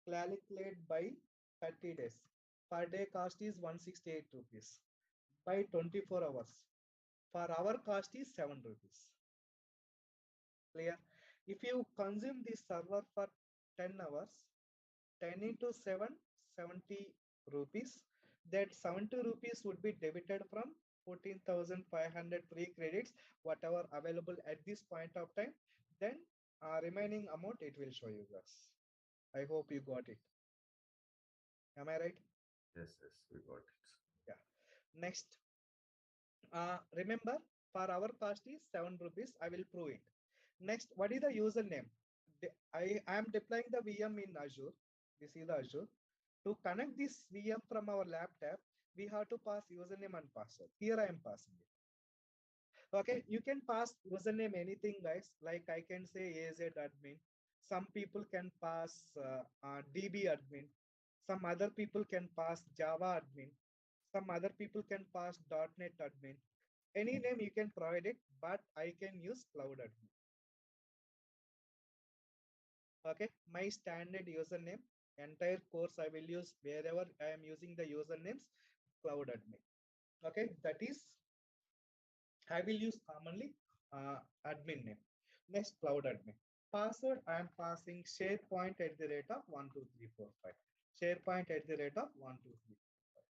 calculate by 30 days. Per day cost is 168 rupees by 24 hours. For our cost is 7 rupees. Clear? If you consume this server for 10 hours, 10 into 7, 70 rupees. That 70 rupees would be debited from 14,500 free credits, whatever available at this point of time. Then remaining amount it will show you guys. I hope you got it. Am I right? Yes, yes, we got it. Yeah. Next, remember for our cost is 7 rupees. I will prove it. Next, what is the username? I am deploying the VM in Azure. This is the Azure. To connect this VM from our laptop, we have to pass username and password. Here I am passing it. Okay, you can pass username anything, guys. Like I can say AZ admin. Some people can pass DB admin. Some other people can pass Java admin. Some other people can pass .NET admin. Any name you can provide it, but I can use cloud admin. Okay, my standard username, entire course I will use wherever I am using the usernames, cloud admin. Okay, that is I will use commonly admin name. Next, cloud admin. Password I am passing SharePoint at the rate of 12345. SharePoint at the rate of 12345.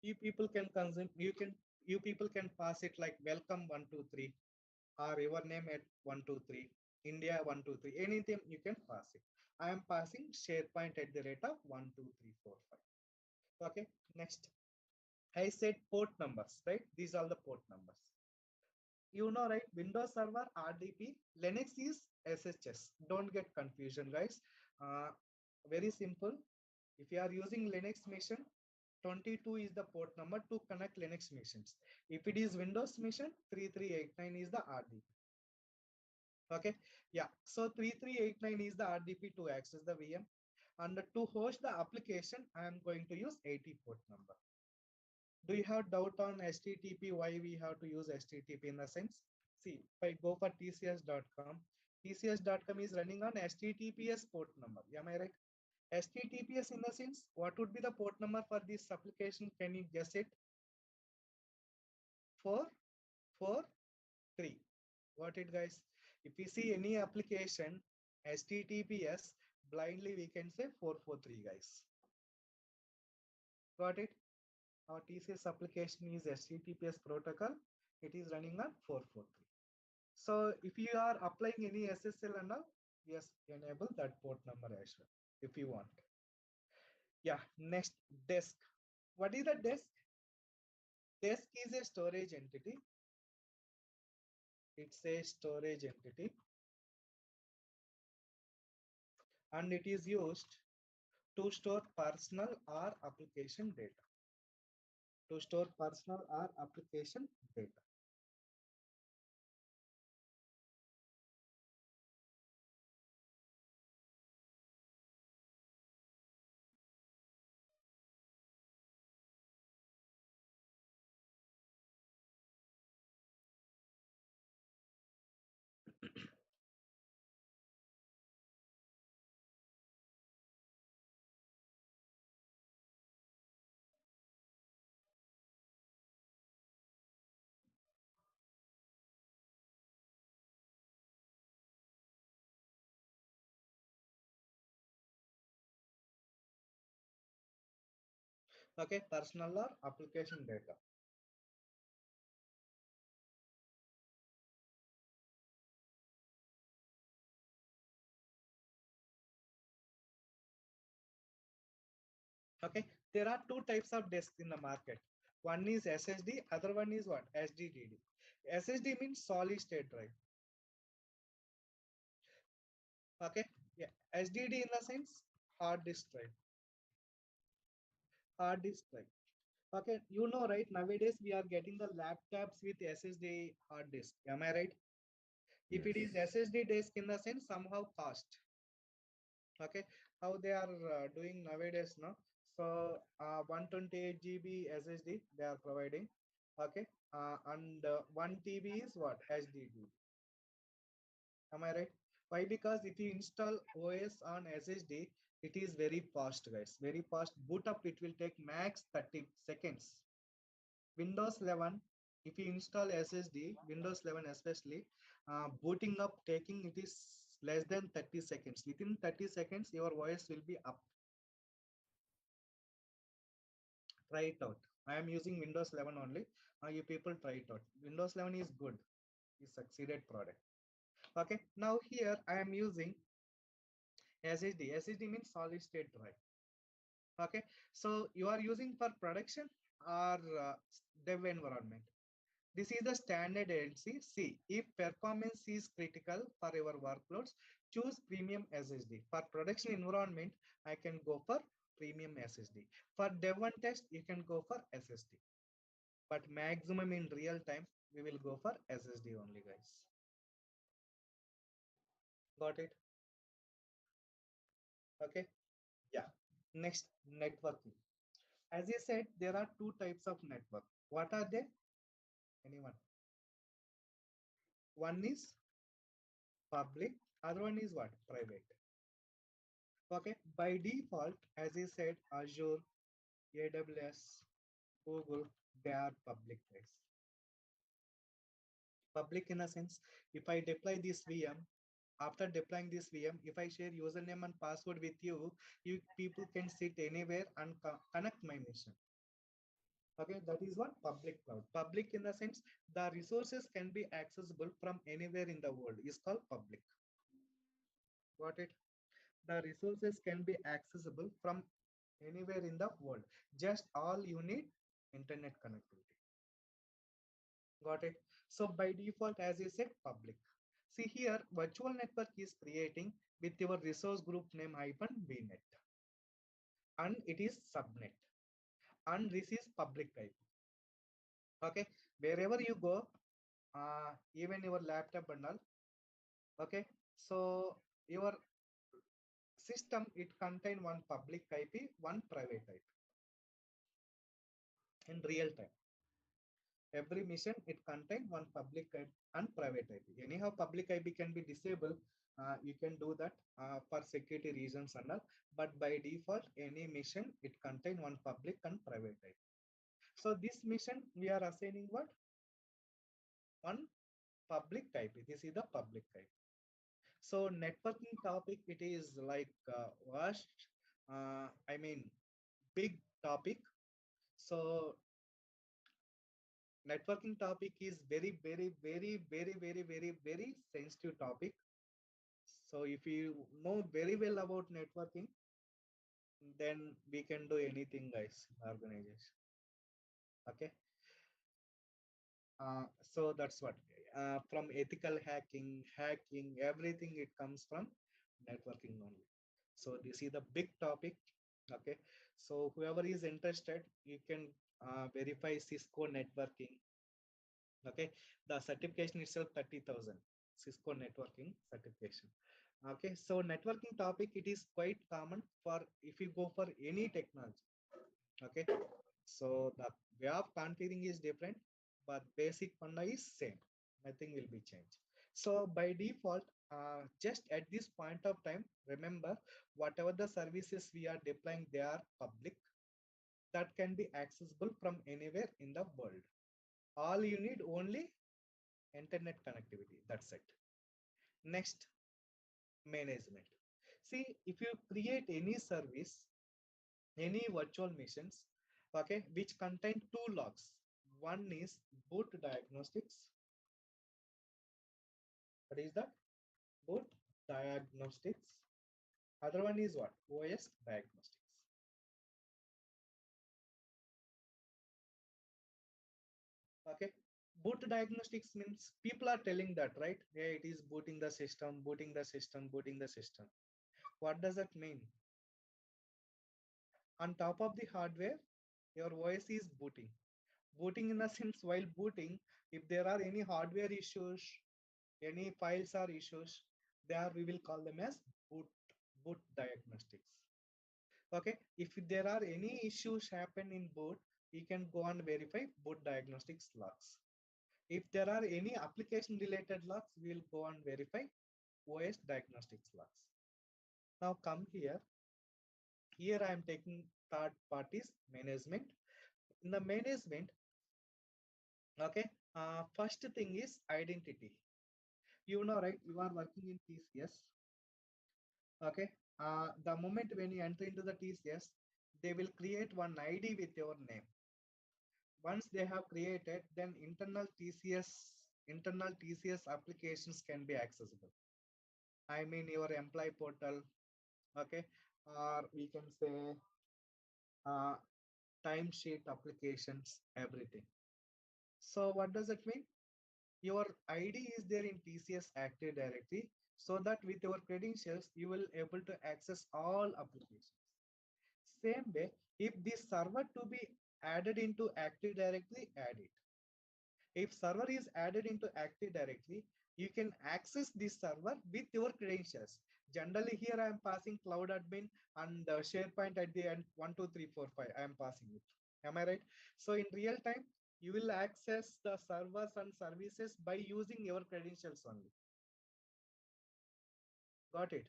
You people can consume. You people can pass it like welcome 123 or your name at 123. India 123. Anything you can pass it. I am passing SharePoint at the rate of 12345. Okay. Next, I said port numbers. Right. These are the port numbers. You know, right? Windows Server RDP, Linux is SHS. Don't get confusion, guys. Very simple. If you are using Linux machine, 22 is the port number to connect Linux machines. If it is Windows machine, 3389 is the RDP. Okay, yeah. So 3389 is the RDP to access the VM. And to host the application, I am going to use 80 port number. Do you have doubt on HTTP, why we have to use HTTP in the sense? See, if I go for tcs.com, tcs.com is running on HTTPS port number. Am I right? HTTPS in the sense, what would be the port number for this application? Can you guess it? 443. What it, guys? If we see any application, HTTPS, blindly we can say 443, guys. Got it? Our TCS application is HTTPS protocol. It is running on 443. So if you are applying any SSL and all, yes, enable that port number as well if you want. Yeah, next, disk. What is the disk? Disk is a storage entity. It's a storage entity. And it is used to store personal or application data. To store personal or application data. Okay, personal or application data. Okay, there are two types of disks in the market. One is SSD, other one is what? SDDD. SSD means solid state drive. Okay, yeah. SDD in the sense hard disk drive. Hard disk drive. Okay, you know, right? Nowadays we are getting the laptops with SSD hard disk. Am I right? If it is SSD disk in the sense somehow cost. Okay, how they are doing nowadays, no? So 128 GB SSD they are providing. Okay, and 1 TB is what? HDD. Am I right? Why? Because if you install OS on SSD, it is very fast, guys. Very fast. Boot up, it will take max 30 seconds. Windows 11, if you install SSD, Windows 11 especially, booting up, taking it is less than 30 seconds. Within 30 seconds, your OS will be up. Try it out. I am using Windows 11 only. You people try it out. Windows 11 is good. Is succeeded product. Okay. Now here I am using SSD. SSD means solid state drive. Okay. So you are using for production or dev environment. This is the standard ANC. See, if performance is critical for your workloads, choose premium SSD. For production environment, I can go for premium SSD. For dev and test, you can go for SSD. But maximum in real time, we will go for SSD only, guys. Got it? Okay. Yeah. Next, networking. As I said, there are two types of network. What are they? Anyone? One is public, other one is what? Private. Okay, by default, as I said, Azure, AWS, Google, they are public guys. Public in a sense, if I deploy this VM, after deploying this VM, if I share username and password with you, you people can sit anywhere and connect my mission. Okay, that is what public cloud. Public in the sense, the resources can be accessible from anywhere in the world is called public. Got it? The resources can be accessible from anywhere in the world. Just all you need internet connectivity. Got it? So by default, as I said, public. See here, virtual network is creating with your resource group name -vnet, and it is subnet, and this is public IP. Okay, wherever you go, even your laptop and all. Okay, so your system, it contain one public IP, one private IP in real time. Every mission, it contain one public and private IP. Anyhow, public IP can be disabled. You can do that for security reasons and all. But by default, any mission, it contain one public and private IP. So this mission, we are assigning what? One public IP. This is the public IP. So networking topic, it is like vast, I mean, big topic. So networking topic is very sensitive topic. So if you know very well about networking, then we can do anything, guys, organization. Okay. So that's what from ethical hacking, everything, it comes from networking only. So this is the big topic. Okay, so whoever is interested, you can verify Cisco networking. Okay, the certification itself 30,000 Cisco networking certification. Okay, so networking topic, it is quite common for if you go for any technology. Okay, so the way of configuring is different, but basic funda is same. Nothing will be changed. So by default, just at this point of time, remember, whatever the services we are deploying, they are public. That can be accessible from anywhere in the world. All you need only internet connectivity. That's it. Next, management. See, if you create any service, any virtual machines, okay, which contain two logs. One is boot diagnostics. What is that? Boot diagnostics. Other one is what? OS diagnostics. Okay. Boot diagnostics means people are telling that, right? Yeah, it is booting the system, booting the system, booting the system. What does that mean? On top of the hardware, your OS is booting. Booting in the sense, while booting, if there are any hardware issues, any files or issues, there we will call them as boot diagnostics. Okay, if there are any issues happen in boot, you can go and verify boot diagnostics logs. If there are any application related logs, we will go and verify OS diagnostics logs. Now come here. Here I am taking third parties management. In the management, okay, first thing is identity. You know, right? You are working in TCS. Okay. The moment when you enter into the TCS, they will create one ID with your name. Once they have created, then internal TCS applications can be accessible. I mean your employee portal, okay, or we can say uh, timesheet applications, everything. So what does it mean? Your ID is there in TCS Active Directory, so that with your credentials you will able to access all applications. Same way, if this server to be added into Active Directory, add it. If server is added into Active Directory, you can access this server with your credentials. Generally, here I am passing Cloud Admin and SharePoint at the end 1, 2, 3, 4, 5. I am passing it. Am I right? So in real time, you will access the servers and services by using your credentials only. Got it?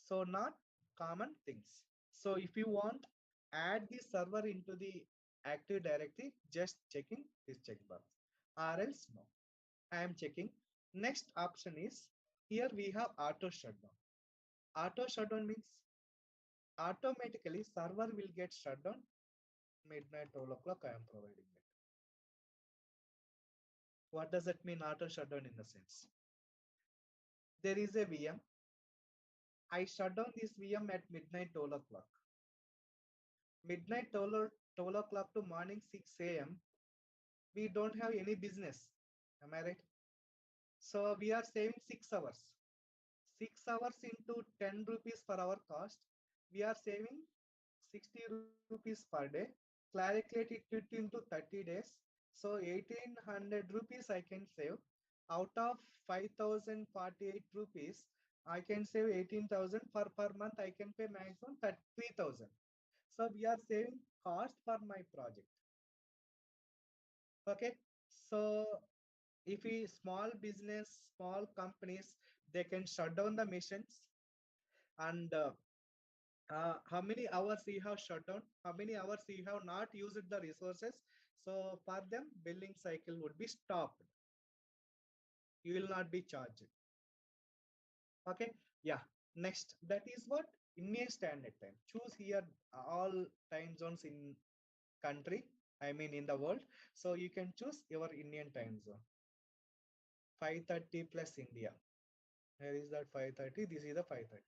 So not common things. So if you want, add the server into the Active Directory, just checking this checkbox, or else no. I am checking. Next option is, here we have auto shutdown. Auto shutdown means automatically server will get shut down midnight 12 o'clock. I am providing it. What does it mean, auto shutdown? In the sense, there is a VM. I shut down this VM at midnight 12 o'clock. Midnight 12 o'clock to morning 6 a.m. we don't have any business. Am I right? So we are saving 6 hours. 6 hours into 10 rupees per hour cost, we are saving 60 rupees per day. Calculate it into 30 days. So 1800 rupees I can save. Out of 5048 rupees, I can save 18,000 per month. I can pay maximum 3,000. So we are saving cost for my project. Okay. So if we small business, small companies, they can shut down the machines, and how many hours you have shut down, how many hours you have not used the resources. So for them, billing cycle would be stopped. You will not be charged. Okay. Yeah. Next, that is what Indian Standard Time. Choose here all time zones in country. I mean in the world. So you can choose your Indian time zone. 5:30 plus India. Where is that 5:30? This is the 5:30.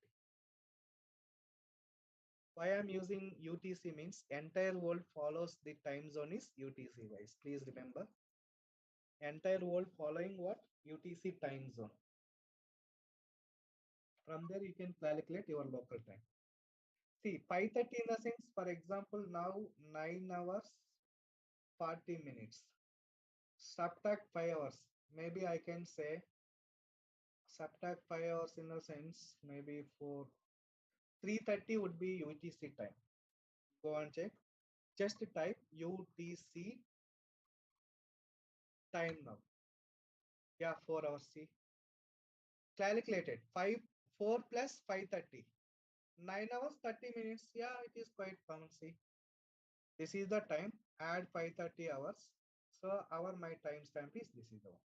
Why I'm using UTC means entire world follows the time zone is UTC, guys. Please remember. Entire world following what? UTC time zone. From there you can calculate your local time. See, 5:30 in the sense, for example, now 9 hours 40 minutes. Subtract 5 hours. Maybe I can say subtract 5 hours in a sense, maybe for 3:30 would be UTC time. Go and check. Just type UTC time now. Yeah, 4 hours. See, calculated 4 plus 5:30, 9 hours 30 minutes. Yeah, it is quite common. See, this is the time. Add 5:30 hours. So my timestamp is this is the one.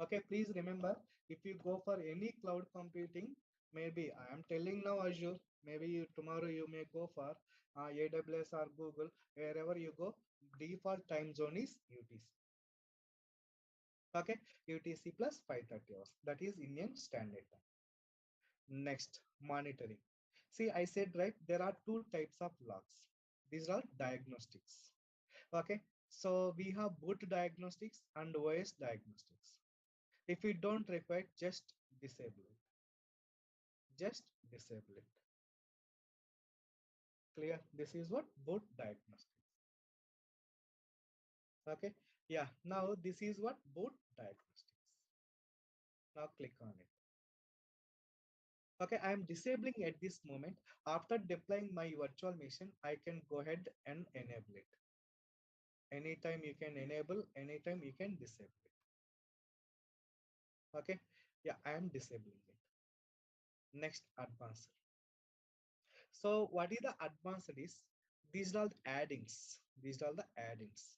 Okay, please remember, if you go for any cloud computing, maybe I am telling now Azure, maybe tomorrow you may go for AWS or Google, wherever you go, default time zone is UTC. Okay, UTC plus 5:30 hours. That is Indian Standard Time. Next, monitoring. See, I said, right, there are two types of logs. These are diagnostics. Okay, so we have boot diagnostics and OS diagnostics. If you don't require, just disable it. Just disable it. Clear? This is what boot diagnostics. Okay. Yeah. Now this is what boot diagnostics. Now click on it. Okay. I am disabling at this moment. After deploying my virtual machine, I can go ahead and enable it. Anytime you can enable, anytime you can disable it. Okay. Yeah. I am disabling it. Next, advanced. So what is the advanced is, these are the addings. These are the addings.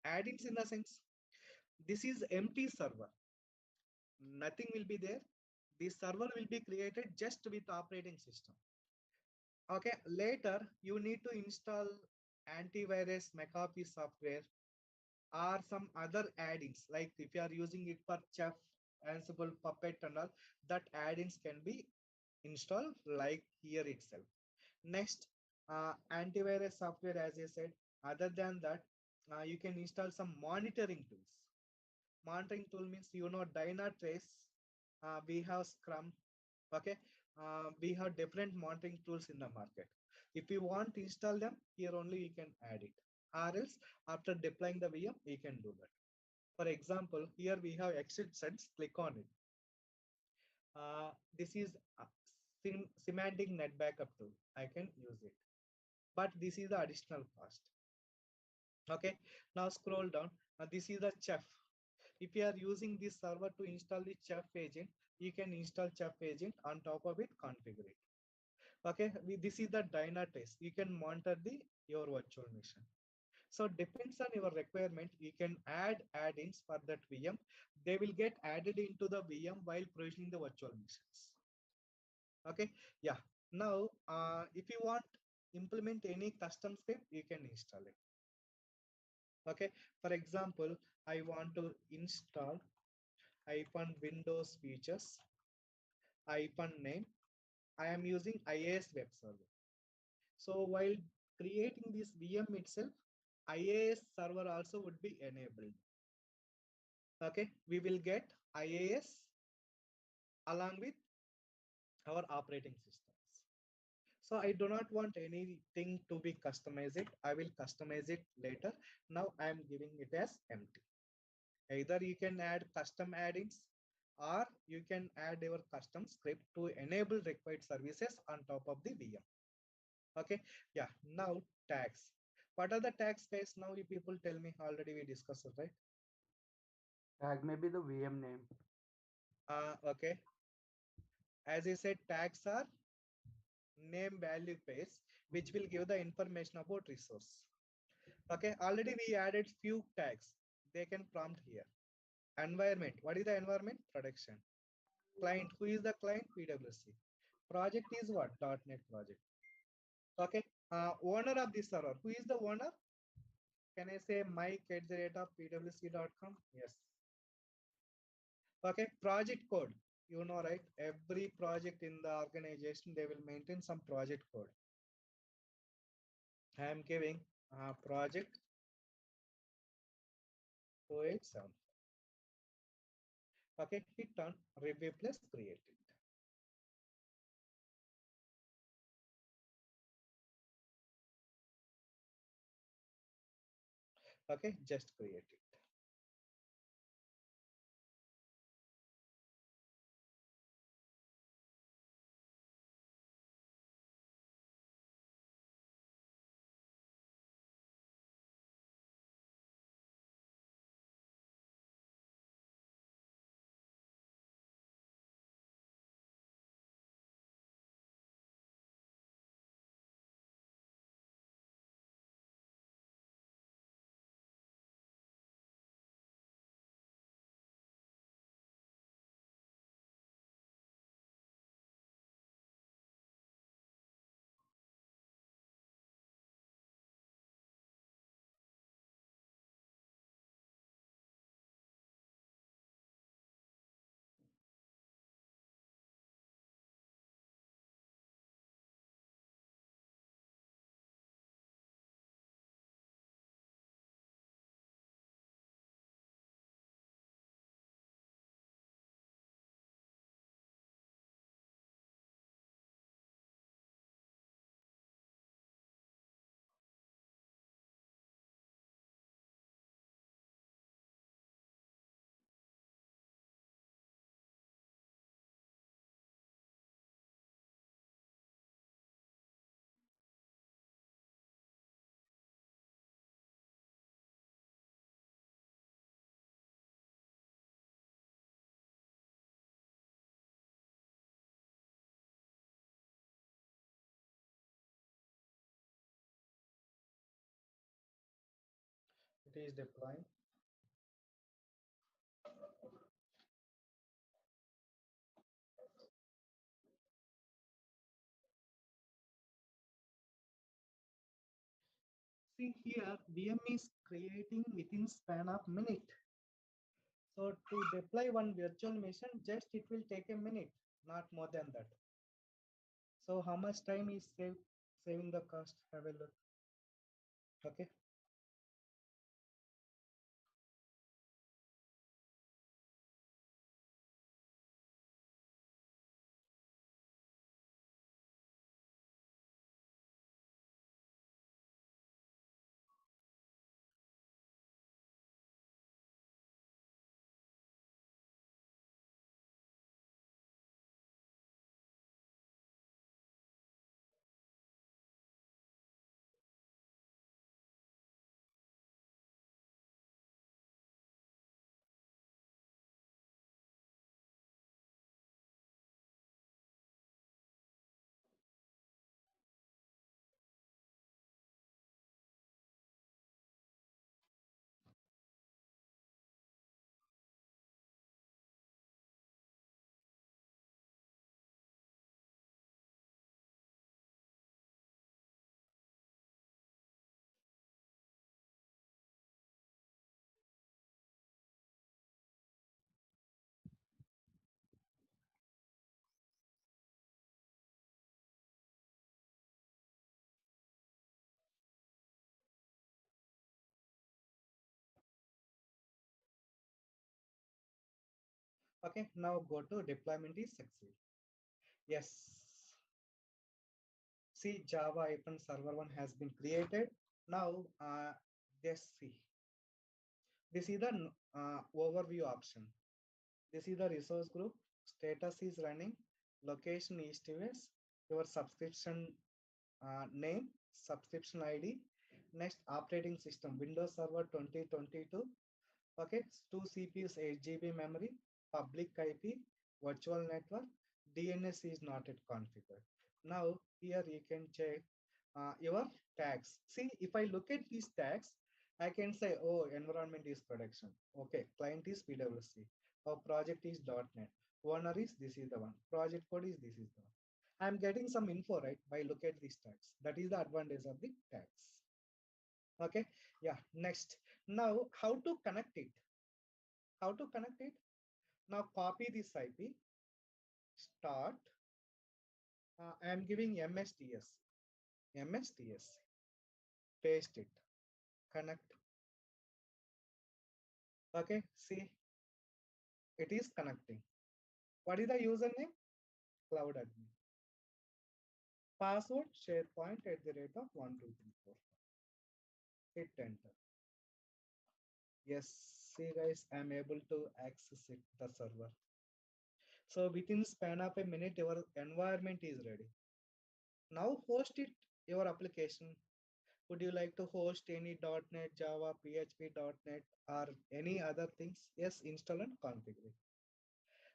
Addings in the sense, this is empty server. Nothing will be there. This server will be created just with operating system. Okay, later you need to install antivirus, McAfee software, or some other add-ins. Like if you are using it for Chef, Ansible, Puppet and all, that add-ins can be installed like here itself. Next, antivirus software, as I said. Other than that, you can install some monitoring tools. Monitoring tool means, you know, Dynatrace, we have Scrum. Okay, we have different monitoring tools in the market. If you want to install them, here only you can add it, or else after deploying the VM we can do that. For example, here we have exit sets, click on it. This is semantic net backup tool, I can use it, but this is the additional cost. Okay, now scroll down. This is the Chef. If you are using this server to install the Chef agent, you can install Chef agent, on top of it configure it. Okay, this is the Dynatrace. You can monitor your virtual machine. So depends on your requirement, you can add add-ins for that VM. They will get added into the VM while provisioning the virtual machines. Okay, yeah. Now, if you want implement any custom script, you can install it. Okay, for example, I want to install Windows features, name. I am using IAS web server. So while creating this VM itself, IAS server also would be enabled. Okay, we will get IAS along with our operating systems. So I do not want anything to be customized. I will customize it later. Now I am giving it as empty. Either you can add custom add-ins, or you can add your custom script to enable required services on top of the VM. Okay, yeah. Now tags. What are the tags, guys? Now you people tell me. Already we discussed it, right? Tag may be the VM name. Okay. As I said, tags are name value pairs, which will give the information about resource. Okay, already we added few tags. They can prompt here. Environment. What is the environment? Production. Client. Who is the client? PwC. Project is what? .NET project. Okay. Owner of this server. Who is the owner? Can I say mike@pwc.com? Yes. Okay. Project code. You know, right? Every project in the organization, they will maintain some project code. I am giving project 2874. Okay, hit on review plus create it. Okay, just create it. It is deploying. See here, VM is creating within span of minute. So to deploy one virtual machine, just it will take a minute, not more than that. So how much time is saving the cost? Have a look. Okay. Okay, now go to deployment is succeed. Yes. See, Java icon server one has been created. Now, let's see. This is the overview option. This is the resource group. Status is running. Location is TVS. Your subscription name, subscription ID. Next, operating system, Windows Server 2022. Okay, 2 CPUs, 8 GB memory, public IP, virtual network, DNS is not yet configured. Now, here you can check your tags. See, if I look at these tags, I can say, oh, environment is production. Okay, client is PWC. Our project is .NET. Owner is this is the one. Project code is this is the one. I'm getting some info, right, by look at these tags. That is the advantage of the tags. Okay, yeah, next. Now, how to connect it? How to connect it? Now copy this IP, start. I am giving MSTS, paste it, connect. Okay, see, it is connecting. What is the username? Cloud admin. Password SharePoint @12345. Hit enter. Yes, see guys, I am able to access it, the server. So within span of a minute, your environment is ready. Now host it, your application. Would you like to host any .NET, Java, PHP, .NET, or any other things? Yes, install and configure.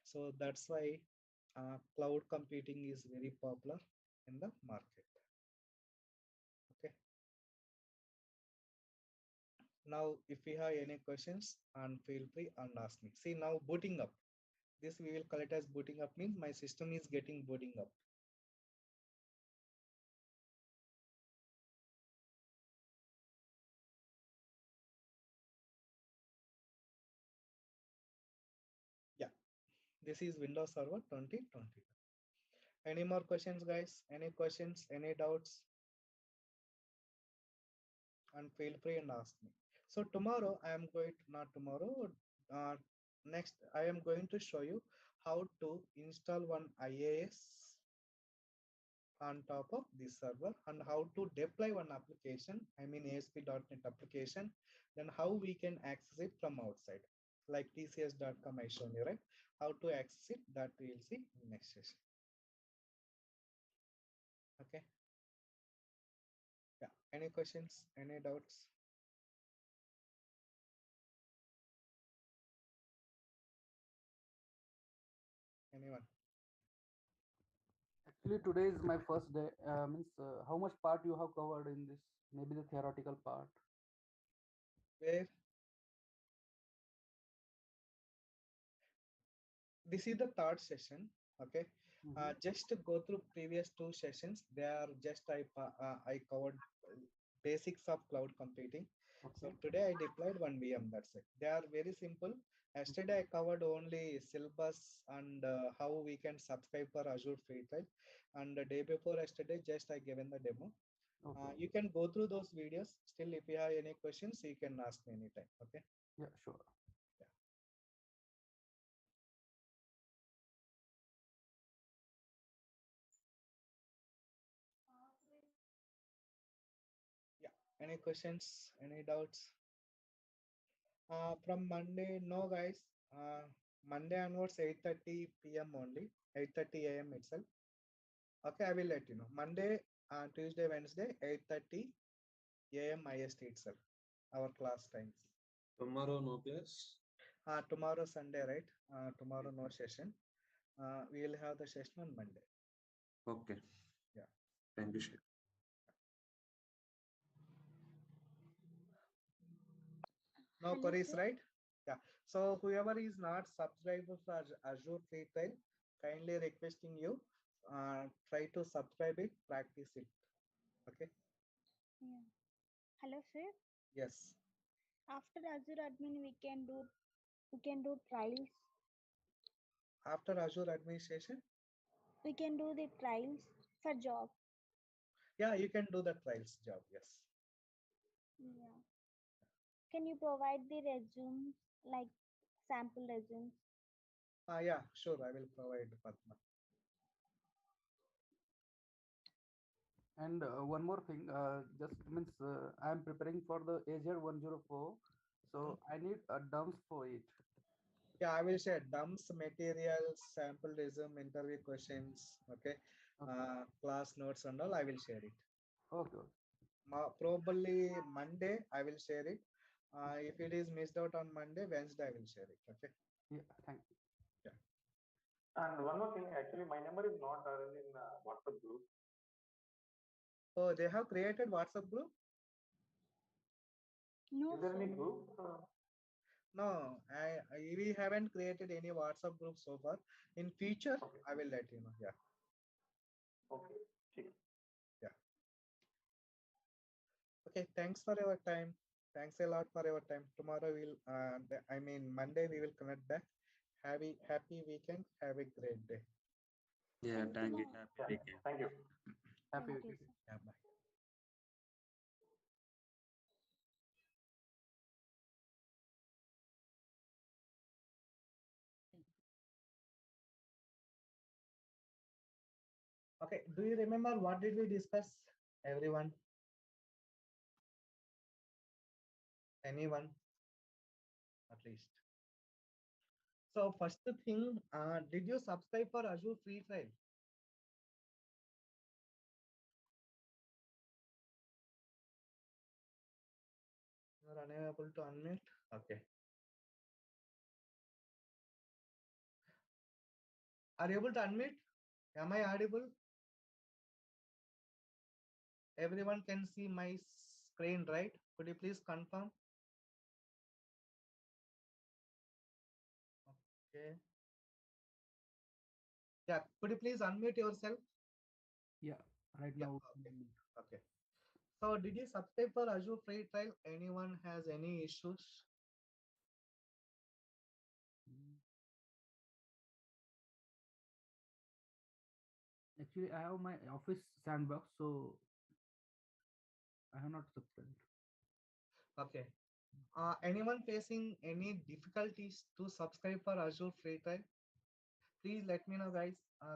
So that's why cloud computing is very popular in the market. Okay. Now, if you have any questions, and feel free and ask me. See, now booting up. This we will call it as booting up, means my system is getting booting up. Yeah, this is Windows Server 2020. Any more questions, guys? Any questions? Any doubts? And feel free and ask me. So tomorrow I am going to, not tomorrow, next I am going to show you how to install one IAS on top of this server and how to deploy one application, I mean ASP.NET application, then how we can access it from outside, like tcs.com I shown you, right? How to access it, that we will see in next session. Okay. Yeah. Any questions? Any doubts? Anyone? Actually, today is my first day. Means how much part you have covered in this? Maybe the theoretical part. Where? This is the third session. Okay. Just to go through previous two sessions, they are just I covered basics of cloud computing. So Okay. today I deployed one VM. That's it. They are very simple. Yesterday I covered only syllabus and how we can subscribe for Azure free trial. And the day before yesterday, just I given the demo. Okay. You can go through those videos. Still, if you have any questions, you can ask me anytime. Okay. Yeah, sure. Yeah. Any questions? Any doubts? From Monday, no guys. Monday onwards, 8:30 p.m. only. 8:30 a.m. itself. Okay, I will let you know. Monday, Tuesday, Wednesday, 8:30 a.m. IST itself. Our class times. Tomorrow no class. Tomorrow Sunday, right? Tomorrow no session. We will have the session on Monday. Okay. Yeah. Thank you, Sheikh. No Hello, queries, sir. right? Yeah. So whoever is not subscribed for Azure free trial, kindly requesting you try to subscribe it, practice it. Okay. Yeah. Hello, sir. Yes. After Azure admin, we can do trials. After Azure administration, We can do the trials for job. yeah, you can do the trials job. Yes. Yeah. Can you provide the resumes, like sample resumes? Yeah, sure. I will provide Padma. And one more thing, just means I am preparing for the AZURE 104, so I need dumps for it. Yeah, I will share dumps, materials, sample resume, interview questions. Okay. Class notes and all. I will share it. Okay. Probably Monday I will share it. If it is missed out on Monday, Wednesday I will share it. Okay. Yeah, thank you. Yeah. And one more thing, actually, my number is not there in WhatsApp group. Oh, they have created WhatsApp group? No. Is there any group? No, we haven't created any WhatsApp group so far. In future, okay. I will let you know. Yeah. Okay. Yeah. Okay. Thanks for your time. Thanks a lot for your time. Tomorrow we'll, Monday we will connect back. Happy weekend. Have a great day. Yeah, thank you. Yeah, thank you. Happy Thank you, weekend. sir. Yeah, bye. Okay, do you remember what did we discuss, everyone? Anyone? At least. So first thing, did you subscribe for Azure free trial? You are unable to unmute. Okay. Are you able to unmute? Am I audible? Everyone can see my screen, right? Could you please confirm? Okay. Yeah, could you please unmute yourself? Yeah, right Yeah, now. okay. So did you subscribe for Azure free trial? Anyone has any issues? Actually, I have my office sandbox, so I have not subscribed. Okay. Anyone facing any difficulties to subscribe for Azure free trial? Please let me know, guys.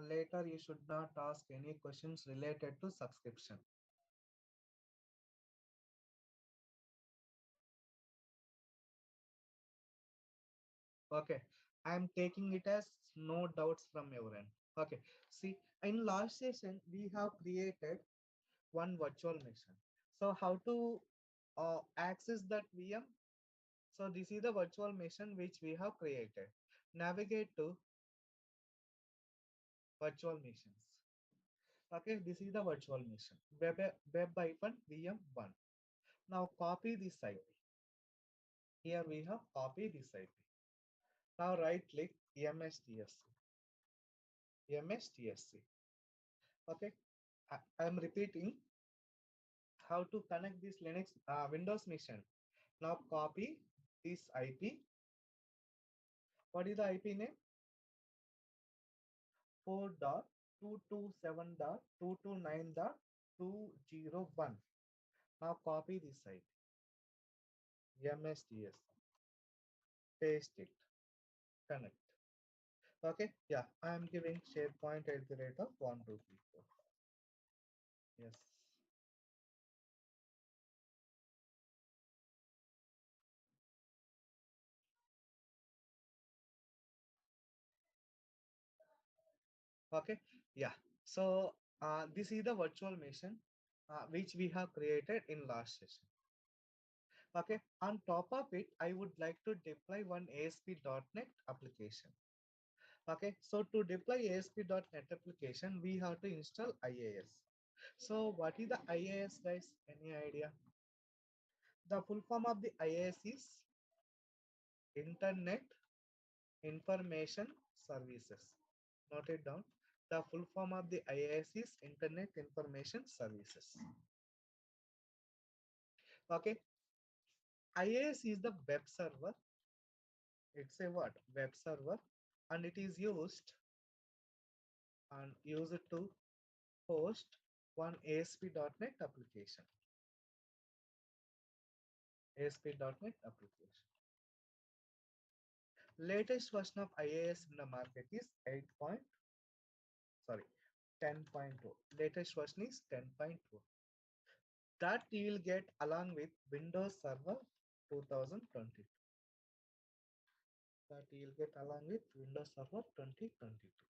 Later, you should not ask any questions related to subscription. Okay. I am taking it as no doubts from your end. Okay. See, in last session, we have created one virtual machine. So how to access that VM? So this is the virtual machine which we have created. Navigate to virtual machines. Okay, this is the virtual machine. Web-VM1. Now copy this IP. Here we have copy this IP. Now right click MSTSC. MSTSC. Okay, I am repeating. how to connect this Linux Windows machine. Now copy this IP. What is the IP name? 4.227.229.201. Now copy this IP. MSDS. Paste it. Connect. Okay. Yeah, I am giving SharePoint at the rate of 1, 2, 3, 4. Yes. Okay. Yeah. So this is the virtual machine which we have created in last session. Okay. On top of it, I would like to deploy one ASP.NET application. Okay. So to deploy ASP.NET application, we have to install IAS. So what is the IAS, guys? Any idea? The full form of the IAS is Internet Information Services. Note it down. The full form of the IAS is Internet Information Services. Okay. IAS is the web server. It's a what? Web server, and it is used to host one ASP.NET application. ASP.NET application. Latest version of IAS in the market is 10.2. Latest version is 10.2. That you will get along with Windows Server 2022. That you will get along with Windows Server 2022.